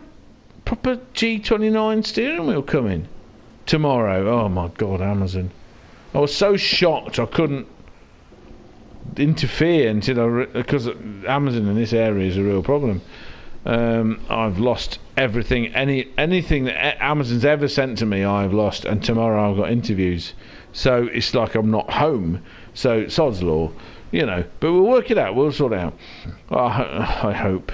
proper G29 steering wheel coming tomorrow. Oh my god, Amazon. I was so shocked I couldn't interfere until because Amazon in this area is a real problem. I've lost everything, anything that Amazon's ever sent to me I've lost, and tomorrow I've got interviews, so it's like I'm not home. So sod's law, but we'll work it out, we'll sort it out. I hope,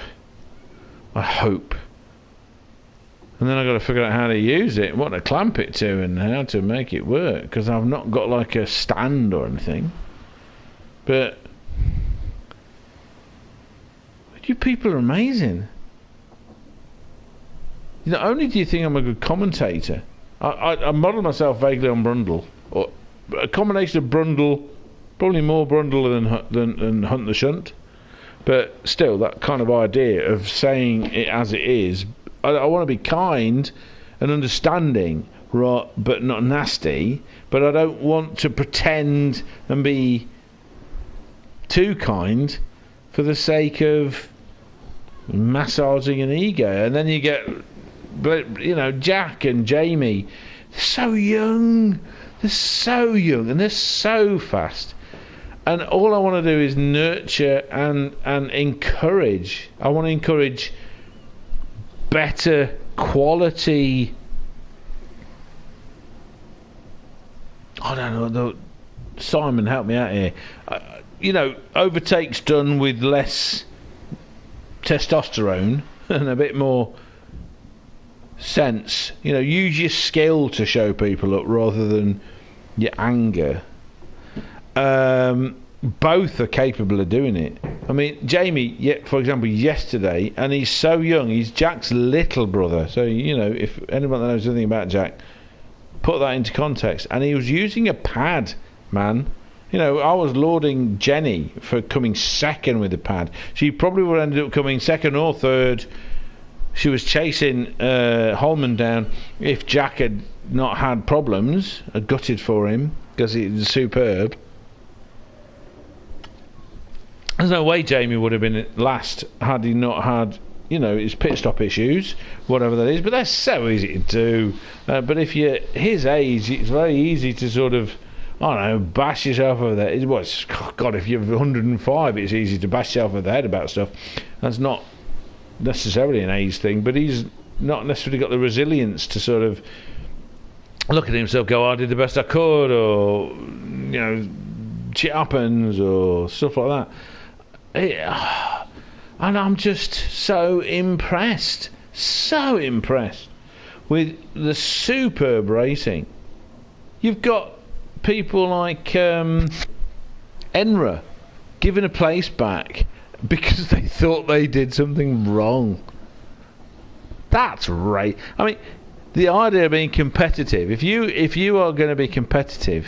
and then I've got to figure out how to use it, what to clamp it to, and how to make it work, because I've not got like a stand or anything. But you people are amazing. Not only do you think I'm a good commentator, I model myself vaguely on Brundle, or a combination of Brundle, probably more Brundle than Hunt the Shunt, but still that kind of idea of saying it as it is. I want to be kind and understanding, right, but not nasty, but I don't want to pretend and be too kind for the sake of massaging an ego. And then you get, Jack and Jamie, they're so young, and they're so fast, and all I want to do is nurture and encourage. I want to encourage better quality, I don't know, Simon, help me out here, overtakes done with less testosterone and a bit more sense. Use your skill to show people up rather than your anger. Both are capable of doing it. I mean, Jamie, for example, yesterday, and he's so young, he's Jack's little brother, so if anyone that knows anything about Jack, put that into context. And he was using a pad, man. I was lauding Jenny for coming second with the pad. She probably would have ended up coming second or third. She was chasing Holman down if Jack had not had problems. I gutted for him because he was superb. There's no way Jamie would have been last had he not had, his pit stop issues, whatever that is. But that's so easy to do. But if you're his age, it's very easy to sort of, I don't know, bash yourself over the head. God, if you're 105, it's easy to bash yourself over the head about stuff. That's not necessarily an age thing, but he's not necessarily got the resilience to sort of look at himself, go, I did the best I could, or, shit happens, or stuff like that. And I'm just so impressed So impressed with the superb racing. You've got people like Enra giving a place back because they thought they did something wrong. That's right. I mean, the idea of being competitive. If you are going to be competitive,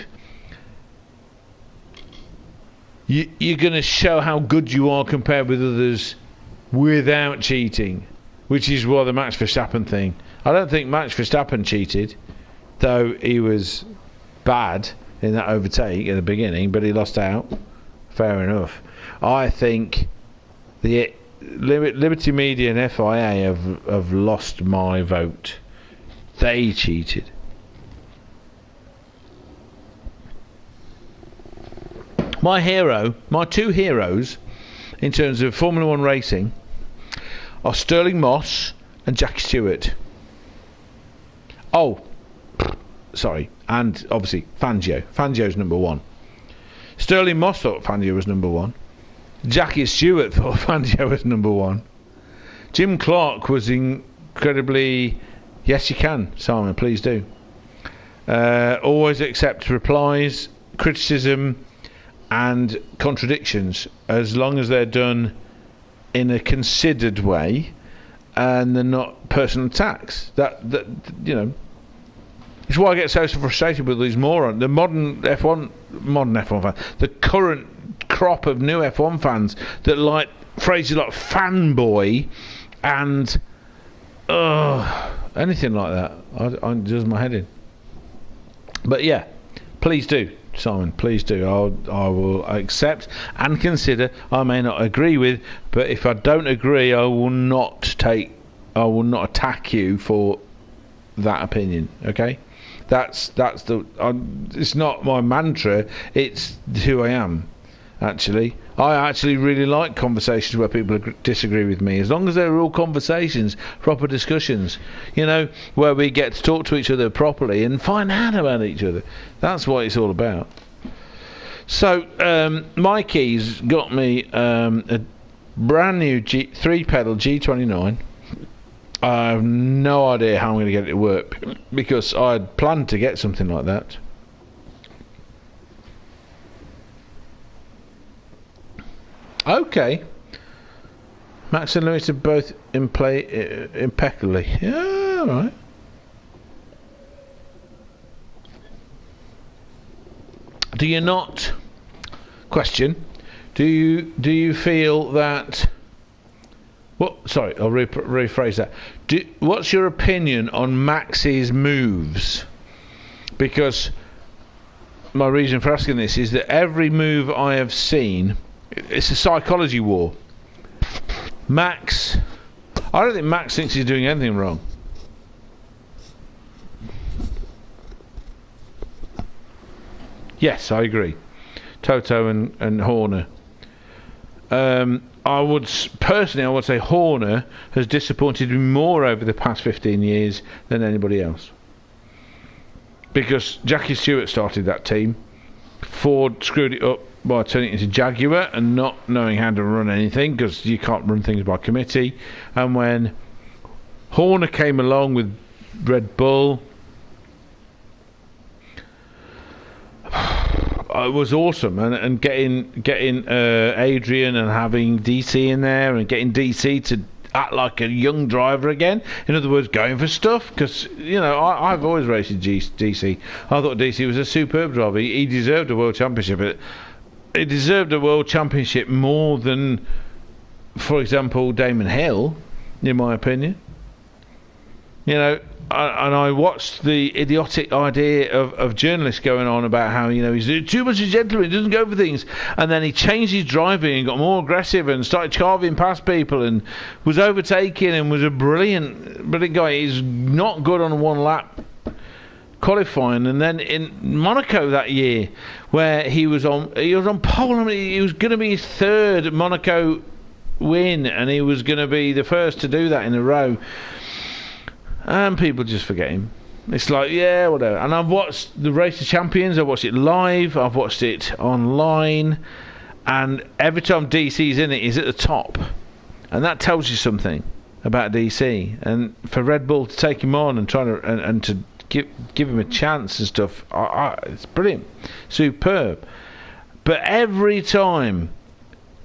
you're going to show how good you are compared with others without cheating, which is what the Max Verstappen thing. I don't think Max Verstappen cheated, though he was bad in that overtake at the beginning, but he lost out. Fair enough. I think the Liberty Media and FIA have lost my vote. They cheated. My two heroes in terms of Formula 1 racing are Sterling Moss and Jackie Stewart. Oh, sorry, and obviously Fangio. Fangio's number one. Sterling Moss thought Fangio was number one. Jackie Stewart thought Fangio was number one. Jim Clark was incredibly... Yes, you can, Simon, please do. Always accept replies, criticism and contradictions, as long as they're done in a considered way and they're not personal attacks. That you know, it's why I get so frustrated with these morons. The modern F1 fans, the current crop of new F1 fans that like phrases like fanboy and anything like that. I does my head in. But yeah, please do, Simon, please do. I will accept and consider. I may not agree with, but if I don't agree, I will not attack you for that opinion. Okay, that's the. It's not my mantra. It's who I am. Actually, I actually really like conversations where people disagree with me, as long as they're all conversations, proper discussions, you know, where we get to talk to each other properly and find out about each other. That's what it's all about. So, Mikey's got me a brand new 3-pedal G29. I have no idea how I'm going to get it to work, because I had planned to get something like that. Okay. Max and Lewis are both in play impeccably. Yeah, alright. Do you not... Question. Do you feel that... Well, sorry, I'll rephrase that. What's your opinion on Max's moves? Because my reason for asking this is that every move I have seen... It's a psychology war. Max... I don't think Max thinks he's doing anything wrong. Yes, I agree. Toto and Horner. I would say Horner has disappointed me more over the past 15 years than anybody else. Because Jackie Stewart started that team. Ford screwed it up by turning it into Jaguar and not knowing how to run anything, because you can't run things by committee. And when Horner came along with Red Bull, it was awesome. And getting Adrian and having DC in there and getting DC to act like a young driver again. In other words, going for stuff, because you know I've always raced DC. I thought DC was a superb driver. He deserved a world championship. He deserved a world championship more than, for example, Damon Hill, in my opinion. You know, and I watched the idiotic idea of journalists going on about how, you know, he's too much a gentleman, he doesn't go for things, and then he changed his driving and got more aggressive and started carving past people and was overtaking and was a brilliant guy. He's not good on one lap qualifying, and then in Monaco that year, where he was on pole, I mean, he was going to be his third Monaco win, and he was going to be the first to do that in a row. And people just forget him. It's like, yeah, whatever. And I've watched the Race of Champions. I've watched it live. I've watched it online. And every time DC's in it, he's at the top. And that tells you something. about DC, and for Red Bull to take him on and try to and to give him a chance and stuff, it's brilliant, superb. But every time,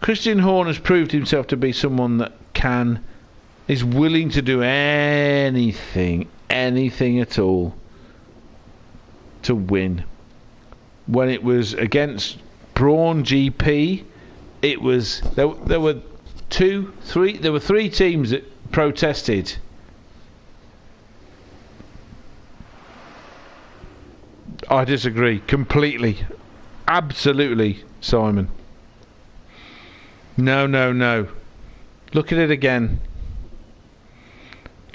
Christian Horner's proved himself to be someone that is willing to do anything at all to win. When it was against Brawn GP, it was there were three teams that protested. I disagree completely. Absolutely, Simon. No. Look at it again.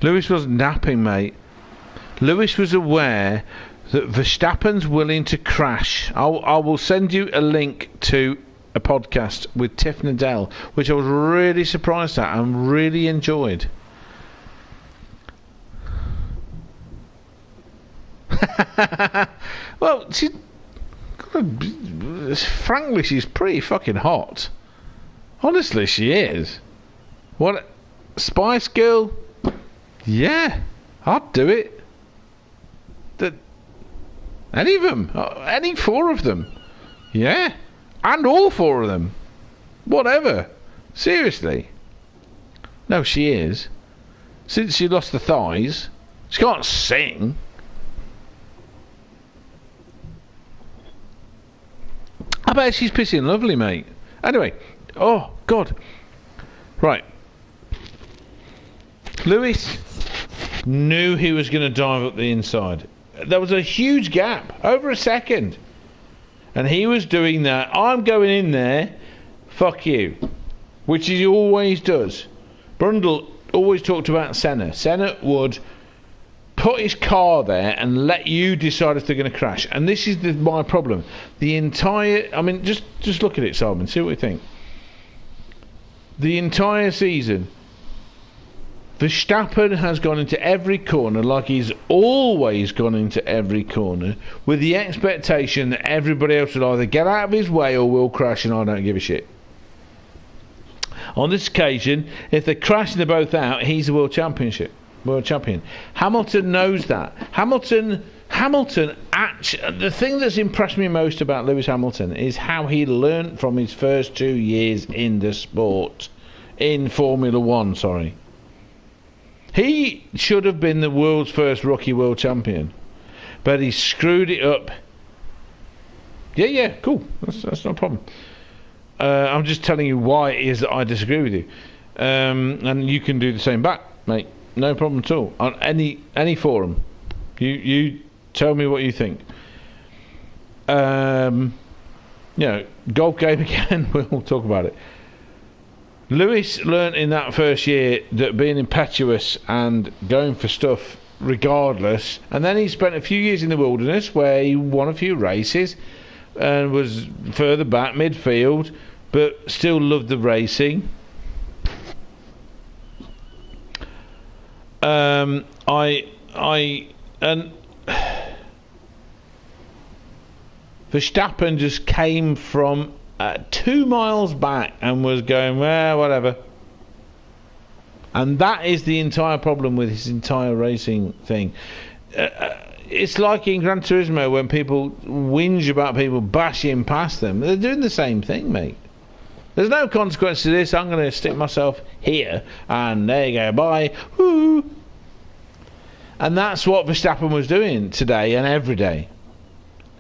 Lewis wasn't napping, mate. Lewis was aware that Verstappen's willing to crash. I will send you a link to a podcast with Tiff Nadell, which I was really surprised at and really enjoyed. Well, frankly, she's pretty fucking hot. Honestly, she is. What? Spice Girl? Yeah, I'd do it. Any of them. Any four of them. Yeah. And all four of them. Whatever. Seriously. No, she is. Since she lost the thighs, she can't sing. I bet she's pissing lovely, mate. Anyway. Oh, God. Right. Lewis knew he was going to dive up the inside. There was a huge gap. Over a second. And he was doing that. I'm going in there. Fuck you. Which he always does. Brundle always talked about Senna. Senna would put his car there and let you decide if they're going to crash. And this is my problem. The entire... I mean, just look at it, Simon. See what you think. The entire season, Verstappen has gone into every corner like he's always gone into every corner with the expectation that everybody else will either get out of his way or will crash, and I don't give a shit. On this occasion, if they crash and they're both out, he's the world champion. Hamilton knows that. Hamilton actually, the thing that's impressed me most about Lewis Hamilton is how he learnt from his first 2 years in the sport, in Formula One, sorry. He should have been the world's first rookie world champion, but he screwed it up. Yeah, cool. That's not a problem. I'm just telling you why it is that I disagree with you, and you can do the same back, mate. No problem at all. On any forum, you tell me what you think. Golf game again. We'll talk about it. Lewis learnt in that first year that being impetuous and going for stuff regardless, and then he spent a few years in the wilderness where he won a few races and was further back midfield, but still loved the racing. Verstappen just came from 2 miles back and was going, well, whatever. And that is the entire problem with his entire racing thing. It's like in Gran Turismo when people whinge about people bashing past them. They're doing the same thing, mate. There's no consequence to this. I'm going to stick myself here, and there you go, bye. Woo. And that's what Verstappen was doing today and every day.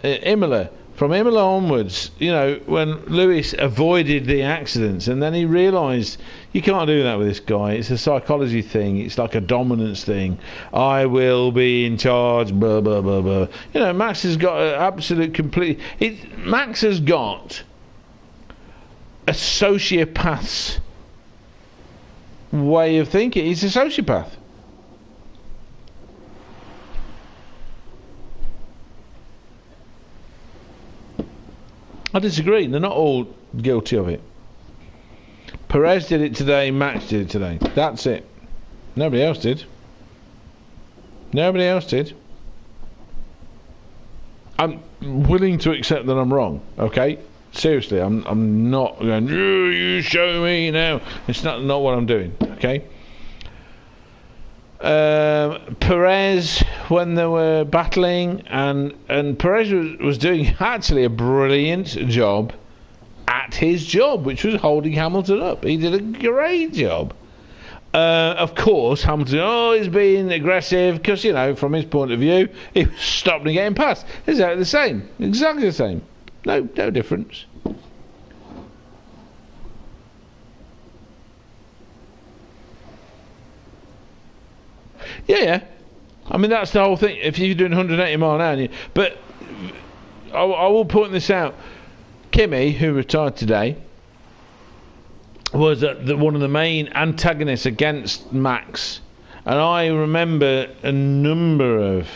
Imola. From Imola onwards, when Lewis avoided the accidents, and then he realised you can't do that with this guy. It's a psychology thing. It's like a dominance thing. I will be in charge. Blah blah blah blah. Max has got an absolute complete. Max has got a sociopath's way of thinking. He's a sociopath. I disagree. They're not all guilty of it. Perez did it today. Max did it today. That's it. Nobody else did. I'm willing to accept that I'm wrong. Okay? Seriously, I'm not going, you show me now. It's not what I'm doing. Okay? Perez when they were battling, and Perez was doing actually a brilliant job at his job, which was holding Hamilton up. He did a great job. Of course, Hamilton, he's being aggressive, because, you know, from his point of view, he was stopping and getting past. Exactly the same. Exactly the same. No difference. Yeah. I mean, that's the whole thing. If you're doing 180 mile an hour, but I will point this out. Kimi, who retired today, was one of the main antagonists against Max, and I remember a number of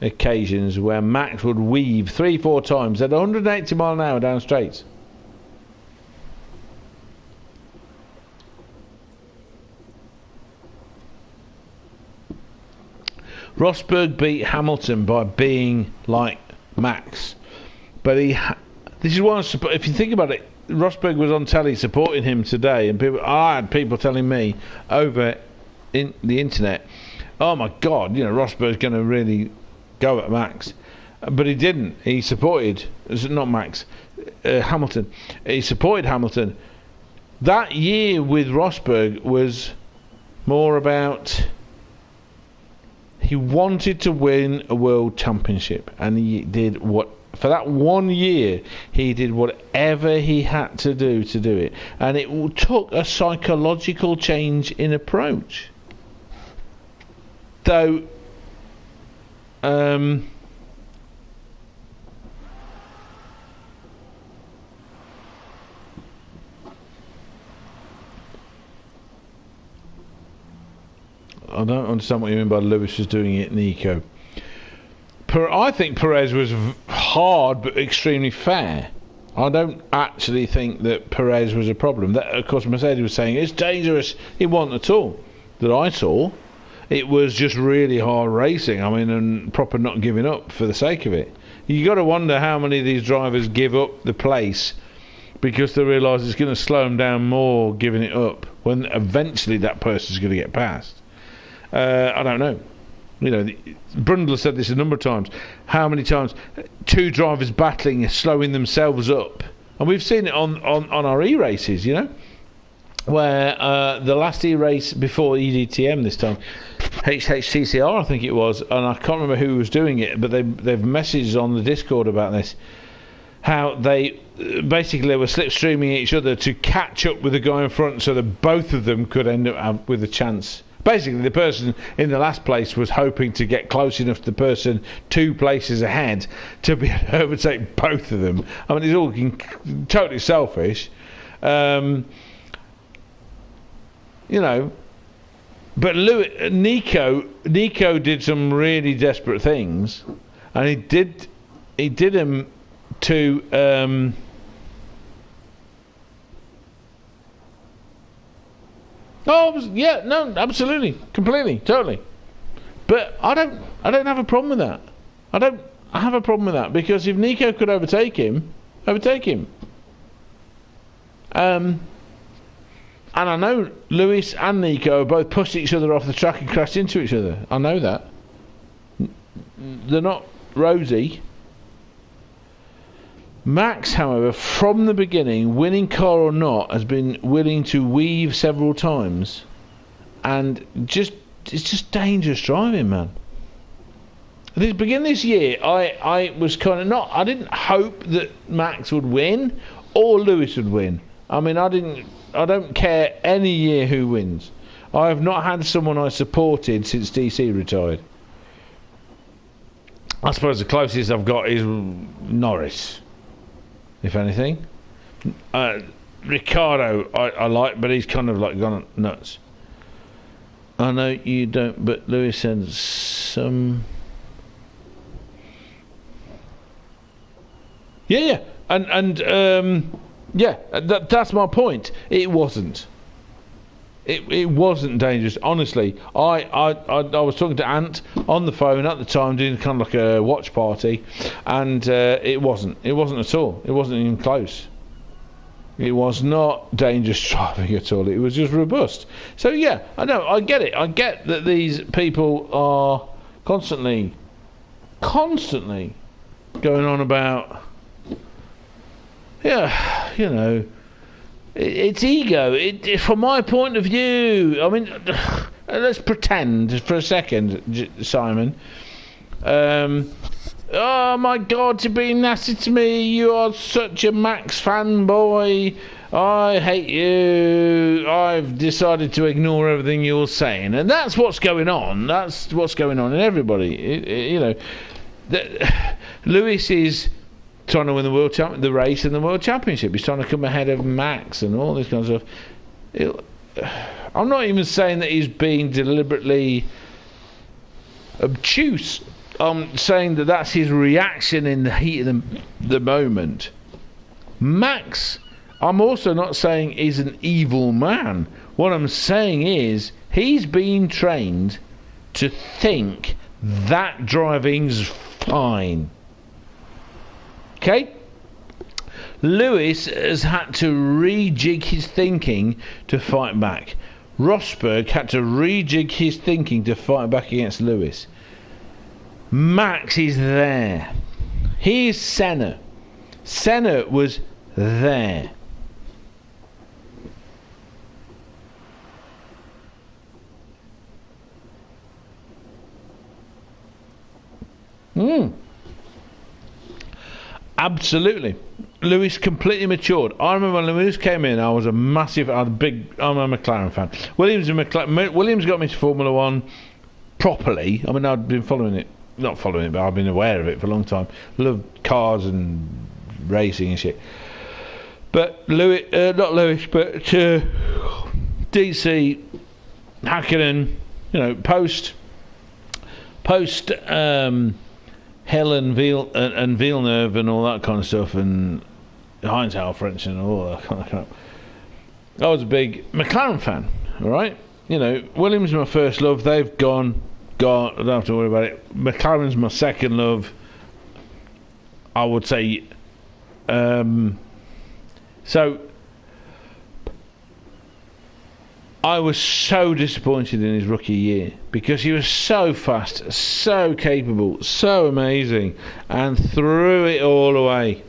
occasions where Max would weave 3-4 times at 180 mile an hour down straights. Rosberg beat Hamilton by being like Max, but this is why if you think about it, Rosberg was on telly supporting him today, and I had people telling me over in the internet, oh my God, you know, Rosberg's going to really go at Max, but he didn't. He supported, not Max, Hamilton. He supported Hamilton. That year with Rosberg was more about, he wanted to win a world championship, and he did for that 1 year, he did whatever he had to do it. And it took a psychological change in approach. Though, I don't understand what you mean by Lewis was doing it, Nico. I think Perez was hard but extremely fair. I don't actually think that Perez was a problem. That, of course, Mercedes was saying it's dangerous. It wasn't at all that I saw. It was just really hard racing. I mean, and proper not giving up for the sake of it. You got to wonder how many of these drivers give up the place because they realise it's going to slow them down more giving it up when eventually that person's going to get past. I don't know. You know, Brundle said this a number of times. How many times two drivers battling is slowing themselves up? And we've seen it on our E-races, you know, where the last E-race before EDTM this time, HHTCR I think it was, and I can't remember who was doing it, but they've messaged on the Discord about this, how they basically were slipstreaming each other to catch up with the guy in front so that both of them could end up with a chance. Basically, the person in the last place was hoping to get close enough to the person 2 places ahead to be able to overtake both of them. I mean, it's all totally selfish. You know, but Nico did some really desperate things, and he did them to absolutely, completely, totally. But I don't have a problem with that. I have a problem with that because if Nico could overtake him. And I know Lewis and Nico both pushed each other off the track and crashed into each other. I know that. They're not rosy. Max, however, from the beginning, winning car or not, has been willing to weave several times, and it's just dangerous driving, man. At the beginning of this year, I was kind of I didn't hope that Max would win or Lewis would win. I mean, I don't care any year who wins. I have not had someone I supported since DC retired. I suppose the closest I've got is Norris, if anything. Ricardo I like, but he's kind of like gone nuts. I know you don't, but Lewis said some. Yeah, and that's my point. It wasn't. It wasn't dangerous. Honestly, I was talking to Ant on the phone at the time, doing kind of like a watch party, and it wasn't at all. It wasn't even close. It was not dangerous driving at all. It was just robust. So yeah, I know. I get it. I get that these people are constantly going on about. Yeah, you know, it's ego. From my point of view, I mean, let's pretend for a second, Simon. Oh my God, you're being nasty to me. You are such a Max fanboy. I hate you. I've decided to ignore everything you're saying. And that's what's going on. That's what's going on in everybody. You know, Lewis is trying to win the race and the world championship. He's trying to come ahead of Max and all this kind of stuff. I'm not even saying that he's being deliberately obtuse. I'm saying that that's his reaction in the heat of the moment. Max, I'm also not saying he's an evil man. What I'm saying is he's being trained to think that driving's fine. Okay? Lewis has had to rejig his thinking to fight back. Rosberg had to rejig his thinking to fight back against Lewis. Max is there. Here's Senna. Senna was there. Absolutely. Lewis completely matured. I remember when Lewis came in, I was I'm a McLaren fan. Williams got me to Formula One properly. I mean, I'd been not following it, but I've been aware of it for a long time. Love cars and racing and shit. But DC, Hakkinen, you know, post Hill and Villeneuve and all that kind of stuff, and Heinz French and all that kind of crap. I was a big McLaren fan, all right? You know, Williams is my first love. They've gone. I don't have to worry about it. McLaren's my second love. I would say. So I was so disappointed in his rookie year because he was so fast, so capable, so amazing, and threw it all away.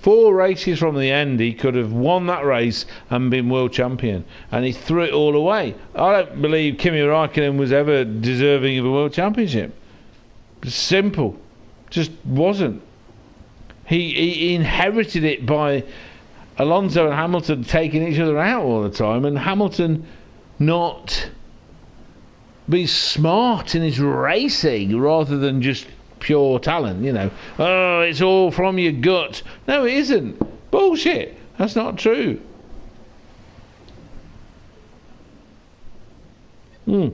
4 races from the end, he could have won that race and been world champion, and he threw it all away. I don't believe Kimi Räikkönen was ever deserving of a world championship. Simple. Just wasn't. He inherited it by Alonso and Hamilton taking each other out all the time, and Hamilton not be smart in his racing rather than just pure talent, you know. Oh, it's all from your gut. No, it isn't. Bullshit. That's not true. No,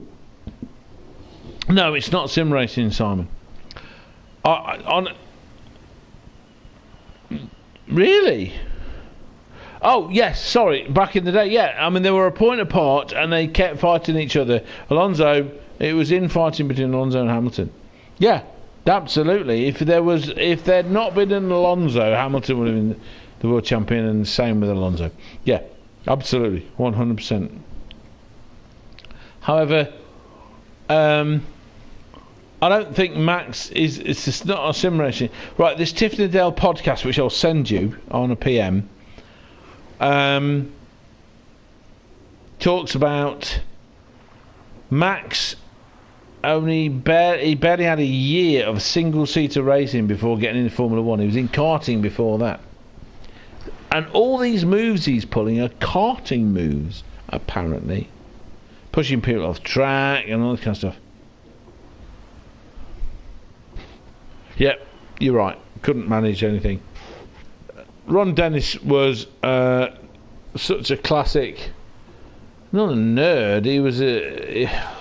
it's not sim racing, Simon. Really? Oh, yes, sorry. Back in the day, yeah. I mean, they were a point apart and they kept fighting each other. Alonso, it was infighting between Alonso and Hamilton. Yeah, absolutely. If there'd not been an Alonso, Hamilton would have been the world champion, and the same with Alonso. Yeah, absolutely. 100%. However, I don't think Max is... It's just not a sim racing. Right, this Tiffany Dale podcast, which I'll send you on a PM... talks about Max he barely had a year of single-seater racing before getting into Formula 1. He was in karting before that. And all these moves he's pulling are karting moves, apparently. Pushing people off track and all this kind of stuff. Yep, you're right. Couldn't manage anything. Ron Dennis was such a classic, not a nerd, he was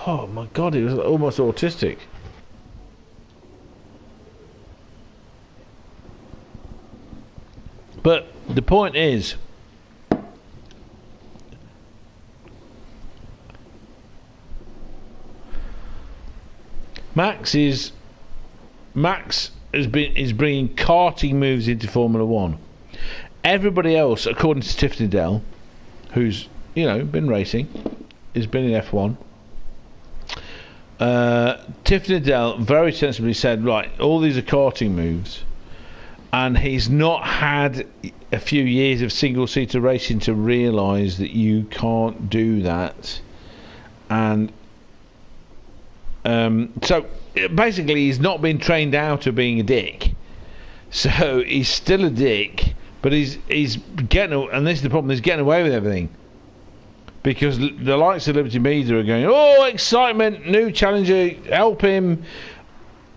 oh my God, he was almost autistic. But the point is, Max is bringing karting moves into Formula 1. Everybody else, according to Tiffany Dell, who's, you know, been racing, has been in F1. Tiffany Dell very sensibly said, right, all these are karting moves, and he's not had a few years of single-seater racing to realise that you can't do that. And so basically he's not been trained out of being a dick, so he's still a dick, but he's getting, and this is the problem, he's getting away with everything, because the likes of Liberty Media are going, oh, excitement, new challenger, help him.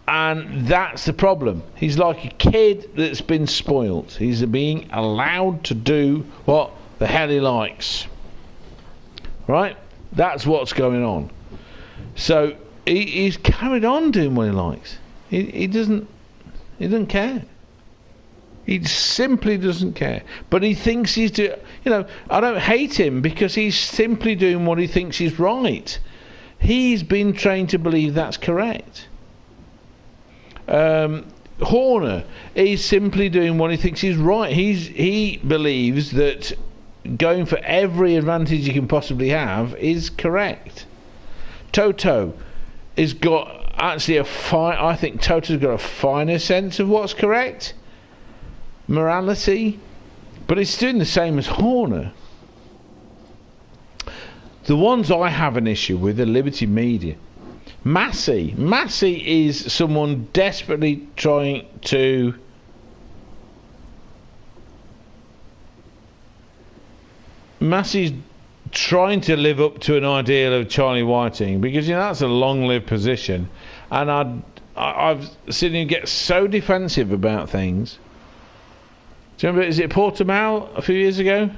And that's the problem. He's like a kid that's been spoilt. He's being allowed to do what the hell he likes. Right? That's what's going on. So he's carried on doing what he likes. He doesn't care. He simply doesn't care. But he thinks he's doing... You know, I don't hate him because he's simply doing what he thinks is right. He's been trained to believe that's correct. Horner is simply doing what he thinks is right. He believes that going for every advantage you can possibly have is correct. Toto has got actually I think Toto's got a finer sense of what's correct, morality, but he's doing the same as Horner. The ones I have an issue with are Liberty Media. Massey is someone desperately trying to Massey's trying to live up to an ideal of Charlie Whiting, because, you know, that's a long-lived position, and I've seen him get so defensive about things. Do you remember, is it Portimao a few years ago?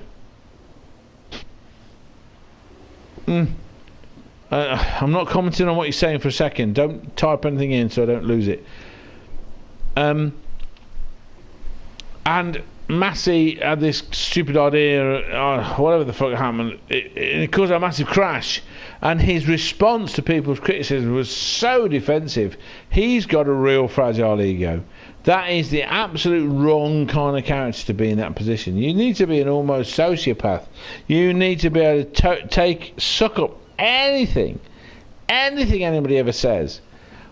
I'm not commenting on what you're saying for a second. Don't type anything in so I don't lose it. And Massey had this stupid idea, whatever the fuck happened, it caused a massive crash, and his response to people's criticism was so defensive. He's got a real fragile ego. That is the absolute wrong kind of character to be in that position. You need to be an almost sociopath. You need to be able to suck up anything anybody ever says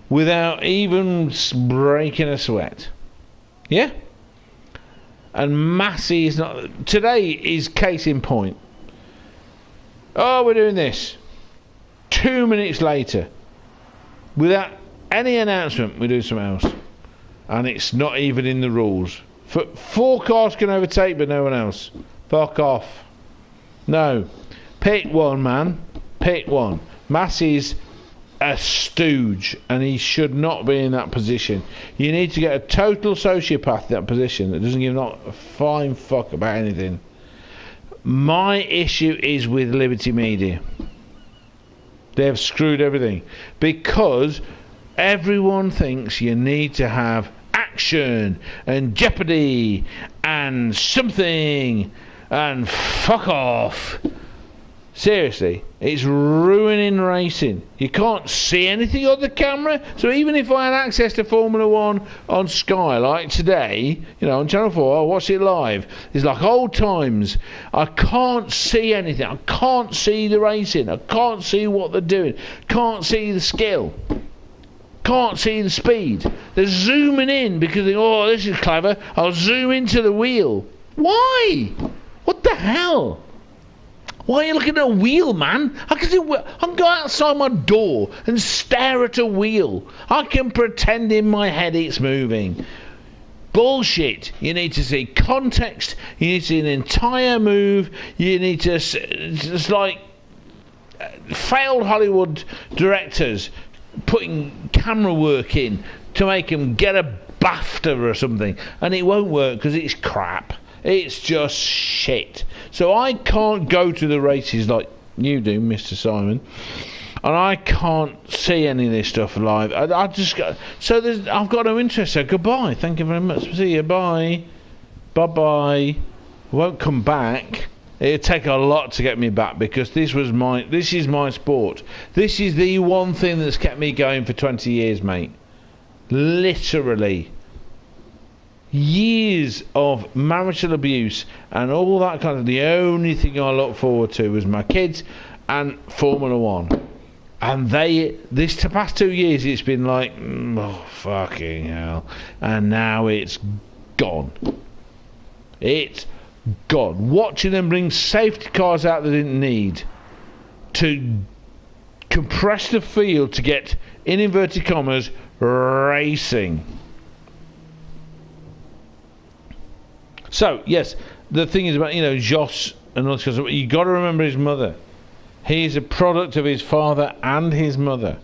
without even breaking a sweat. Yeah? And Massey is not... Today is case in point. Oh, we're doing this. 2 minutes later, without any announcement, we do something else. And it's not even in the rules. 4 cars can overtake, but no one else. Fuck off. No. Pick one, man. Pick one. Massey's a stooge, and he should not be in that position. You need to get a total sociopath in that position that doesn't give a flying fuck about anything. My issue is with Liberty Media. They have screwed everything, because everyone thinks you need to have action and jeopardy and something and fuck off. Seriously, it's ruining racing. You can't see anything on the camera. So even if I had access to Formula 1 on Sky, like today, you know, on Channel 4, I'll watch it live. It's like old times. I can't see anything. I can't see the racing. I can't see what they're doing. Can't see the skill. Can't see the speed. They're zooming in because they, oh, this is clever. I'll zoom into the wheel. Why? What the hell? Why are you looking at a wheel, man? I can go outside my door and stare at a wheel. I can pretend in my head it's moving. Bullshit. You need to see context. You need to see an entire move. You need to... It's like failed Hollywood directors putting camera work in to make them get a BAFTA or something. And it won't work because it's crap. It's just shit. So I can't go to the races like you do, Mr. Simon, and I can't see any of this stuff live. I just got, so I've got no interest. So goodbye. Thank you very much. See you. Bye. Bye. Won't come back. It'll take a lot to get me back, because this is my sport. This is the one thing that's kept me going for 20 years, mate. Literally. years of marital abuse and all that kind of. The only thing I look forward to was my kids and Formula One. And this past 2 years, it's been like, oh, fucking hell. And now it's gone. It's gone. Watching them bring safety cars out they didn't need to compress the field to get, in inverted commas, racing. So, yes, the thing is about, Joss and all this kind of stuff. You got to remember his mother. He's a product of his father and his mother.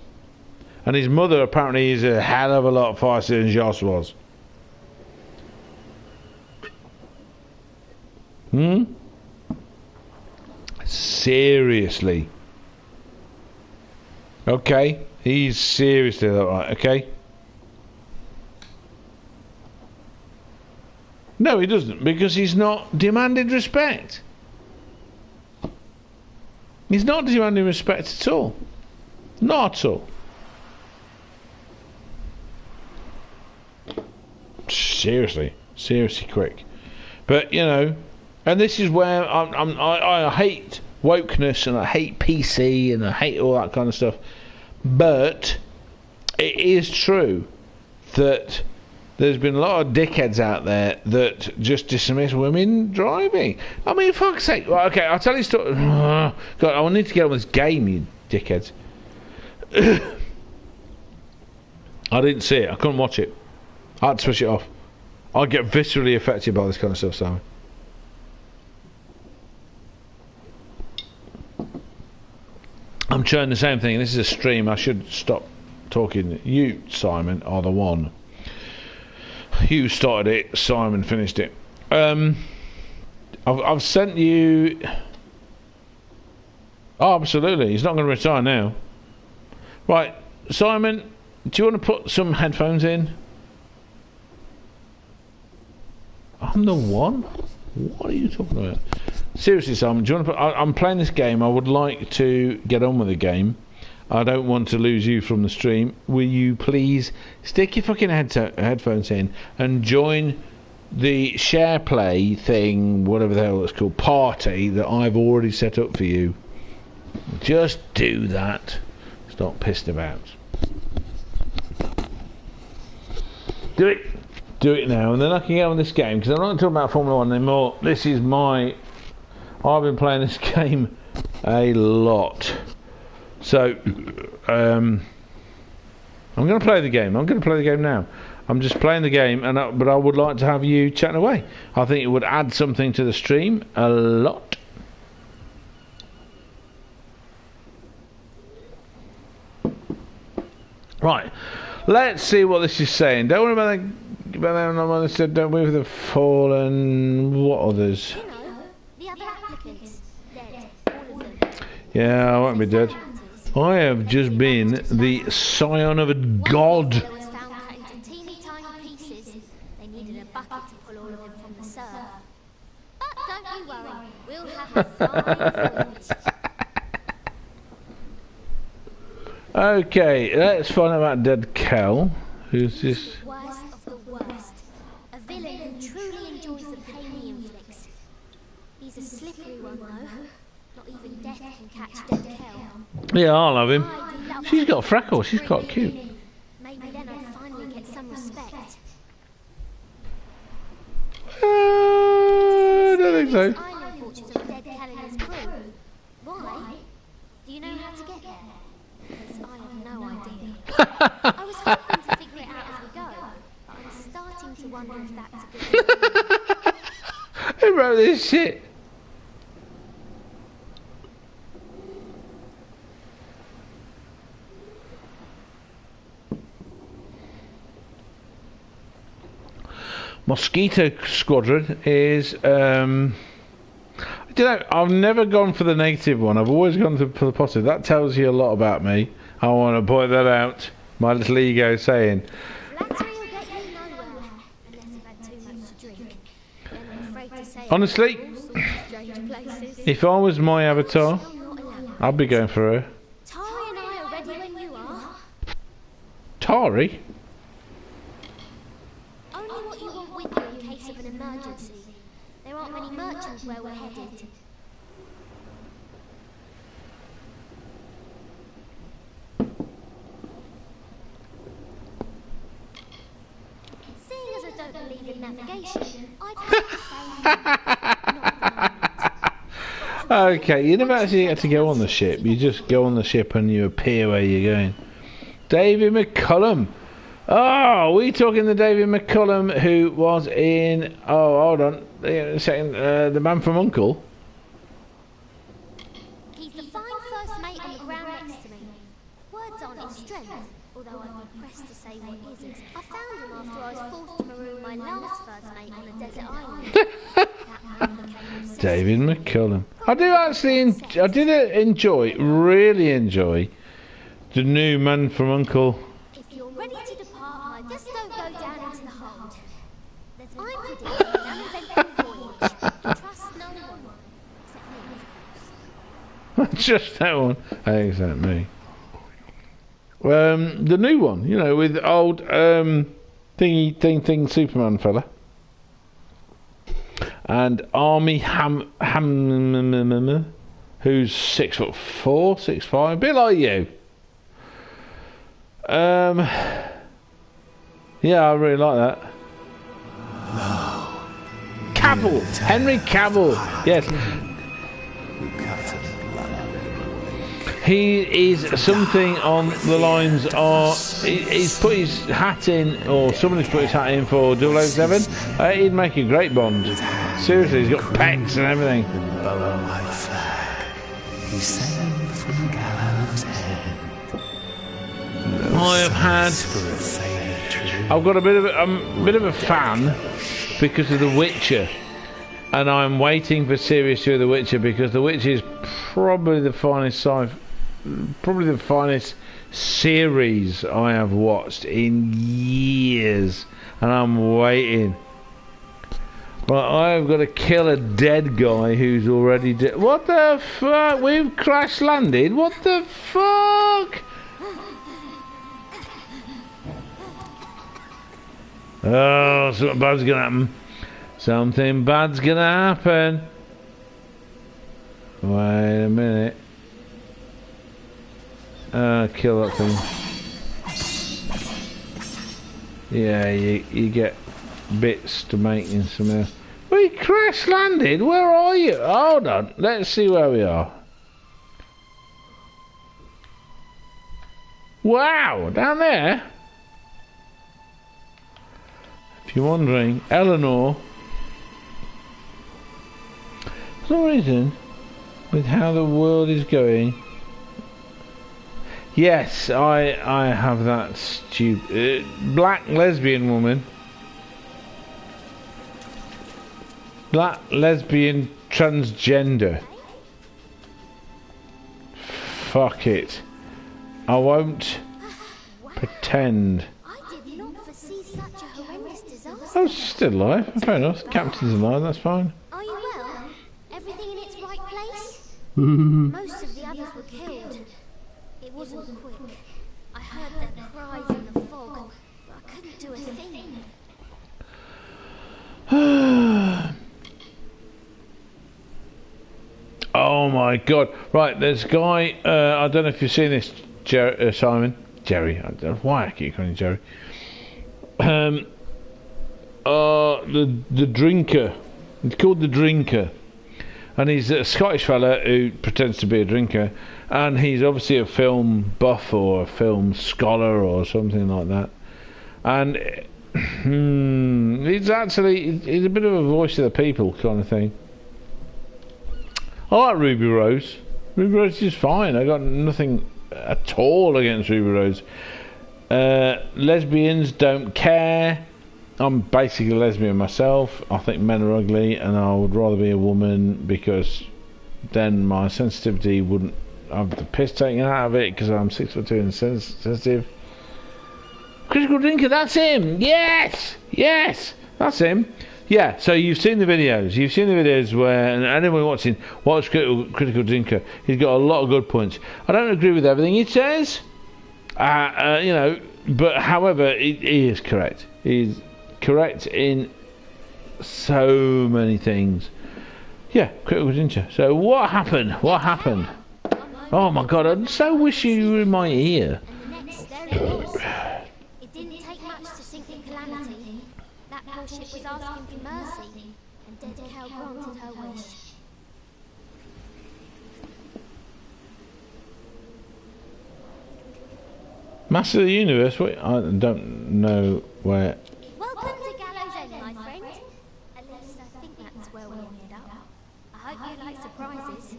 And his mother apparently is a hell of a lot faster than Joss was. Seriously. Okay. He's seriously alright, okay? No, he doesn't, because he's not demanded respect. He's not demanding respect at all. Not at all. Seriously quick. But, and this is where I hate wokeness and I hate PC and I hate all that kind of stuff. But it is true that there's been a lot of dickheads out there that just dismiss women driving. I mean, for fuck's sake. Well, okay, I'll tell you a story. God, I need to get on this game, you dickheads. I didn't see it. I couldn't watch it. I had to switch it off. I get viscerally affected by this kind of stuff, Simon. I'm showing the same thing. This is a stream. I should stop talking. You, Simon, are the one. Hugh started it, Simon finished it. I've sent you. Oh, absolutely. He's not going to retire now. Right, Simon, do you want to put some headphones in? I'm the one? What are you talking about? Seriously, Simon, do you want to put... I'm playing this game. I would like to get on with the game. I don't want to lose you from the stream. Will you please stick your fucking headphones in and join the share play thing, whatever the hell it's called, party that I've already set up for you. Just do that. Stop pissed about. Do it. Do it now, and then I can get on this game, because I'm not talking about Formula 1 anymore. This is I've been playing this game a lot. So, I'm going to play the game. I'm going to play the game now. I'm just playing the game, but I would like to have you chatting away. I think it would add something to the stream a lot. Right, let's see what this is saying. Don't worry about that. Don't worry with the fallen. What others? You know, the other applicants. Dead. All of them. Yeah, I won't be dead. I have just been the scion of a god. One was found cut into teeny tiny pieces. They needed a bucket to pull all of them from the surf. But don't you worry, we'll have a fine voyage. Okay, let's find out about Dead Cal. Who's this? Worst of the worst. A villain who truly enjoys the pain he inflicts. He's a slippery one though. Not even death can catch Dead Cal. Yeah, I'll have him. She's got freckles. She's quite cute. Maybe then I'd finally get some respect. I don't think so. I know fortunes of Dead Cal and his crew. Why? Do you know how to get there? Because I have no idea. I was hoping to figure it out as we go. I'm starting to wonder if that's a good idea. Who wrote this shit? Mosquito Squadron is I've never gone for the negative one. I've always gone for the positive. That tells you a lot about me. I want to point that out. My little ego saying. Flattery will get you nowhere unless you've had too much to drink. Then I'm afraid to say Honestly, all sorts of strange places. if I was my avatar, Still not allowed. I'd be going for her. Tari and I are ready when you are. Tari? Only what you want with you. emergency. There aren't many merchants where we're headed. Seeing as I don't believe in navigation, I'd have to say not at the moment. Okay, you never actually get to go on the ship. You just go on the ship and you appear where you're going. David McCullum. Oh, we talking the David McCullum who was in... Oh, hold on. A second. The Man from U.N.C.L.E. He's the fine first mate on the ground next to me. Words aren't his strength, although I'd be pressed to say what isn't. I found him after I was forced to maroon my last first mate on a desert island. David McCullum. I do actually... I did enjoy, really enjoy, the new Man from U.N.C.L.E. If you're ready to depart, just don't go down into the hold. I'm predicting an uneventful voyage. Trust no one. Except me, of course. Just that one. Except me. The new one, you know, with old thing Superman fella. And Army Ham who's 6'4", 6'5", a bit like you. Yeah, I really like that. Cavill, Henry Cavill. Yes. He is something on the lines of... He's put his hat in, or somebody's put his hat in for 007. He'd make a great Bond. Seriously, he's got pecs and everything. I've got a bit of a fan because of The Witcher, and I'm waiting for Series 2 of The Witcher because The Witcher is probably the finest series I have watched in years, and I'm waiting. But I've got to kill a dead guy who's already dead. What the fuck? We've crash landed? What the fuck? Oh, something bad's gonna happen. Something bad's gonna happen. Wait a minute. Kill that thing. Yeah, you get bits to make in some else. We crash landed? Where are you? Hold on, let's see where we are. Wow, down there? If you're wondering, Eleanor, for some reason, with how the world is going, yes, I have that stupid black lesbian woman, black lesbian transgender. Fuck it, I won't pretend. I was still alive. Fair enough. Captain's alive. That's fine. Are you well? Everything in its right place? Most of the others were killed. It wasn't quick. I heard their cries in the fog, but I couldn't do a thing. Oh my god! Right, there's a guy. I don't know if you've seen this, Simon. Jerry. I don't know why I keep calling him Jerry. The drinker. It's called The Drinker, and he's a Scottish fella who pretends to be a drinker, and he's obviously a film buff or a film scholar or something like that. And he's a bit of a voice of the people kind of thing. I like Ruby Rose. Ruby Rose is fine. I got nothing at all against Ruby Rose. Lesbians don't care. I'm basically a lesbian myself. I think men are ugly, and I would rather be a woman because then my sensitivity wouldn't have the piss taken out of it because I'm 6'2" and sensitive. Critical Drinker, that's him. Yes, that's him. Yeah. So you've seen the videos. You've seen the videos where, and anyone watching, watch Critical Drinker. He's got a lot of good points. I don't agree with everything he says. You know, but however, he is correct. He's correct in so many things. Yeah, critical danger. So what happened? What happened? Oh my god, I so wish you were in my ear. And the next, there it was. It didn't take much to sink the Calamity. That poor ship was asking for mercy, and Dead Cow granted her wish. Master of the Universe? Wait, I don't know where. Welcome to Gallows End, my friend. At least I think that's where we ended up. I hope you like surprises.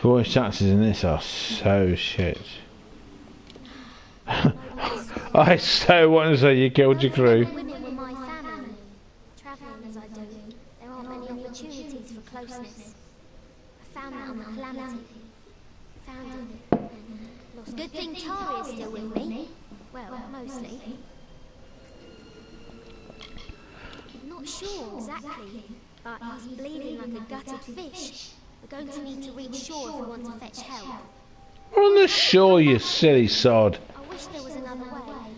Voice actors in this are so shit. I so want to say you killed your crew. Women were my family. Travelling as I do, there aren't many opportunities for closeness. I found that on the Calamity. Found it. Lost. Good thing Tari is still with me. Well, mostly. Not sure exactly, but he's bleeding like a gutted fish. We're going to need to reach shore if we want to fetch help. We're on the shore, you silly sod. I wish there was another way.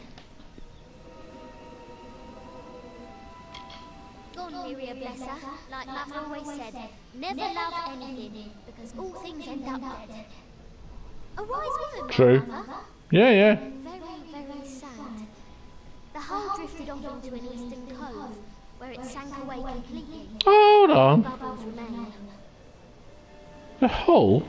Gone, Miria, bless her. Like Mother always said, never love anything, because all things end up dead. A wise woman, True. Mother. Yeah. Very, very sad. The hull drifted off into an eastern cove, where it sank away completely. Hold on. Bubbles remain. The hull?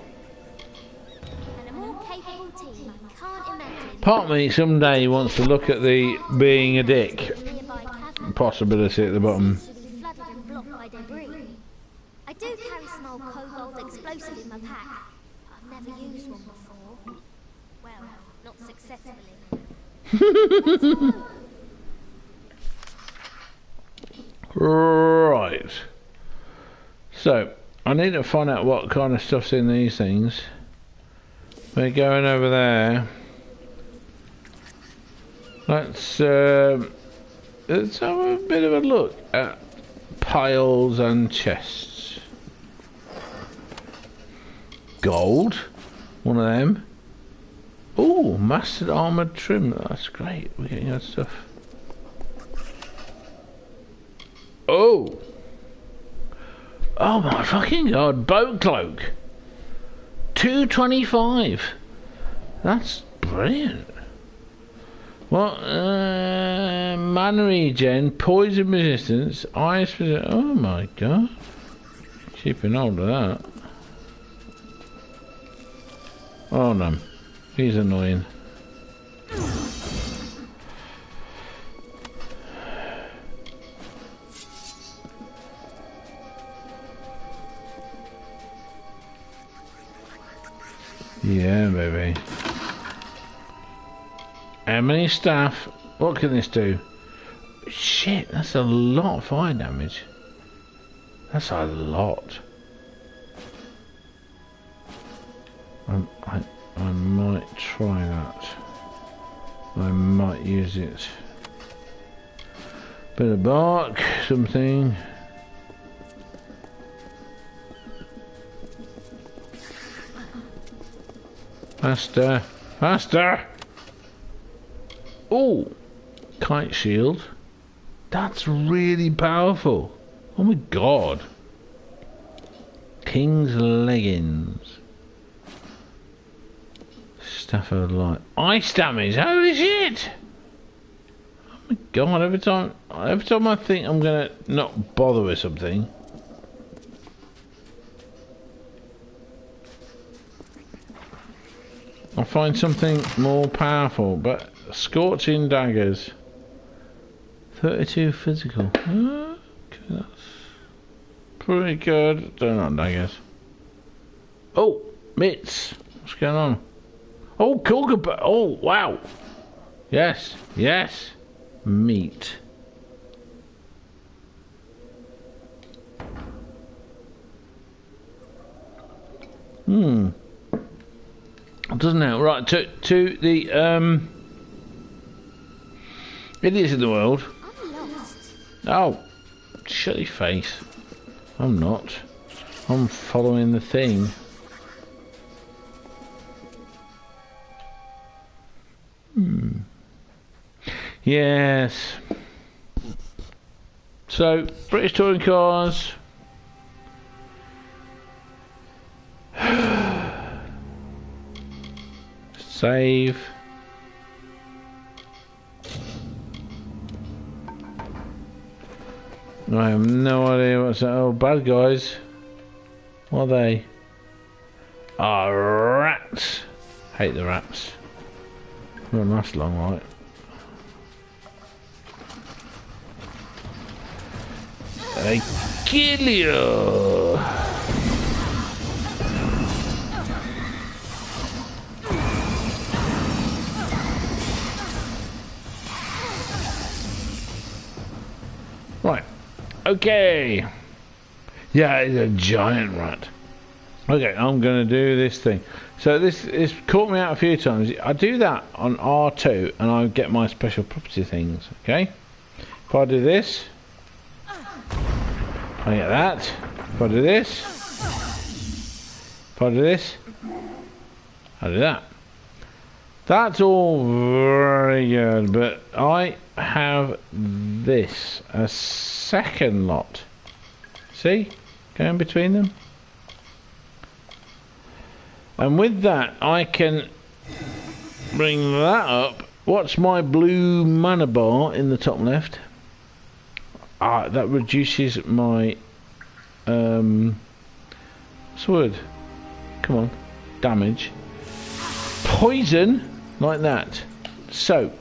And a more capable team, I can't imagine. Part of me someday wants to look at the being a dick Nearby cavern possibility at the bottom. seems to be flooded and blocked by debris. I do carry some old cobalt explosive in my pack. I've never used one before. Well, not successfully. Right. So, I need to find out what kind of stuff's in these things. We're going over there. Let's have a bit of a look at piles and chests. Gold. One of them. Oh, mastered armoured trim. That's great. We're getting that stuff. Oh. Oh my fucking god. Boat cloak. 225. That's brilliant. What? Mana regen, poison resistance, ice resistance. Oh my god. Keeping hold of that. Oh no. He's annoying. Yeah, baby. How many staff? What can this do? Shit, that's a lot of fire damage. That's a lot. I might try that. I might use it. Bit of bark, something. Faster, faster! Oh, kite shield. That's really powerful. Oh my god. King's leggings. Staff of light. Ice damage. Holy shit! Oh my god! Every time I think I'm gonna not bother with something. I'll find something more powerful, but scorching daggers. 32 physical. Okay, that's pretty good. They're not daggers. Oh, mitts. What's going on? Oh, cool. Oh, wow. Yes, yes. Meat. Doesn't it? Right, to the idiots in the world. I'm lost. Oh, shut your face. I'm not. I'm following the thing. Yes. So, British touring cars. Save. I have no idea what's that. Oh, bad guys. What are they? Ah, rats. Hate the rats. Won't last long, right? They kill you. Right. Okay. Yeah, it's a giant rat. Okay, I'm going to do this thing. So this caught me out a few times. I do that on R2 and I get my special property things. Okay. If I do this, I get that. If I do this, if I do this, I do that. That's all very good, but I have this, a second lot. See? Going between them. And with that, I can bring that up. What's my blue mana bar in the top left? Ah, that reduces my what's the word? Come on, damage, poison, like that. So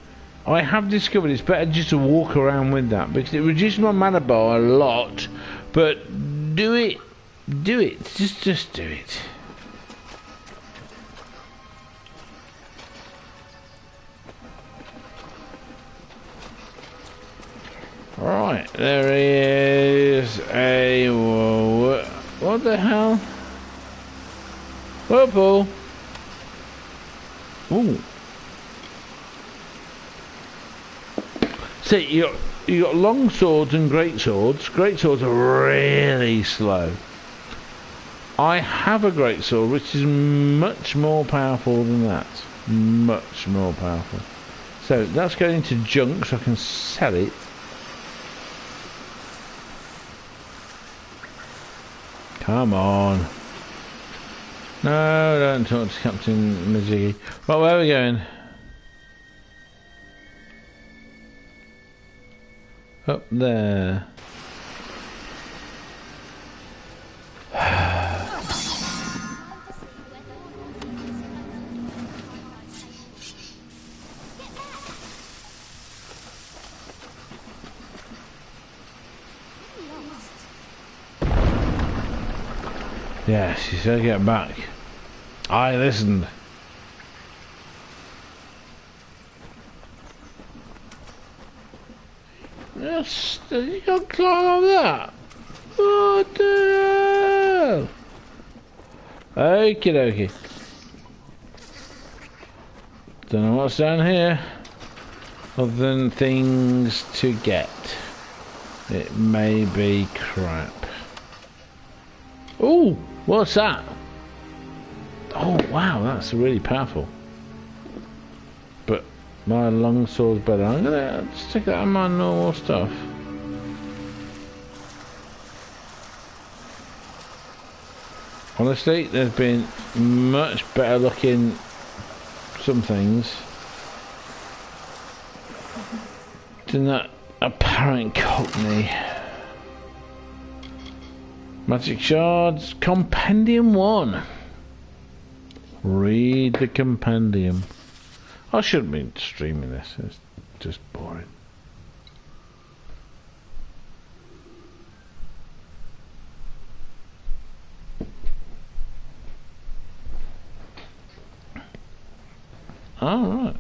I have discovered it's better just to walk around with that because it reduces my mana bar a lot. But do it, just do it. Right, there is a... what the hell? Purple. Ooh. See, you got long swords and great swords. Great swords are really slow. I have a great sword which is much more powerful than that. Much more powerful. So that's going into junk so I can sell it. Come on. No, don't talk to Captain Majiggy. Right, where are we going? Up there. Yes, you said get back. I listened. Yes, you can't climb on that. What the hell? Okie dokie. Don't know what's down here. Other than things to get. It may be crap. Ooh, what's that? Oh wow, that's really powerful. But my long sword's better. I'm gonna stick that on my normal stuff. Honestly, there's been much better looking some things than that apparent cockney. Magic shards, compendium 1. Read the compendium. I shouldn't be streaming this, it's just boring. Alright.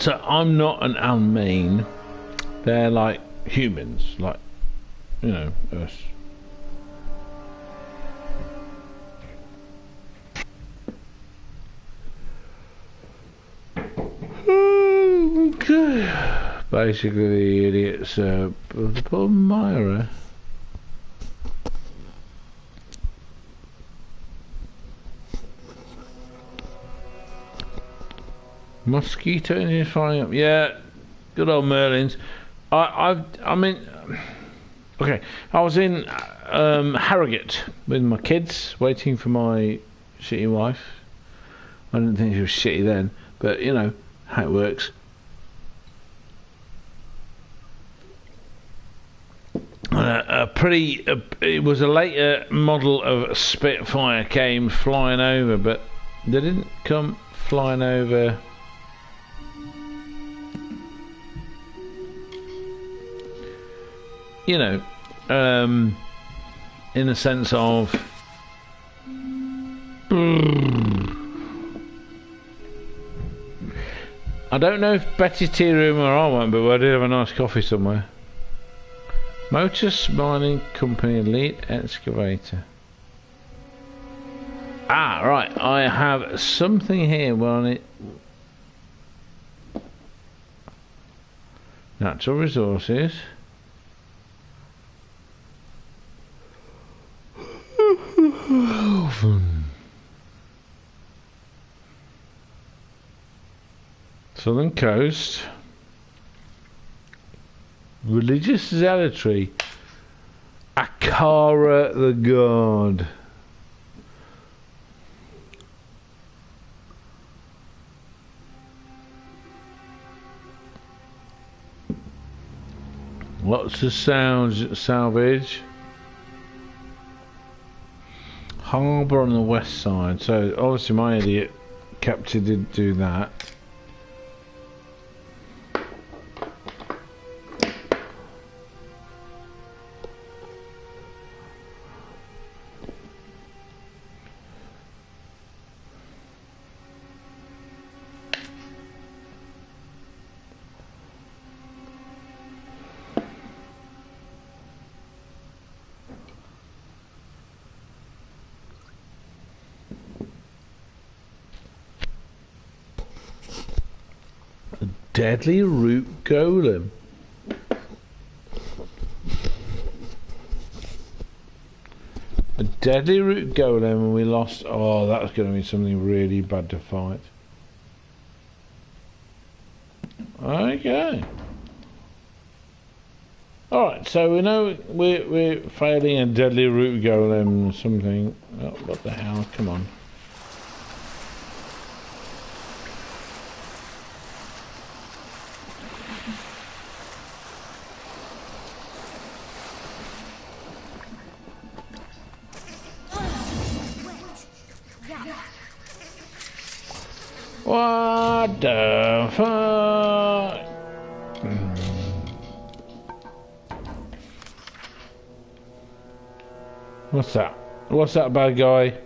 So I'm not an Almain. They're like humans, like, you know, us. Basically, the idiots of the Palmyra. Mosquito is flying up. Yeah, good old Merlins. I mean, okay. I was in Harrogate with my kids, waiting for my shitty wife. I didn't think she was shitty then, but you know how it works. It was a later model of Spitfire came flying over, but they didn't come flying over. You know, in the sense of I don't know if Betty's tea room or I went, but I did have a nice coffee somewhere. Motor Mining Company Elite Excavator. Ah, right. I have something here on it. Natural resources. Southern Coast. Religious zealotry. Akara the God. Lots of sounds, salvage. Harbour on the west side. So obviously my idiot captain did do that. Deadly root golem. A deadly root golem, and we lost. Oh, that was going to be something really bad to fight. Okay. All right. So we know we're failing a deadly root golem. Something. Oh, what the hell? Come on. What the fuck? What's that? What's that bad guy?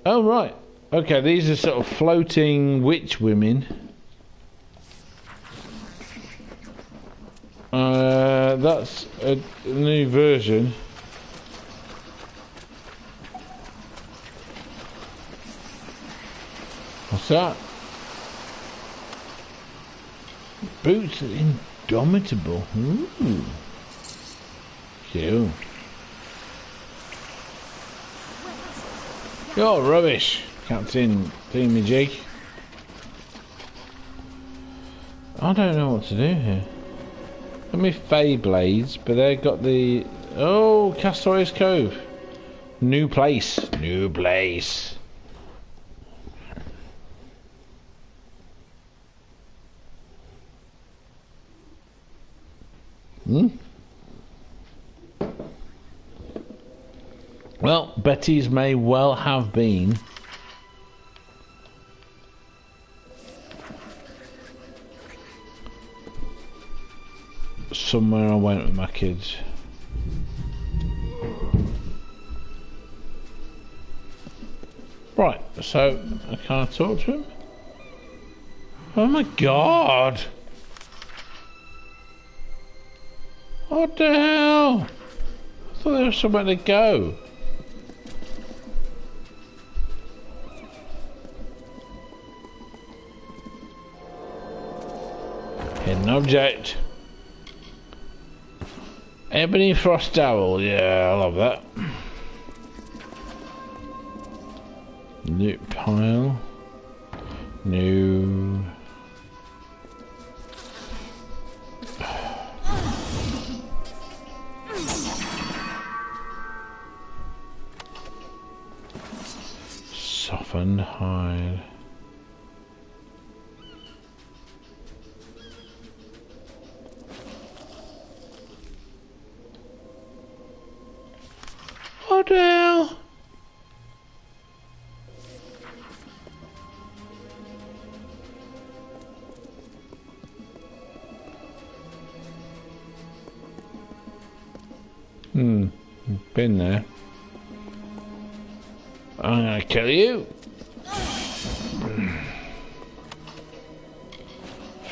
Oh right. Okay, these are sort of floating witch women. That's a new version. What's that? Boots are indomitable. Ooh. Cool. You're rubbish, Captain Thingamajig. I don't know what to do here. Got me Fey Blades, but they've got the... Oh, Castaways Cove. New place. New place. Well, Betty's may well have been. Somewhere I went with my kids. Right, so I can't talk to him. Oh my god! What the hell? I thought there was somewhere to go. Hidden object. Ebony frost dowel. Yeah, I love that. Loot pile. No. Softened hide. Oh dear. Been there. I'm gonna kill you.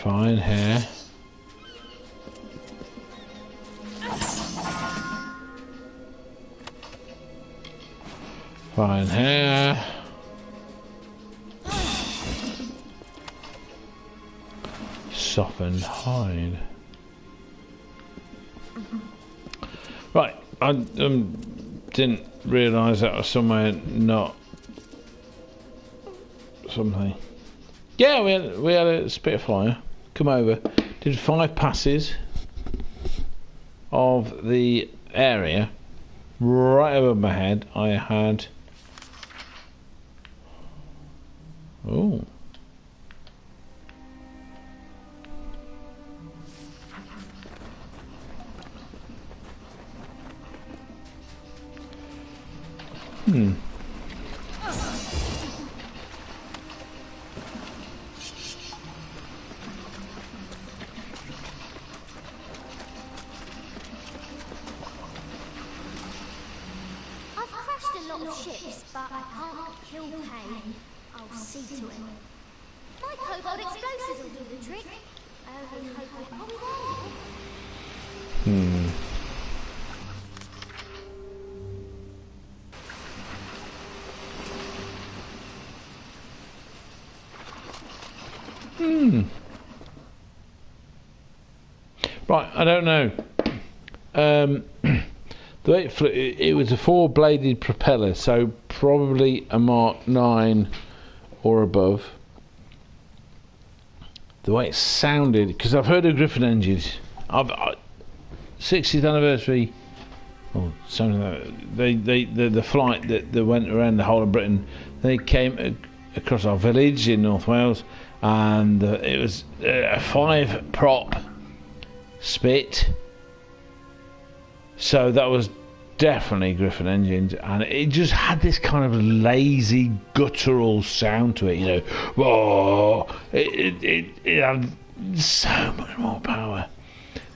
Fine hair. Fine hair. Softened hide. Right, I didn't realise that was somewhere not something. Yeah, we had a Spitfire come over, did 5 passes of the area. Right over my head, I had. Oh. I've crashed a lot of ships, but I can't kill pain. I'll see to it. My cobalt explosives will do the trick. I only hope it will. Right, I don't know. The way it flew, it was a 4-bladed propeller, so probably a Mark 9 or above. The way it sounded, because I've heard of Griffin engines. 60th anniversary, or something like that. The flight that went around the whole of Britain. They came across our village in North Wales, and it was a 5-prop Spit. So that was definitely Griffin engines, and it just had this kind of lazy, guttural sound to it. You know, whoa! It had so much more power.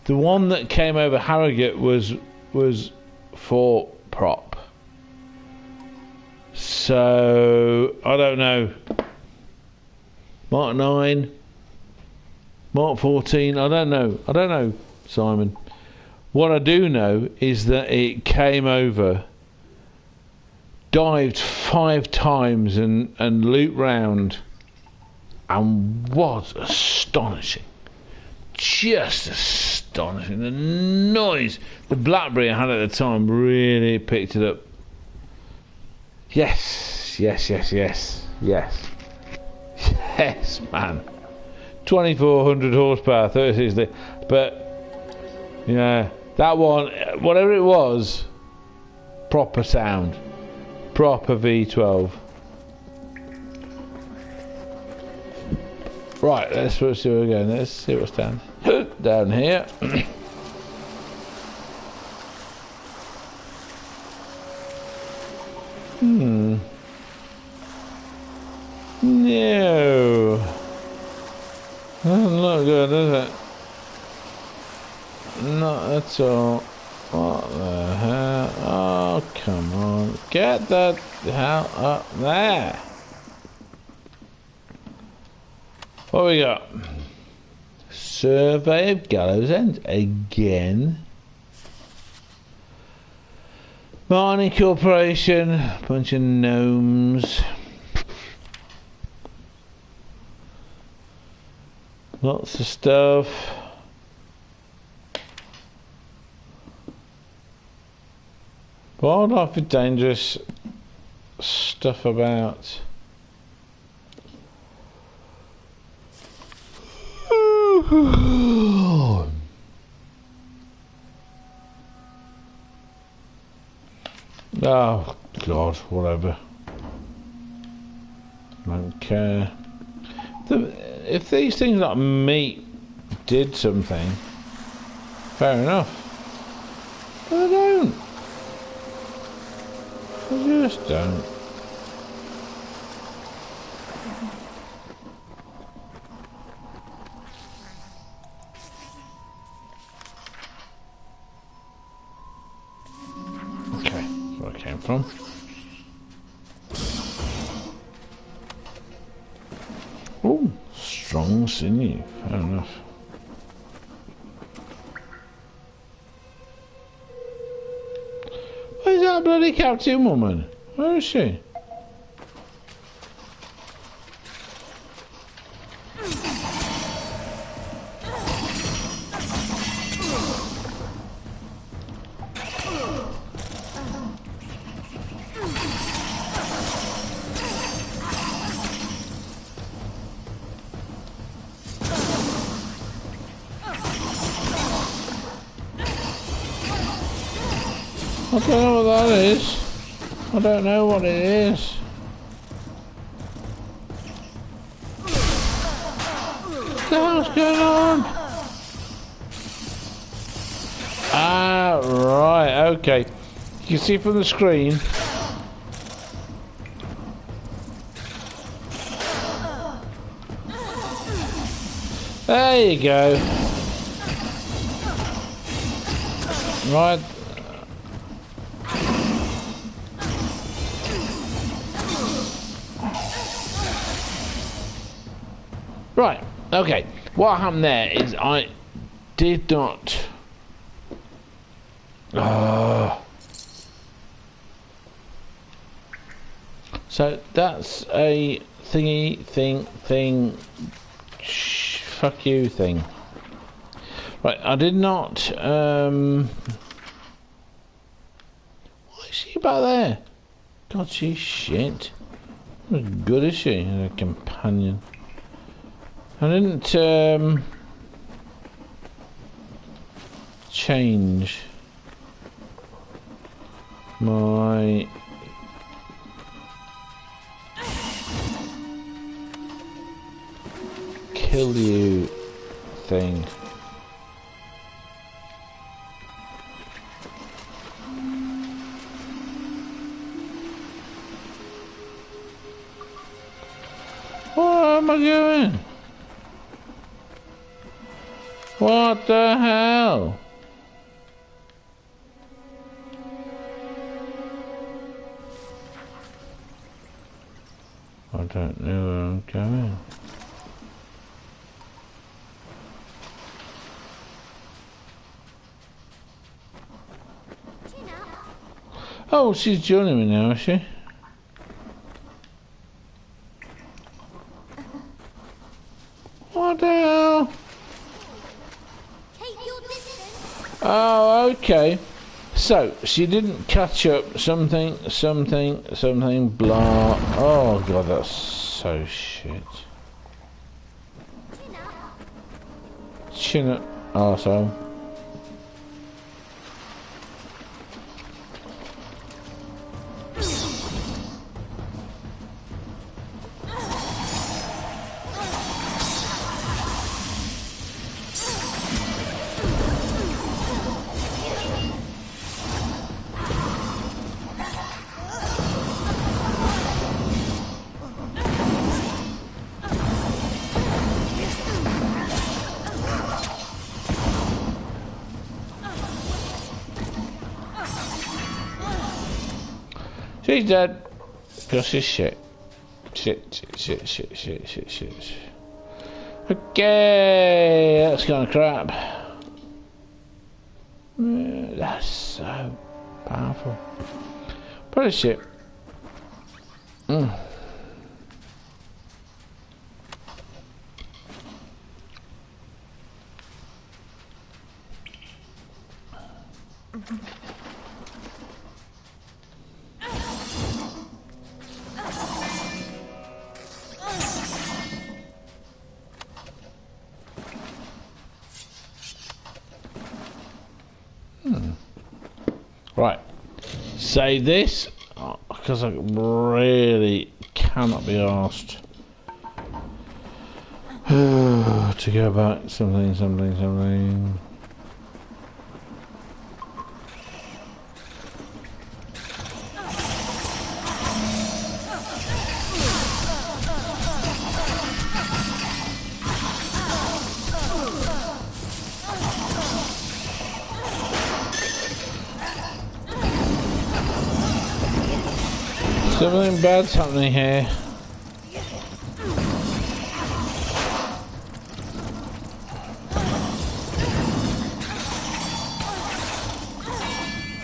The one that came over Harrogate was 4-prop. So I don't know. Mark 9, Mark 14. I don't know, Simon. What I do know is that it came over, dived 5 times and looped round, and was astonishing. Just astonishing. The noise, the Blackberry I had at the time really picked it up. Yes, man. 2400 horsepower, 36 litres. But yeah, that one, whatever it was, proper sound, proper V12. Right, let's see where we're going. Let's see what's down here. No. Doesn't look good, does it? Not at all. What the hell? Oh, come on. Get the hell up there. What we got? Survey of Gallows End again. Mining Corporation, bunch of gnomes. Lots of stuff. Wildlife is dangerous. Stuff about. Oh God, whatever. Don't care. If these things like meat did something, fair enough. But they don't. They just don't. Okay, that's where I came from. Oh, strong sinew. Fair enough. Where's that bloody captain woman? Where is she? I don't know what that is. I don't know what it is. What the hell's going on? Ah, right, okay. You can see from the screen. There you go. Right. Right, okay. What happened there is I did not. So that's a thing. Fuck you thing. Right, I did not. Why is she back there? God, she's shit. What good is she as a companion? I didn't change my kill you thing. What am I doing? What the hell? I don't know where I'm going. Oh, she's joining me now, is she? What the hell? Oh, okay. So, she didn't catch up something, blah. Oh, God, that's so shit. Chin up, arsehole. She's dead. Because she's shit. Shit. Okay, that's kind of crap. That's so powerful. Pretty shit. Right, save this because I really cannot be asked to go back. Something. Something bad's happening here.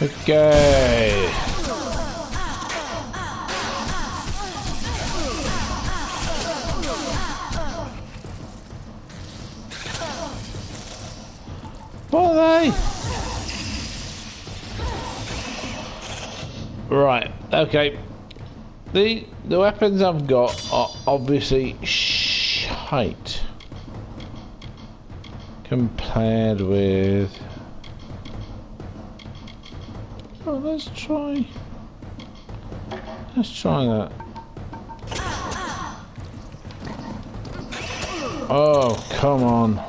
Okay. What are they? Right, okay. The weapons I've got are obviously shite compared with. Oh, let's try that. Oh, come on.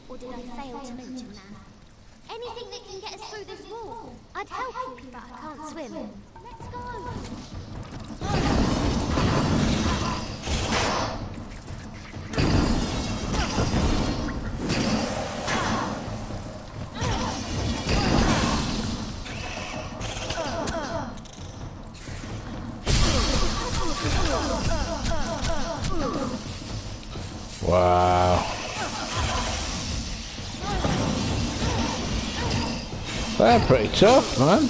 Or did I fail to mention that? Anything that can get us through this wall. I'd help you, but I can't swim. Let's go. Wow. They're pretty tough, man.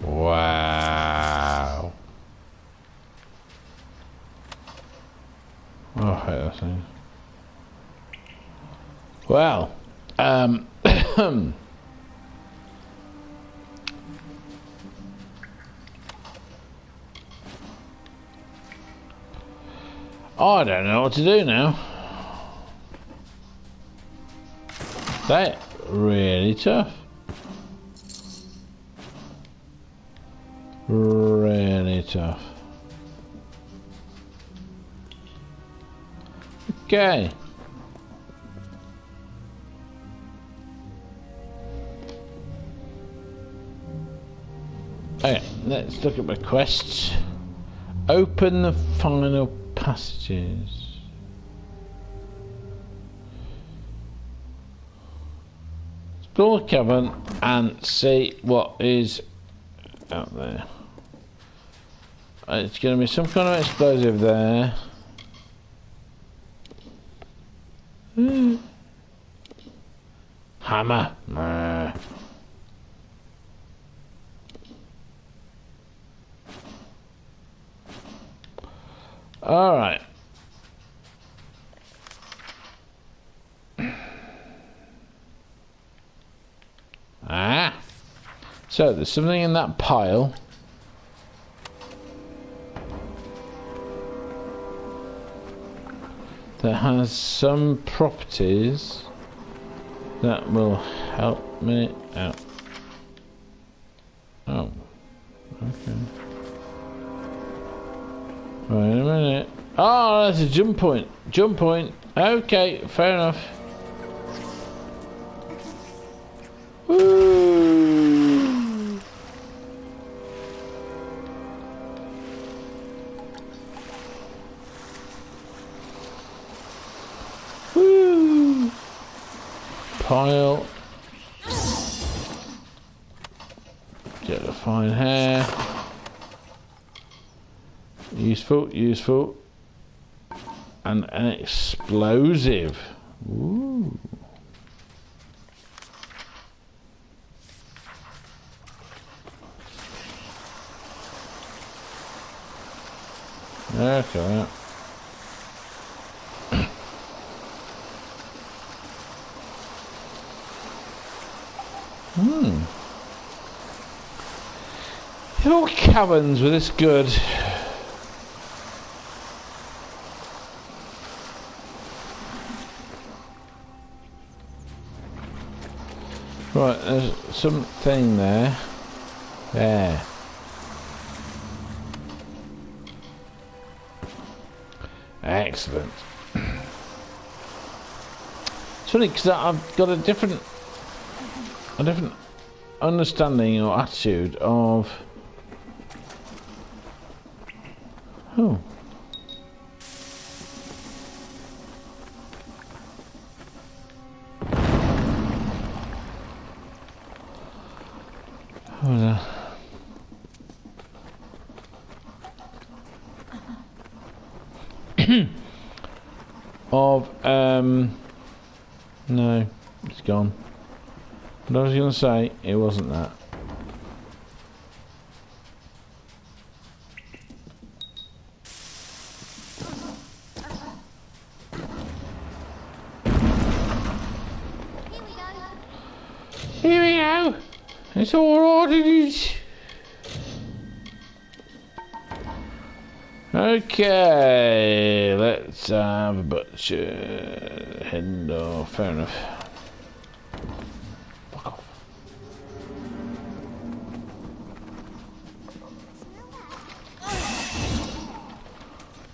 Wow. Oh, I hate that thing. Well, I don't know what to do now. They're really tough. Really tough. Okay. Okay, let's look at my quests. Open the final passages. Explore the cavern and see what is out there. It's going to be some kind of explosive there. Hammer. All right. So there's something in that pile. That has some properties that will help me out. Oh, okay. Wait a minute. Oh, that's a jump point. Jump point. Okay, fair enough. Woo! pile. Get the fine hair. Useful, useful. And an explosive. Ooh. Okay. Your caverns were this good. Right, there's something there. There. Excellent. It's funny because I've got a different understanding or attitude of. Oh. What was that? No, it's gone. But I was going to say it wasn't that. Here we go. It's all right, it is. Okay, let's have a butcher. Head off. Fair enough. Fuck off.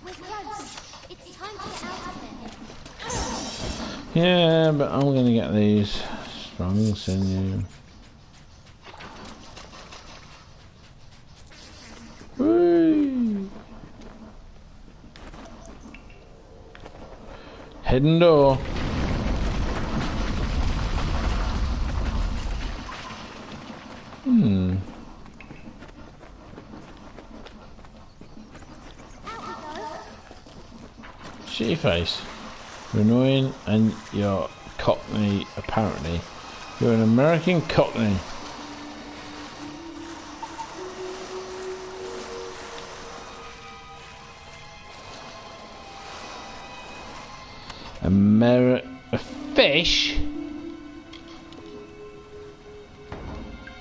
We're close. It's time to get out of here. Yeah, but I'm gonna get these strong sinew. Whee! Hidden door. Shitty face. You're annoying and you're Cockney, apparently. You're an American Cockney. A fish?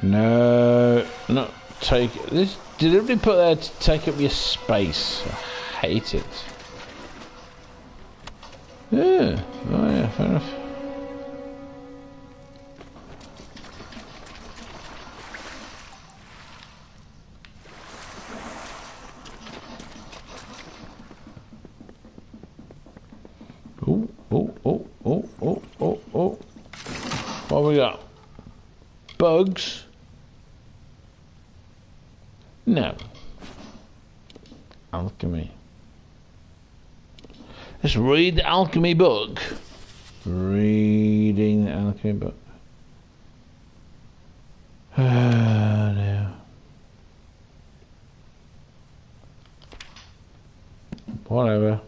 No, not take this. Deliberately put there to take up your space. I hate it. Yeah, oh yeah, fair enough. Oh. What we got? Bugs? No. Alchemy. Let's read the alchemy book. Reading the alchemy book. No. Whatever.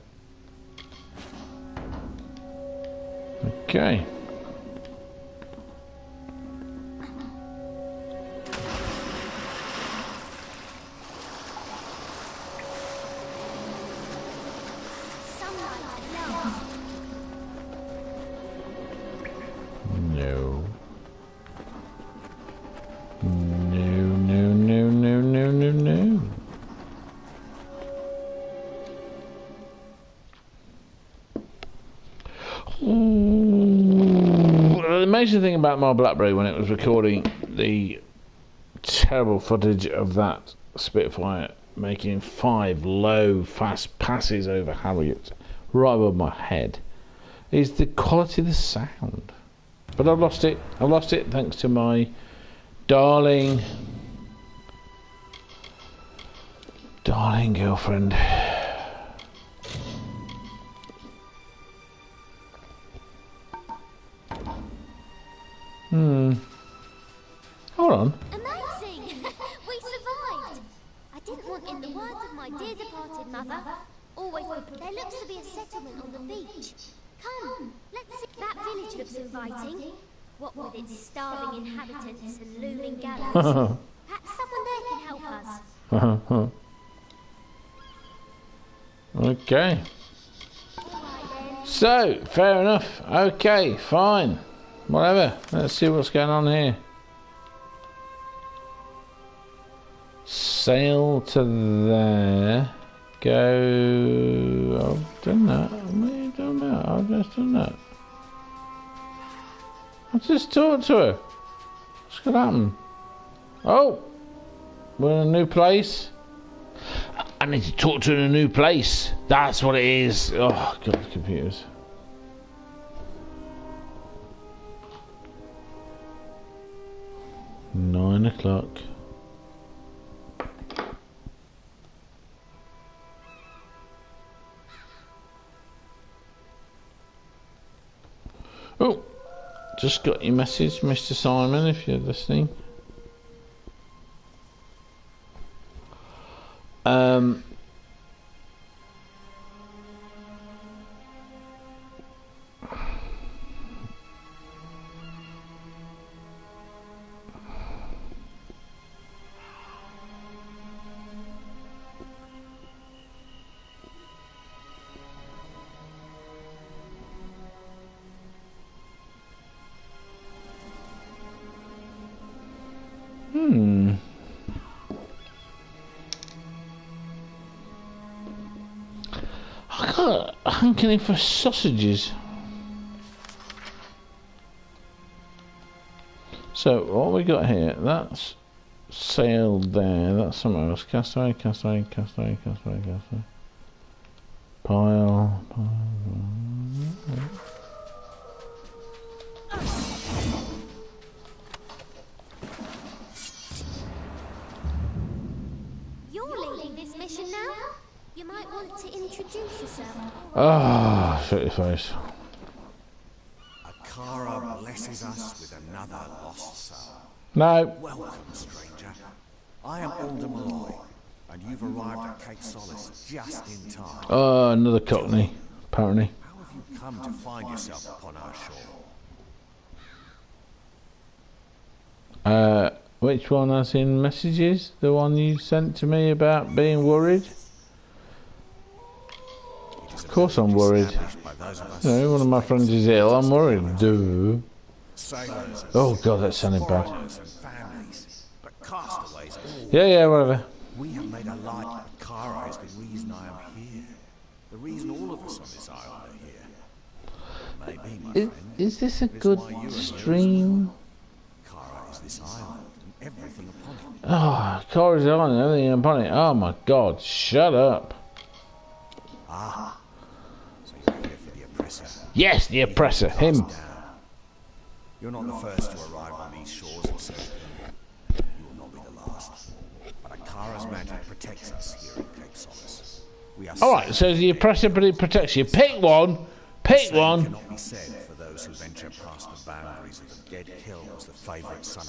Okay. No. The amazing thing about my BlackBerry when it was recording the terrible footage of that Spitfire making 5 low, fast passes over Harriet right above my head is the quality of the sound. But I've lost it. I've lost it thanks to my darling girlfriend. Hold on. Amazing! We survived! I didn't want, in the words of my dear departed mother, always there looks to be a settlement on the beach. Come, let's see. That village looks inviting. What with its starving inhabitants and looming gallows. Perhaps someone there can help us. Okay. So, fair enough. Okay, fine. Whatever. Let's see what's going on here. Sail to there. Go. I've done that. I've done that. I've just done that. I just talked to her. What's going to happen? Oh! We're in a new place. I need to talk to her in a new place. That's what it is. Oh, God, computers. $9:00. Oh, just got your message, Mr. Simon, if you're listening. I got a hankering for sausages. So what we got here? That's sailed there. That's somewhere else. Castaway, castaway, castaway, castaway, castaway. Pile. You're leading this mission now? You might want to introduce yourself. Ah, shut your face. Akara blesses us with another lost soul. No. Welcome, stranger. I am Alder Malloy, and you've arrived at Cape Solace just in time. Oh, another cockney, apparently. How have you come to find yourself upon our shore? Which one has in messages? The one you sent to me about being worried? Of course I'm worried. You know, one of my friends is ill, I'm worried. Duh. Oh God, that sounded bad. Yeah, whatever. We have made a light. Akara is the reason I am here. The reason all of us on this island are here. Maybe, my friend, is this a good stream? Akara is this island and everything upon it. Oh, Akara's on and everything upon it. Oh my God, shut up. Ah. So you're here for the oppressor. Yes, the oppressor, him. You're not the first to arrive on these shores, and so you will not be the last. But Akara's magic protects us here in Cape Solace. We are Alright, so the oppressor, but it protects you. Pick one. Pick one. Cannot be said for those who venture past the boundaries of the dead hill was the favourite son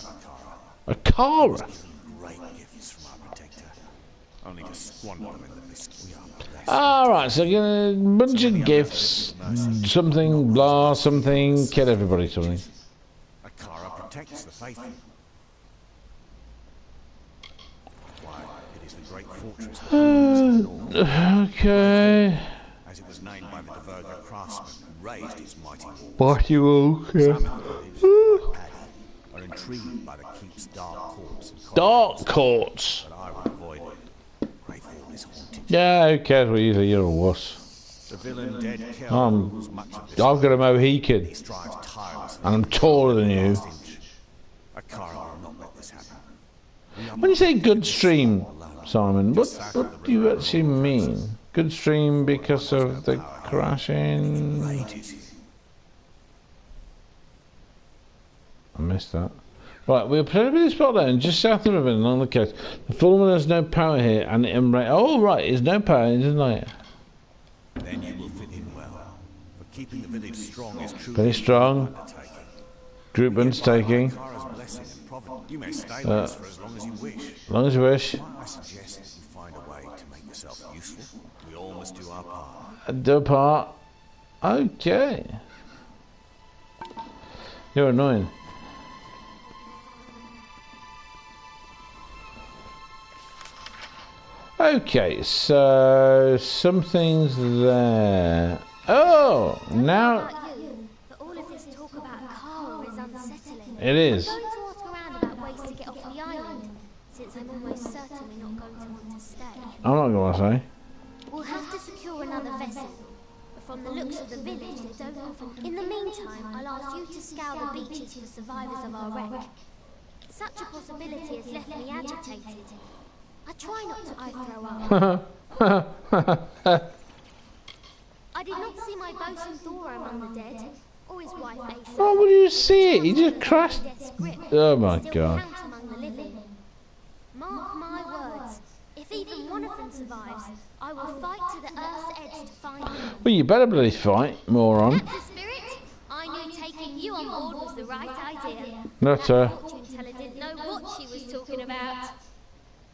of Akara. Akara? Great gifts from our protector, only to squander them in the mist. We are blessed. Alright, so a bunch of gifts. Something, blah, something. Kill everybody, something. Akara protects the faithful. Why, it is the great fortress that Okay. as it was named by the Diverger craftsman who raised its mighty walls. Party walk, yeah. Some in the village, like Paddy, are intrigued by the keep's dark courts and Dark corridors, courts. but I will avoid it. Great Hall is haunted. Yeah, who cares what you say, you're a wuss. The villain dead Kel rules much of this. I've got a Mohican. He strives tirelessly. And I'm taller than you. Akara will not let this happen. When you say good stream, Simon, what do you actually mean? Good stream because of the crashing? I missed that. Right, we're plenty of spot there, just south of the river and along the coast. The full moon has no power here, and oh right, there's no power, isn't it? Then you will fit in well. For keeping the village strong is truly Very strong. Group undertaking. You may stay with us for as long as you wish. As long as you wish. I suggest that you find a way to make yourself useful. We all must do our part. Do a part. Okay. You're annoying. Okay, so something's there. Oh, now But all of this talk about Kara is unsettling. it is. I'm going to ask around about ways to get off the island, since I'm almost certainly not going to want to stay. I'm not gonna say. We'll have to secure another vessel. But from the looks of the village, they don't often. In the meantime, I'll ask you to scour the beaches for survivors of our wreck. Such a possibility has left me agitated. I try not to throw up. I did not see my bosun Thor among the dead, or his wife Asa. Oh, would you see it? He just crashed. Oh my god. Count among the living. Mark my words. If even one of them survives, I will fight to the earth's edge to find them. Well, you better bloody fight, moron. That's the spirit. I knew taking you on board was the right idea. Not her. Fortune teller didn't know what she was talking about.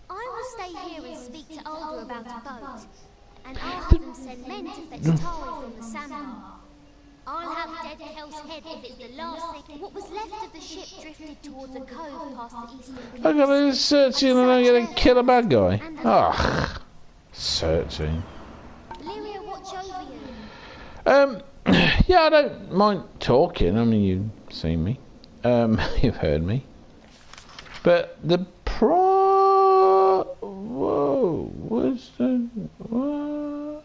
I will stay here and speak to Alder about a boat, and I'll have them send men to fetch Tari from the sandbar. I'll have dead Kel's head if it's the last thing. What was left of the ship drifted towards a cove past the eastern cliffs. I'm gonna search and I'm gonna kill a bad guy. Ugh. Searching. Lyria, watch over you. Yeah, I don't mind talking. I mean, you've seen me. You've heard me. But the whoa, what's the... What?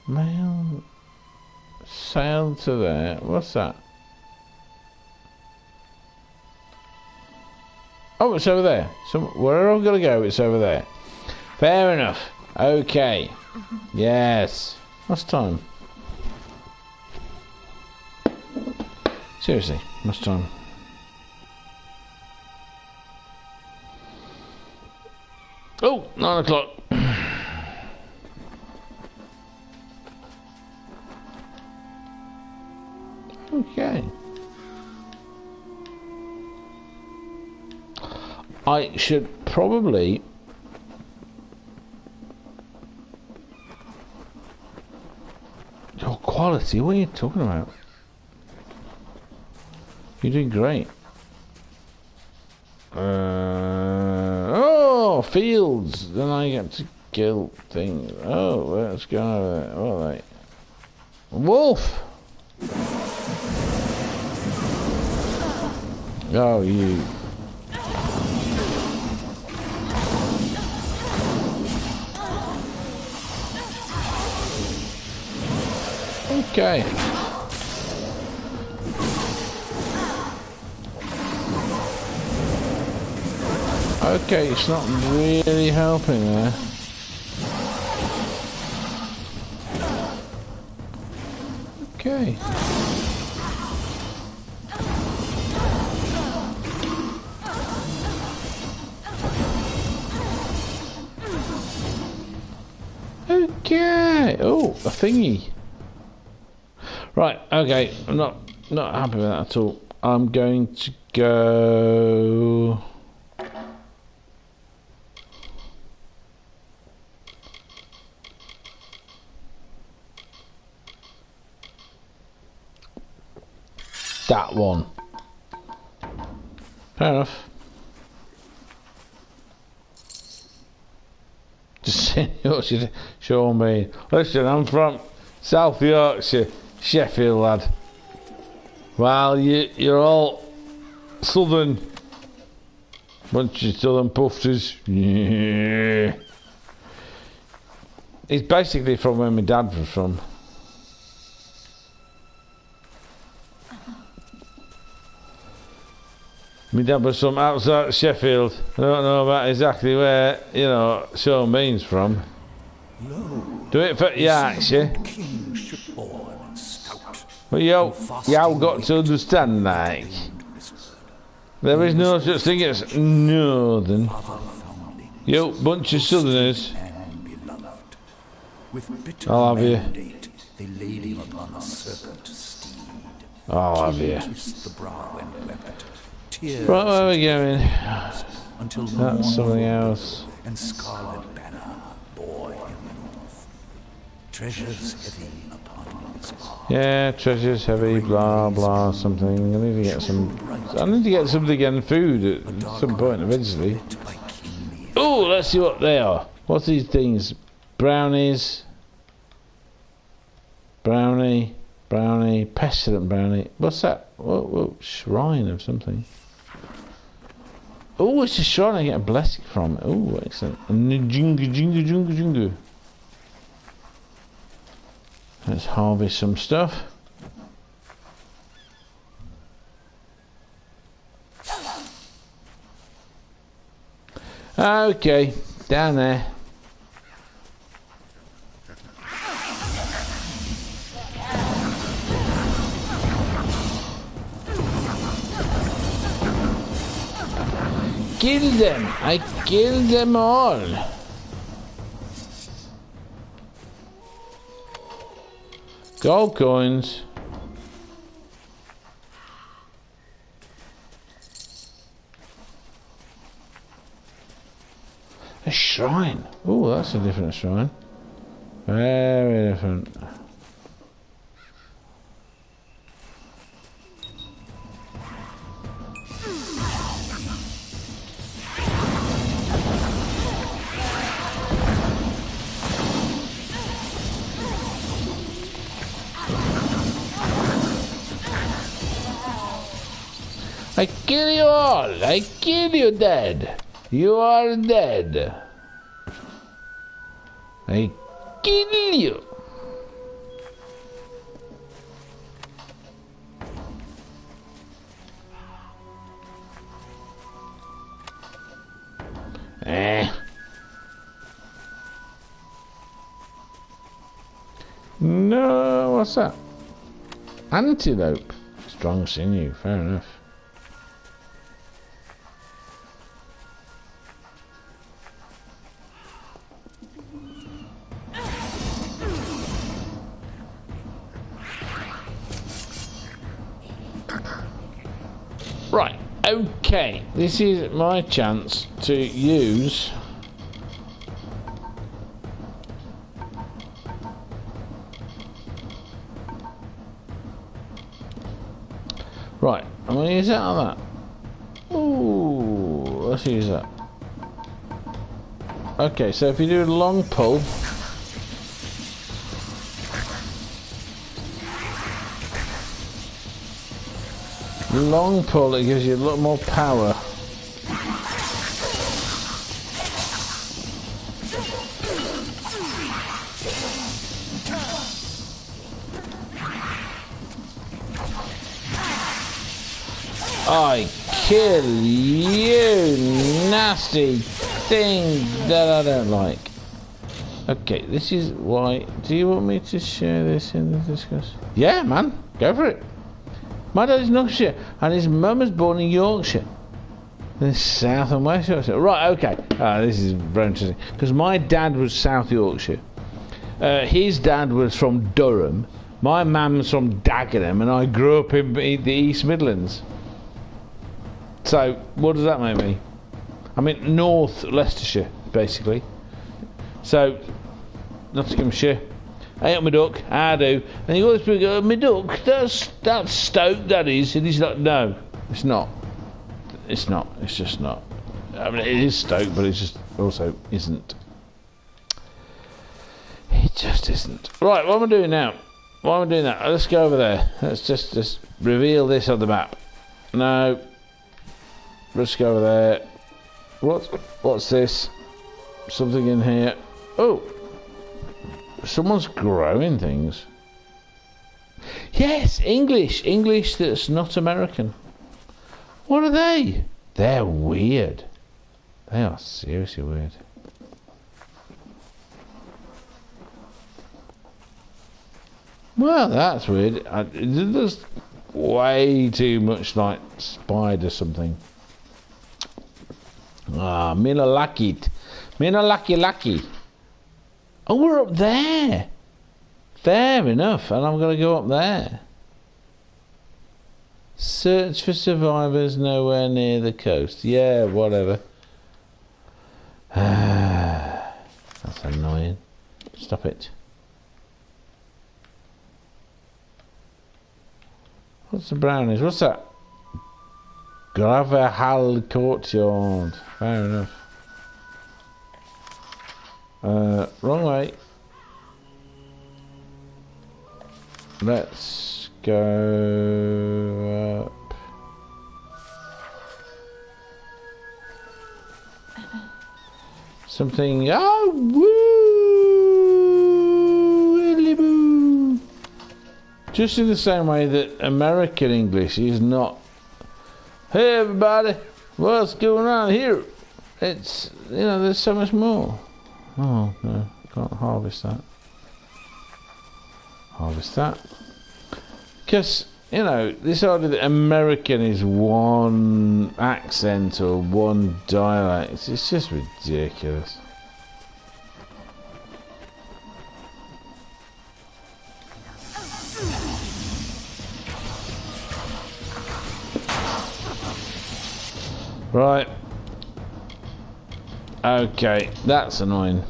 Mail... Sail to there. What's that? Oh, it's over there. So where am I going to go? It's over there. Fair enough. Okay. Yes. What's time? Seriously, what's time? Oh, 9 o'clock. Okay. I should probably... Oh, quality, what are you talking about? You're doing great. Oh, fields! Then I get to kill things. Oh, let's go over there. All right. Wolf! Oh, you... Okay. Okay, it's not really helping there. Okay. Okay. Oh, a thingy. Right, okay, I'm not happy with that at all. I'm going to go... that one. Fair enough. Just saying, Yorkshire, Sean Bean. Listen, I'm from South Yorkshire. Sheffield lad. Well, you're all southern, bunch of southern pufters. Yeah. He's basically from where my dad was from. My dad was from outside Sheffield. I don't know about exactly where, you know, Sean Bean's from. Do it for Yorkshire. Well, you got to understand, like, there is no such thing as northern. You bunch of southerners. And beloved. With bitter I'll have you. mandate, they laid him upon a serpent steed. I'll have you. Kissed the brow and wept. Tears Right, where are we going? until the That's something mournful else. and scarlet banner bore him north. Treasures heavy upon his heart. Yeah, treasures heavy, blah blah something. I need to get some. I need to get something and food at some point eventually. Lit by kingly Oh, let's see what they are. What's these things? Brownies. Brownie. Pestilent brownie. What's that? Whoa, shrine of something. Oh, it's a shrine I get a blessing from. Oh, excellent. Jingu. Let's harvest some stuff. Okay, down there. Kill them! I killed them all! Gold coins. A shrine. Oh, that's a different shrine. Very different. I kill you all! I kill you dead! You are dead! I kill you! No, what's that? Antelope. Strong sinew, fair enough. Right, okay, this is my chance to use right, I'm going to use that on that. Ooh, let's use that. Okay, so if you do a long pull, it gives you a lot more power. I kill you, nasty thing that I don't like. Okay, this is why. Do you want me to share this in the discuss? Yeah, man, go for it. My dad is Yorkshire, and his mum was born in Yorkshire. In South and West Yorkshire. Right, okay. This is very interesting. Because my dad was South Yorkshire. His dad was from Durham. My mum's from Dagenham, and I grew up in the East Midlands. So, what does that make me? I mean, North Leicestershire, basically. So, Nottinghamshire. Hey up my duck, I do. And you always go, my duck, that's Stoke, that is. And he's like, no, it's not. It's not. It's just not. I mean, it is Stoke, but it just also isn't. It just isn't. Right, what am I doing now? Let's go over there. Let's just reveal this on the map. No. Let's go over there. What's this? Something in here. Oh. Someone's growing things. Yes, English that's not American. What are they? They're weird. They are seriously weird. Well, that's weird. There's way too much like spider something. Miller like it. Me no lucky. Oh, we're up there. Fair enough, and I'm going to go up there. Search for survivors nowhere near the coast. Yeah, whatever. That's annoying. Stop it. What's the brownies? What's that? Graverhall Courtyard. Fair enough. Wrong way. Let's go up. Something. Oh, woo! Just in the same way that American English is not. Hey, everybody, what's going on here? It's, you know, there's so much more. Oh, no, can't harvest that. Harvest that. Because, you know, this idea that American is one accent or one dialect, it's just ridiculous. Right. Okay, that's annoying.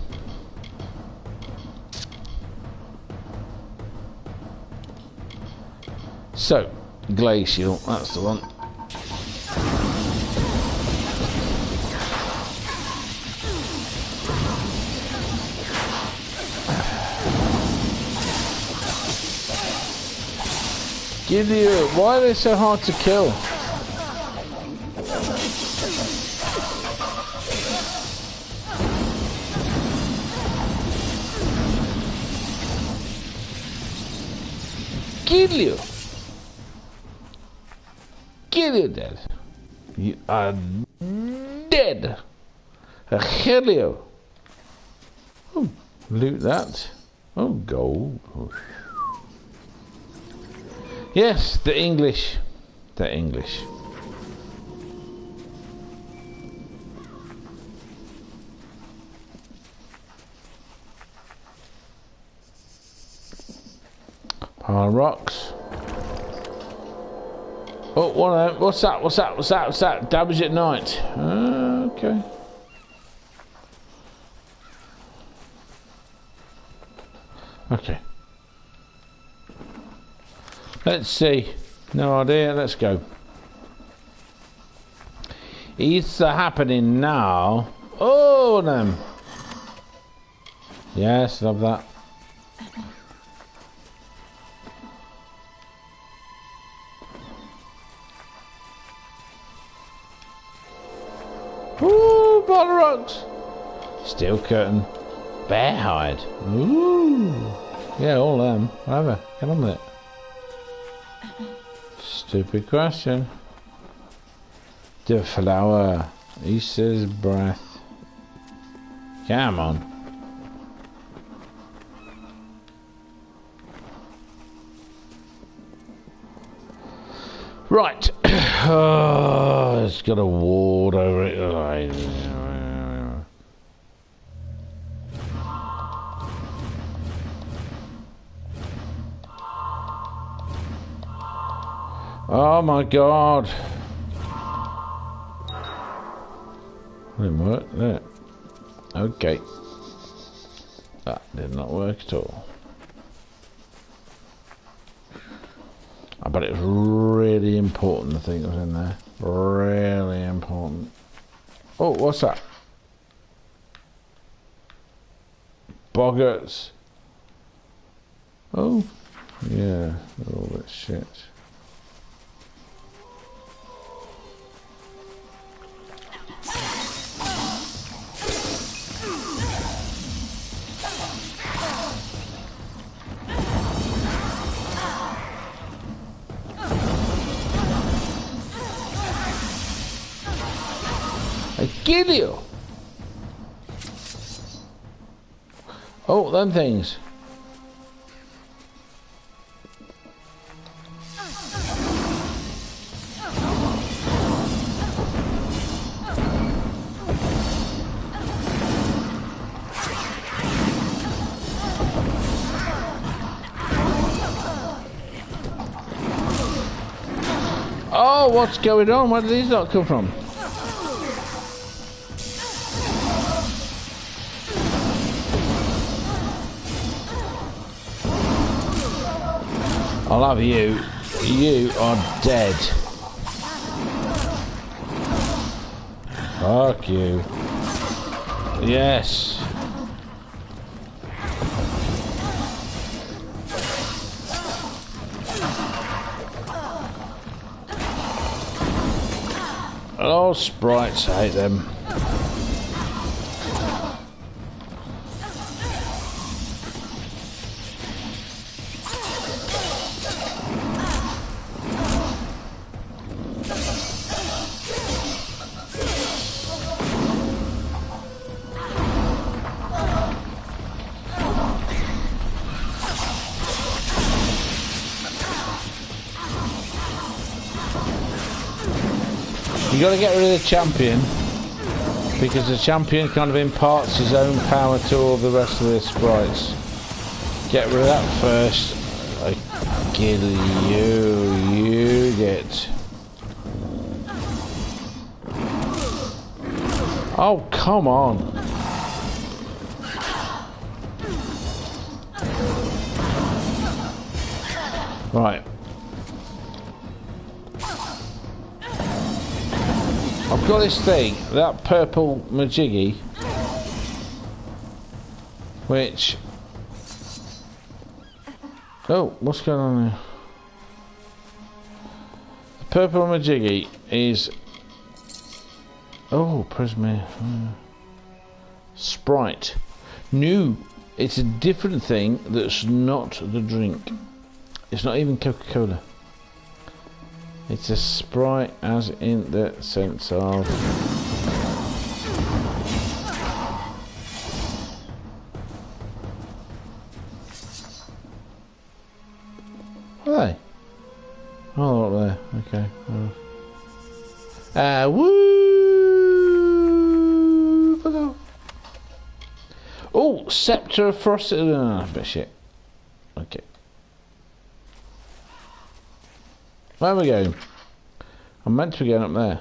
So, glacial, that's the one. Gideon, why are they so hard to kill? Kill you! Kill you dead. You are dead. Kill you. Oh, loot that. Oh, gold. Oh. Yes, the English. The English. Pile of rocks. Oh, one of them. What's that? What's that? What's that? What's that? Damage at night. Okay. Okay. Let's see. No idea. Let's go. It's happening now. Oh, them. Yes, love that. Ooh, bottle rocks. Steel curtain. Bear hide. Ooh. Yeah, all them. Whatever. Get on with it. Stupid question. The flower. He says breath. Come on. Right. Oh, it's got a ward over it. Oh my god. Didn't work, did it? Okay. That did not work at all. But it's really important, the thing that was in there. Really important. Oh, what's that? Boggarts. Oh, yeah, all that shit. I kill you. Oh, them things. Oh, what's going on? Where did these not come from? I'll have you. You are dead. Fuck you. Yes. Oh, sprites, I hate them. You got to get rid of the champion, because the champion kind of imparts his own power to all the rest of the sprites. Get rid of that first. I kill you. You get. Oh, come on. Right. I've got this thing, that purple majiggy, which... Oh, what's going on there? The purple majiggy is... Oh, Prisma... Sprite. New. It's a different thing that's not the drink. It's not even Coca-Cola. It's a sprite, as in the sense of... What are they? Oh, up there. Okay. Woo! Oh, Scepter of Frost. Bit shit. Okay. Where are we going? I'm meant to be going up there.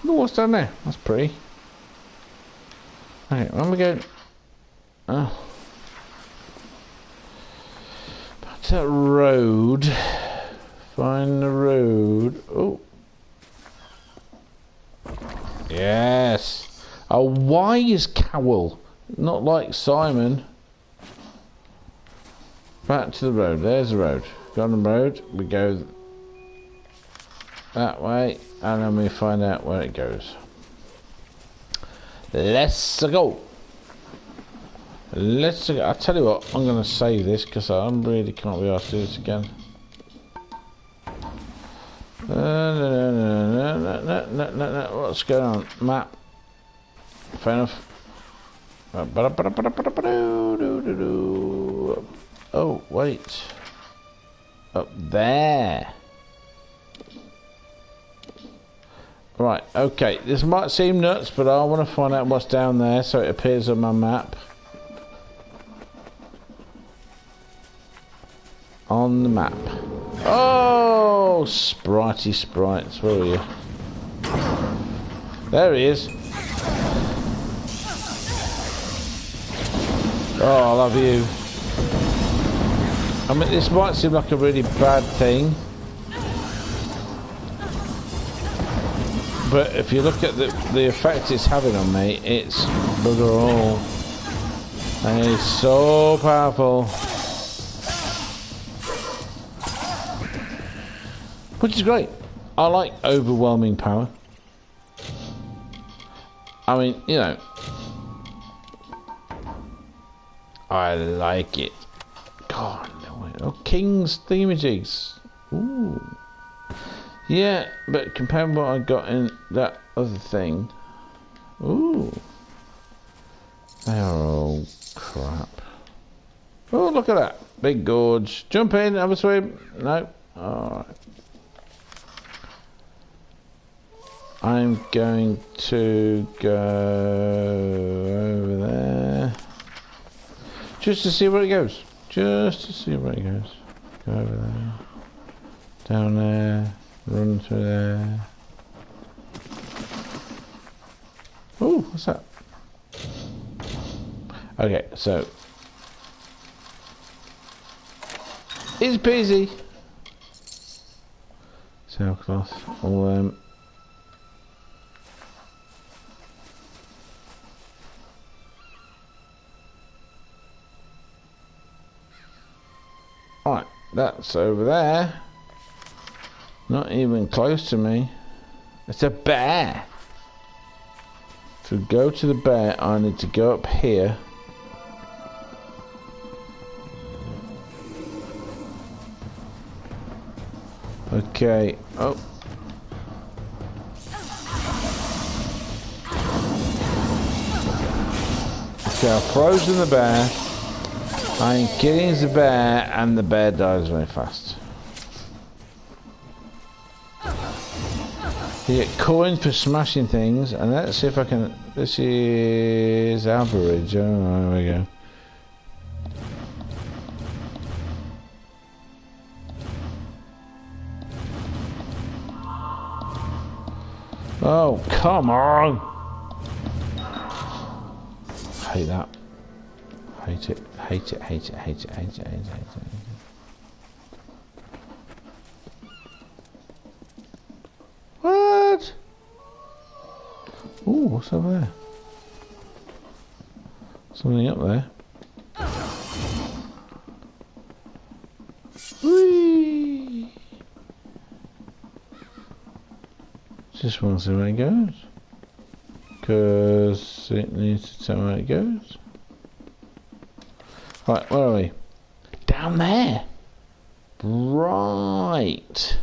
Oh, what's down there? That's pretty. Okay, where am I going? Oh. Back to that road. Find the road. Oh. Yes. A wise cowl. Not like Simon. Back to the road. There's the road. Go on the road. We go that way. And then we find out where it goes. Let's go. Let's go. I'll tell you what. I'm going to save this because I really can't be asked to do this again. No. What's going on? Map. Fair enough. Oh, wait. Up there. Right, okay. This might seem nuts, but I want to find out what's down there so it appears on my map. On the map. Oh, spritey sprites, where are you? There he is. Oh, I love you. I mean, this might seem like a really bad thing, but if you look at the effect it's having on me, it's bugger all. And it's so powerful. Which is great. I like overwhelming power. I mean, you know, I like it. God, no way. Oh, King's themajigs. Ooh. Yeah, but compared to what I got in that other thing. Ooh. They are all crap. Oh, look at that. Big gorge. Jump in, have a swim. No. Alright. I'm going to go over there. Just to see where it goes. Just to see where it goes. Go over there. Down there. Run through there. Ooh, what's that? Okay, so easy peasy. Sailcloth. All Right, that's over there. Not even close to me. It's a bear. To go to the bear, I need to go up here. Okay. Oh. Okay, I've frozen the bear. I'm killing the bear, and the bear dies very fast. You get coins for smashing things, and let's see if I can. This is our bridge. Oh, there we go. Oh, come on! Hate that. Hate it. Hate it. Hate it. Hate it. Hate it. Hate it. Hate it. What? Ooh, what's over there? Something up there. Whee! Just want to see where it goes. Because it needs to tell where it goes. Right, where are we? Down there! Right!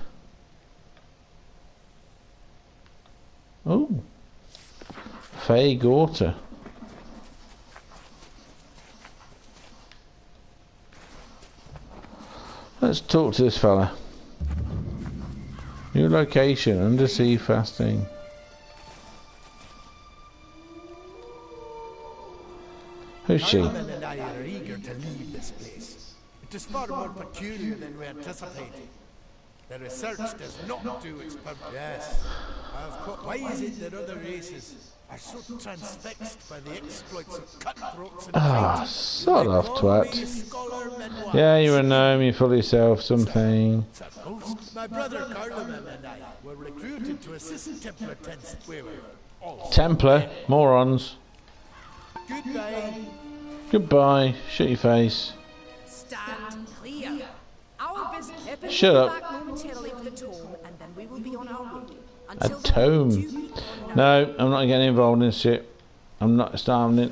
Oh! Fey Gorter. Let's talk to this fella. New location, undersea fasting. Who's she? Carmen and I are eager to leave this place. It is far more peculiar than we anticipated. The research does not do its purpose. Yes. Why is it that other races are so transfixed by the exploits of cutthroats and fighters? Sod off, twat. Yeah, you were gnome, you fool yourself, something. My brother Carloman and I were recruited to assist Templar tents where we all Templar? Morons. Goodbye. Goodbye. Shut your face. Stand clear. Our business. Shut up. Back momentarily with the tome, and then we will be on our way. A Until then, tome. do No, I'm not getting involved in this shit. I'm not starving it.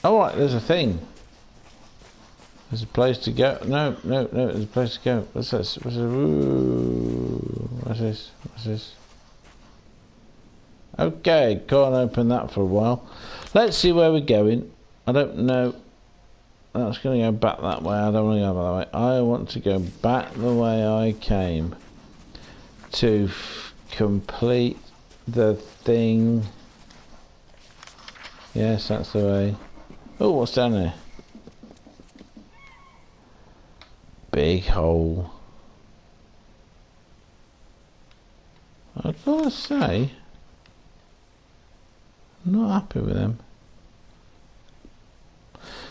Oh, right, there's a thing. There's a place to go. No, there's a place to go. What's this? What's this? Ooh, what's this? What's this? Okay, can't open that for a while. Let's see where we're going. I don't know. That's going to go back that way. I don't want to go back that way. I want to go back the way I came to complete the thing. Yes, that's the way. Oh, what's down there? Big hole. I've got to say, I'm not happy with them.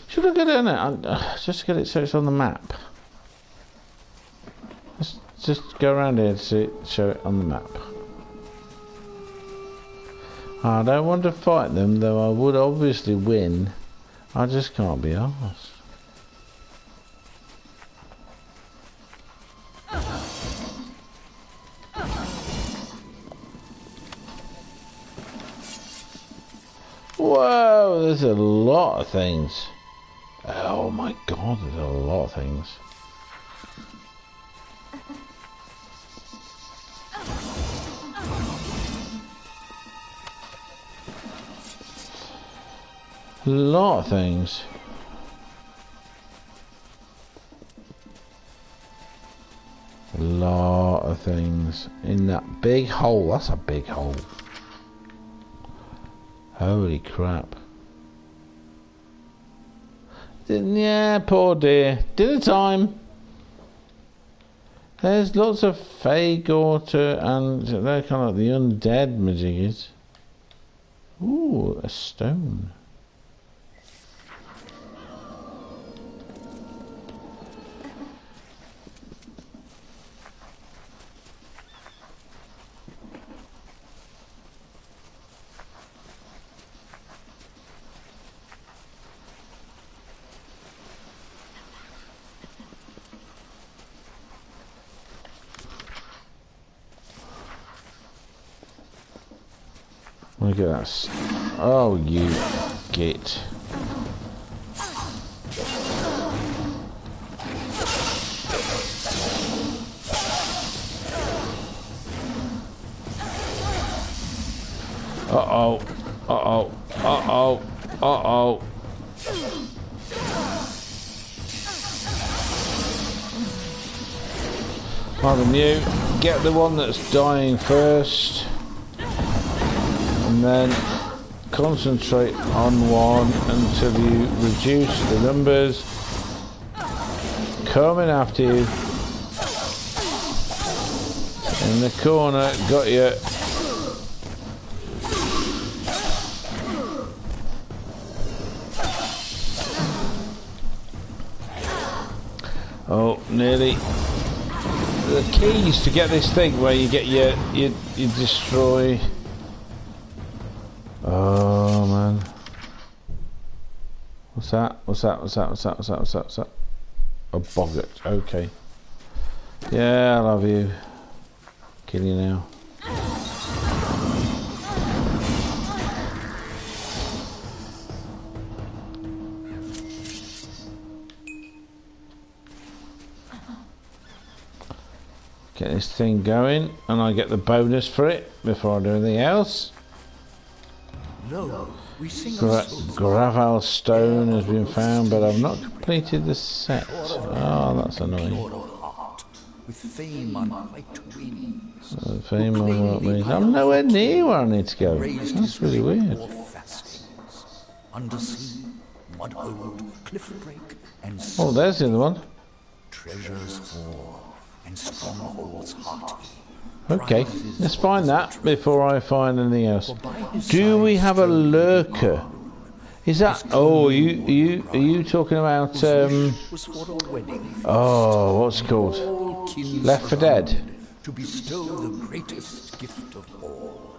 Should I go down there? Just get it so it's on the map. Let's just go around here to show it on the map. I don't want to fight them, though I would obviously win. I just can't be arsed. Whoa, there's a lot of things. Oh my god, there's a lot of things. A lot of things. A lot lot of things in that big hole. That's a big hole. Holy crap. Yeah, poor dear. Dinner time. There's lots of fey water and they're kind of like the undead majiggies. Ooh, a stone. Look at that. Oh, you git. Uh-oh. Uh-oh. Uh-oh. Uh-oh. Rather than you, get the one that's dying first. And then concentrate on one until you reduce the numbers coming after you. In the corner, got you. Oh, nearly. The keys to get this thing where you get you destroy. Oh man. What's that? What's that? What's that? What's that? What's that? What's that? What's that? A boggart. Okay. Yeah, I love you. Kill you now. Get this thing going, and I get the bonus for it before I do anything else. No, we sing Gravel stone has been found, but I've not completed the set. Oh, that's annoying. With fame on white wings. Fame on white wings. I'm nowhere near where I need to go. That's really weird. Undersea, mudhold, cliff break, and oh, there's the other one. Treasures for and strongholds hearty. Okay, let's find that before I find anything else. Do we have a lurker? Is that? Oh, are you talking about? Oh, what's it called? Left 4 Dead. To bestow the greatest gift of all,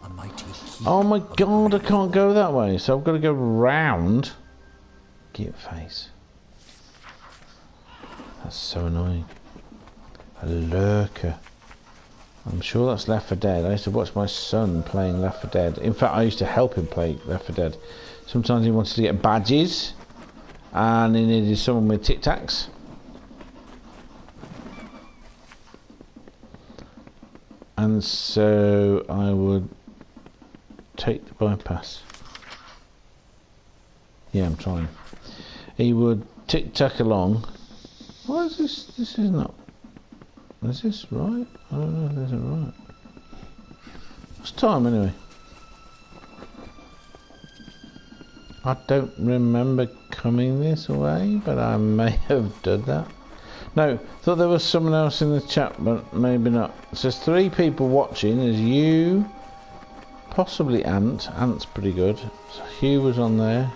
a mighty. Oh my God, I can't go that way, so I've got to go round. Git face. That's so annoying. A lurker. I'm sure that's Left 4 Dead. I used to watch my son playing Left 4 Dead. In fact, I used to help him play Left 4 Dead. Sometimes he wanted to get badges, and he needed someone with Tic Tacs. And so I would take the bypass. Yeah, I'm trying. He would Tic Tac along. What is this? This is not. Is this right? I don't know if this is right. What's time anyway? I don't remember coming this way, but I may have done that. No, thought there was someone else in the chat, but maybe not. So there's 3 people watching. There's you, possibly Ant. Ant's pretty good. So Hugh was on there.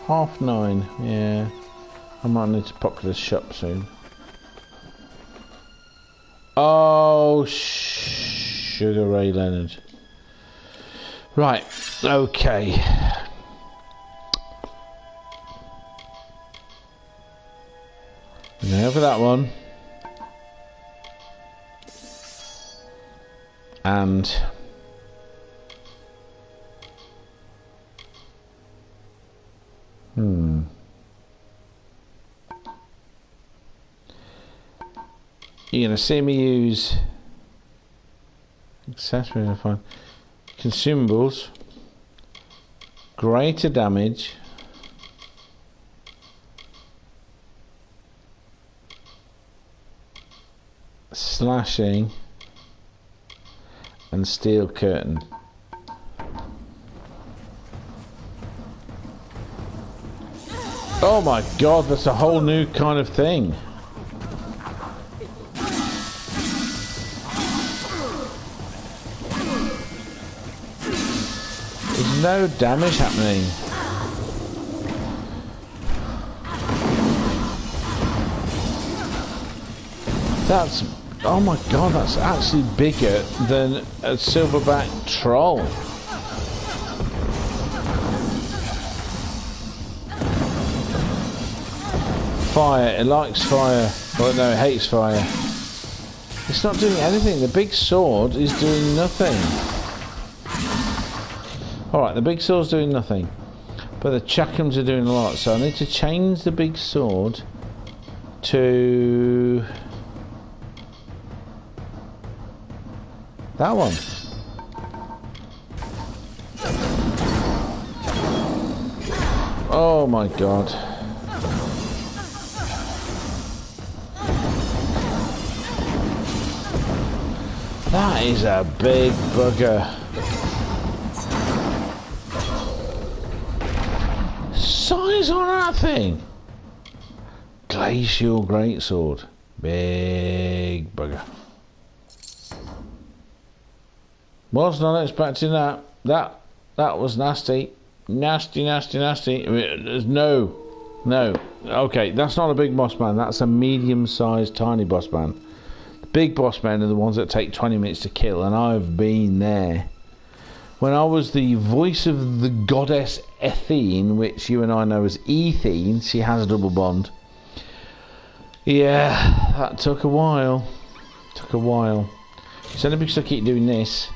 9:30. Yeah, I might need to pop to the shop soon. Oh, Sugar Ray Leonard. Right, okay. Now for that one. And you're going to see me use accessories and find consumables, greater damage, slashing, and steel curtain. Oh my god, that's a whole new kind of thing. There's no damage happening. That's, oh my god, that's actually bigger than a silverback troll. Fire, it likes fire. Well, no, it hates fire. It's not doing anything. The big sword is doing nothing. Alright, the big sword's doing nothing. But the Chakams are doing a lot. So I need to change the big sword to that one. Oh my god. That is a big bugger. Size on that thing. Glacial greatsword. Big bugger. Was not expecting that. That was nasty. Nasty, nasty, nasty. There's no. Okay, that's not a big boss man. That's a medium-sized, tiny boss man. Big boss men are the ones that take 20 minutes to kill, and I've been there. When I was the voice of the goddess Ethene, which you and I know as Ethene, she has a double bond. Yeah, that took a while. It's only because I keep doing this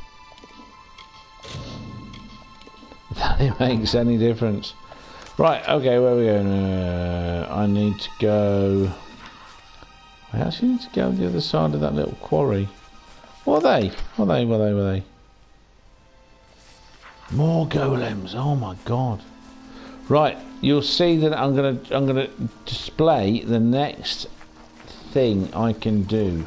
that it makes any difference. Right, okay, where are we going? I need to go... I actually need to go the other side of that little quarry. What are they? Were they? More golems. Oh my god. Right, you'll see that I'm gonna display the next thing I can do.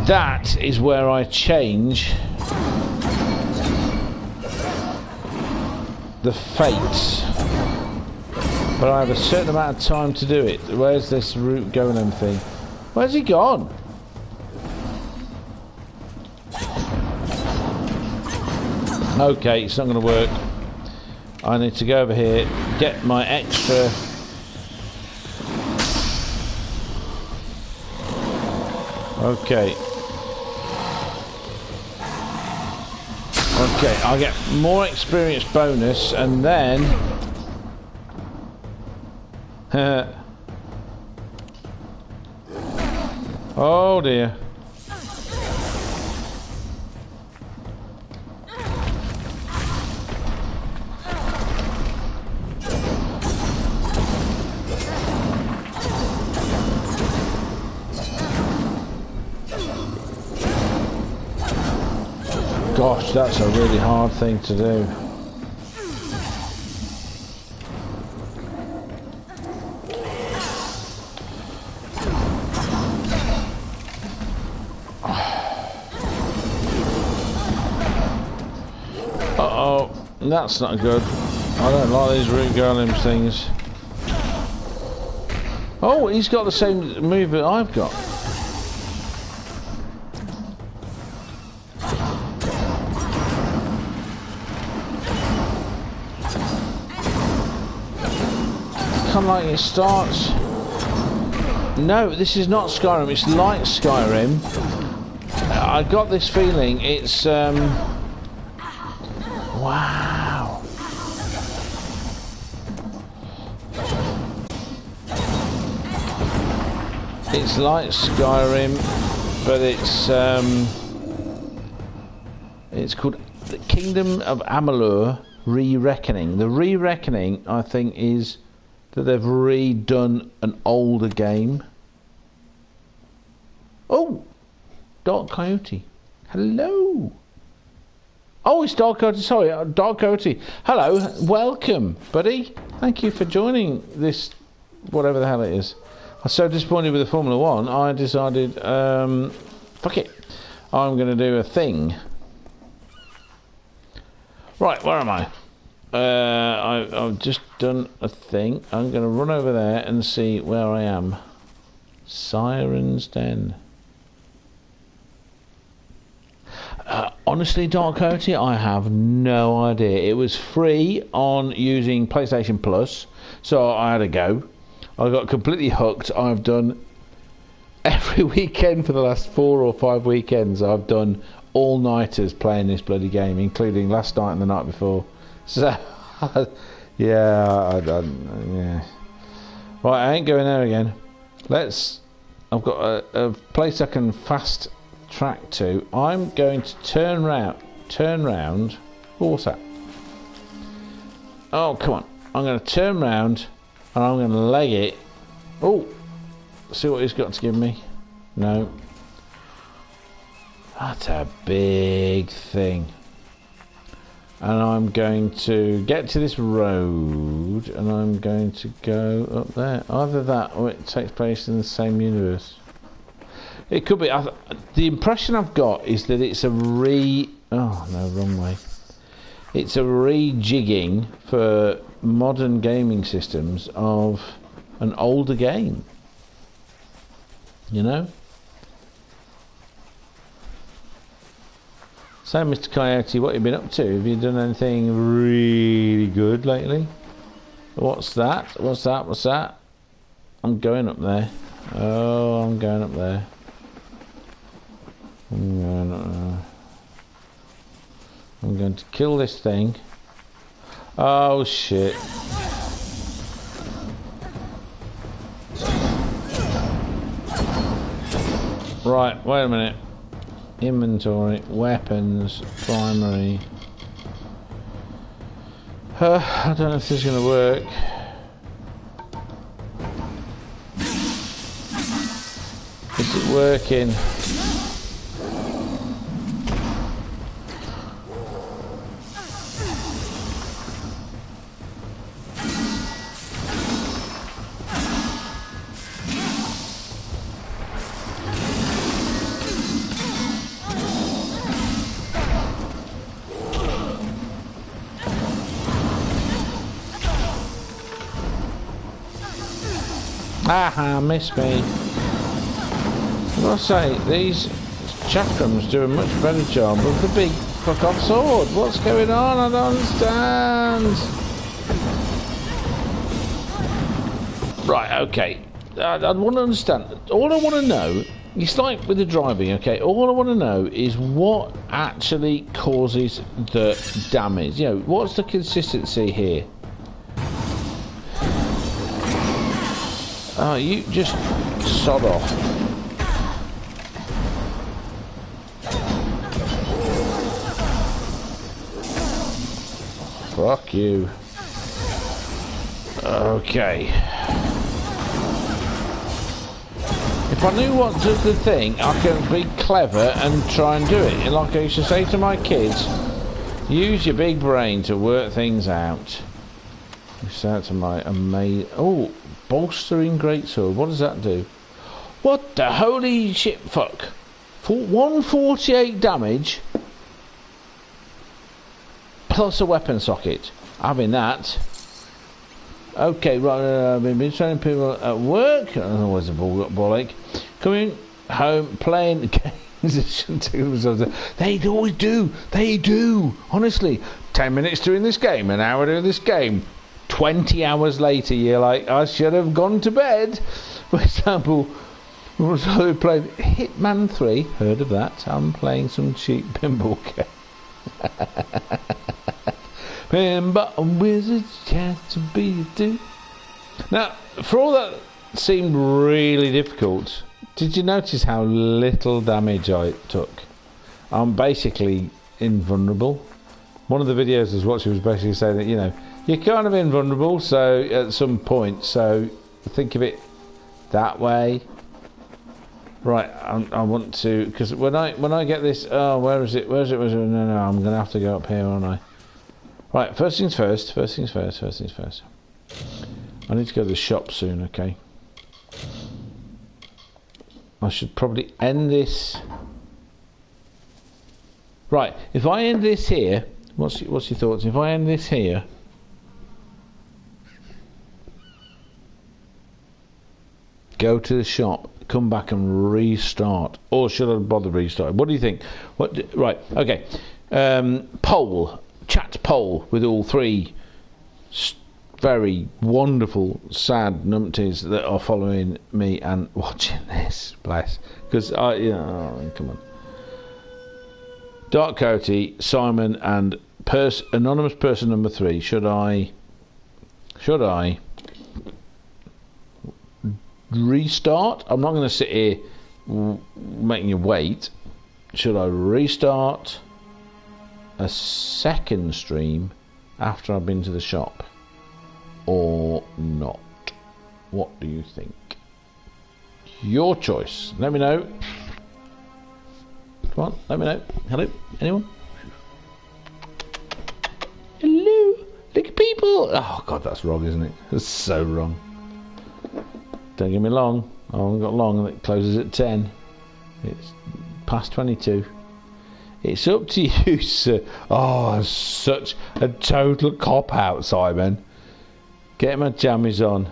That is where I change the fates. But I have a certain amount of time to do it. Where's this root golem thing? Where's he gone? Okay, it's not going to work. I need to go over here, get my extra... Okay. Okay, I'll get more experience bonus and then... oh dear. Gosh, that's a really hard thing to do. That's not good. I don't like these root golem things. Oh, he's got the same move that I've got. Kind of like it starts. No, this is not Skyrim. It's like Skyrim. I got this feeling. It's wow. It's like Skyrim, but it's called the Kingdom of Amalur Re-Reckoning. The Re-Reckoning, I think, is that they've redone an older game. Oh, Dark Coyote. Hello. Oh, it's Dark Coyote. Sorry, Dark Coyote. Hello, welcome, buddy. Thank you for joining this, whatever the hell it is. was so disappointed with the Formula 1, I decided, fuck it. I'm going to do a thing. Right, where am I? I've just done a thing. I'm going to run over there and see where I am. Siren's Den. Honestly, Dark Coyote, I have no idea. It was free on using PlayStation Plus, so I had a go. I got completely hooked. I've done every weekend for the last 4 or 5 weekends. I've done all-nighters playing this bloody game, including last night and the night before. So, yeah, yeah. Right, I ain't going there again. I've got a place I can fast track to. I'm going to turn round. What's that? Oh, come on. I'm going to turn round and I'm going to leg it. Oh, see what he's got to give me. No. That's a big thing. And I'm going to get to this road and I'm going to go up there. Either that or it takes place in the same universe. It could be. The impression I've got is that it's a oh no, wrong way. It's a rejigging for modern gaming systems of an older game. You know? So, Mr. Coyote, what have you been up to? Have you done anything really good lately? What's that? What's that? What's that? I'm going up there. Oh, I'm going up there. I'm going to kill this thing. Oh shit. Right, wait a minute. Inventory, weapons, primary. I don't know if this is going to work. Is it working? Aha, missed me. I've got to say, these chakrams do a much better job of the big fuck off sword. What's going on? I don't understand. Right, okay. I want to understand. All I want to know, it's like with the driving, okay? All I want to know is what actually causes the damage. You know, what's the consistency here? Oh, you just sod off. Fuck you. Okay. If I knew what does the thing, I can be clever and try and do it. And like I used to say to my kids, use your big brain to work things out. I say that to my amazing... Oh, bolstering greatsword. What does that do? What the holy shit fuck? 148 damage plus a weapon socket. Having that. Okay, right. I've been training people at work. I don't know what's a ball ache. Coming home, playing games. They always do. They do. Honestly, 10 minutes doing this game, an hour doing this game. 20 hours later, you're like, I should have gone to bed. For example, we played Hitman 3. Heard of that? I'm playing some cheap pinball game. Pinball wizards chance to be a dude. Now, for all that seemed really difficult, did you notice how little damage I took? I'm basically invulnerable. One of the videos I was watching was basically saying that, you know, you're kind of invulnerable, so at some point, so think of it that way. Right, I want to, because when I get this, oh, where is it? No, I'm going to have to go up here, aren't I? Right, first things first. I need to go to the shop soon, okay? I should probably end this. Right, if I end this here, what's your thoughts? If I end this here, go to the shop, come back and restart, or should I bother restarting? What do you think? Right, okay. Poll, chat poll with all three very wonderful, sad numpties that are following me and watching this. Bless, because come on. Dark Coyote, Simon, and anonymous person number 3. Should I restart? I'm not going to sit here making you wait. Should I restart a second stream after I've been to the shop or not? What do you think? Your choice. Let me know. Come on, let me know. Hello? Anyone? Hello? Look at people! Oh, God, that's wrong, isn't it? That's so wrong. Don't get me long. I haven't got long, and it closes at 10. It's past 22. It's up to you, sir. Oh, such a total cop-out, Simon. Get my jammies on.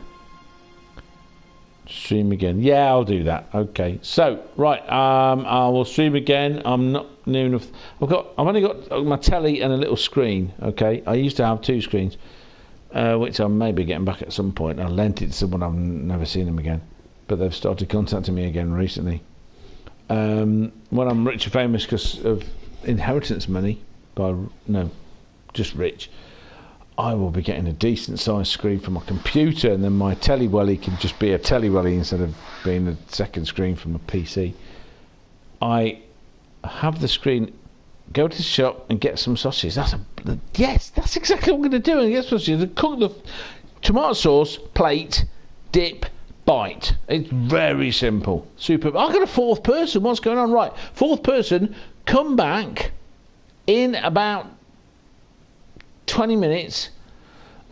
Stream again. Yeah, I'll do that. Okay. So, right, I will stream again. I'm not new enough. I've only got my telly and a little screen. Okay. I used to have 2 screens, which I may be getting back at some point. I lent it to someone. I've never seen them again, but they've started contacting me again recently. When I'm rich and famous because of inheritance money, just rich, I will be getting a decent sized screen for my computer, and then my telly welly can just be a telly welly instead of being a second screen from a PC. I have the screen. Go to the shop and get some sausages. Yes, that's exactly what I'm going to do. And get sausages. Cook the tomato sauce, plate, dip, bite. It's very simple. Super. I've got a 4th person. What's going on? Right, 4th person. Come back in about 20 minutes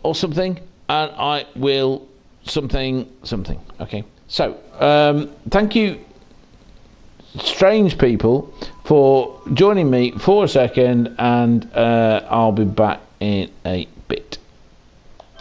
or something, and I will something. Okay. So, thank you, strange people, for joining me for a second, and I'll be back in a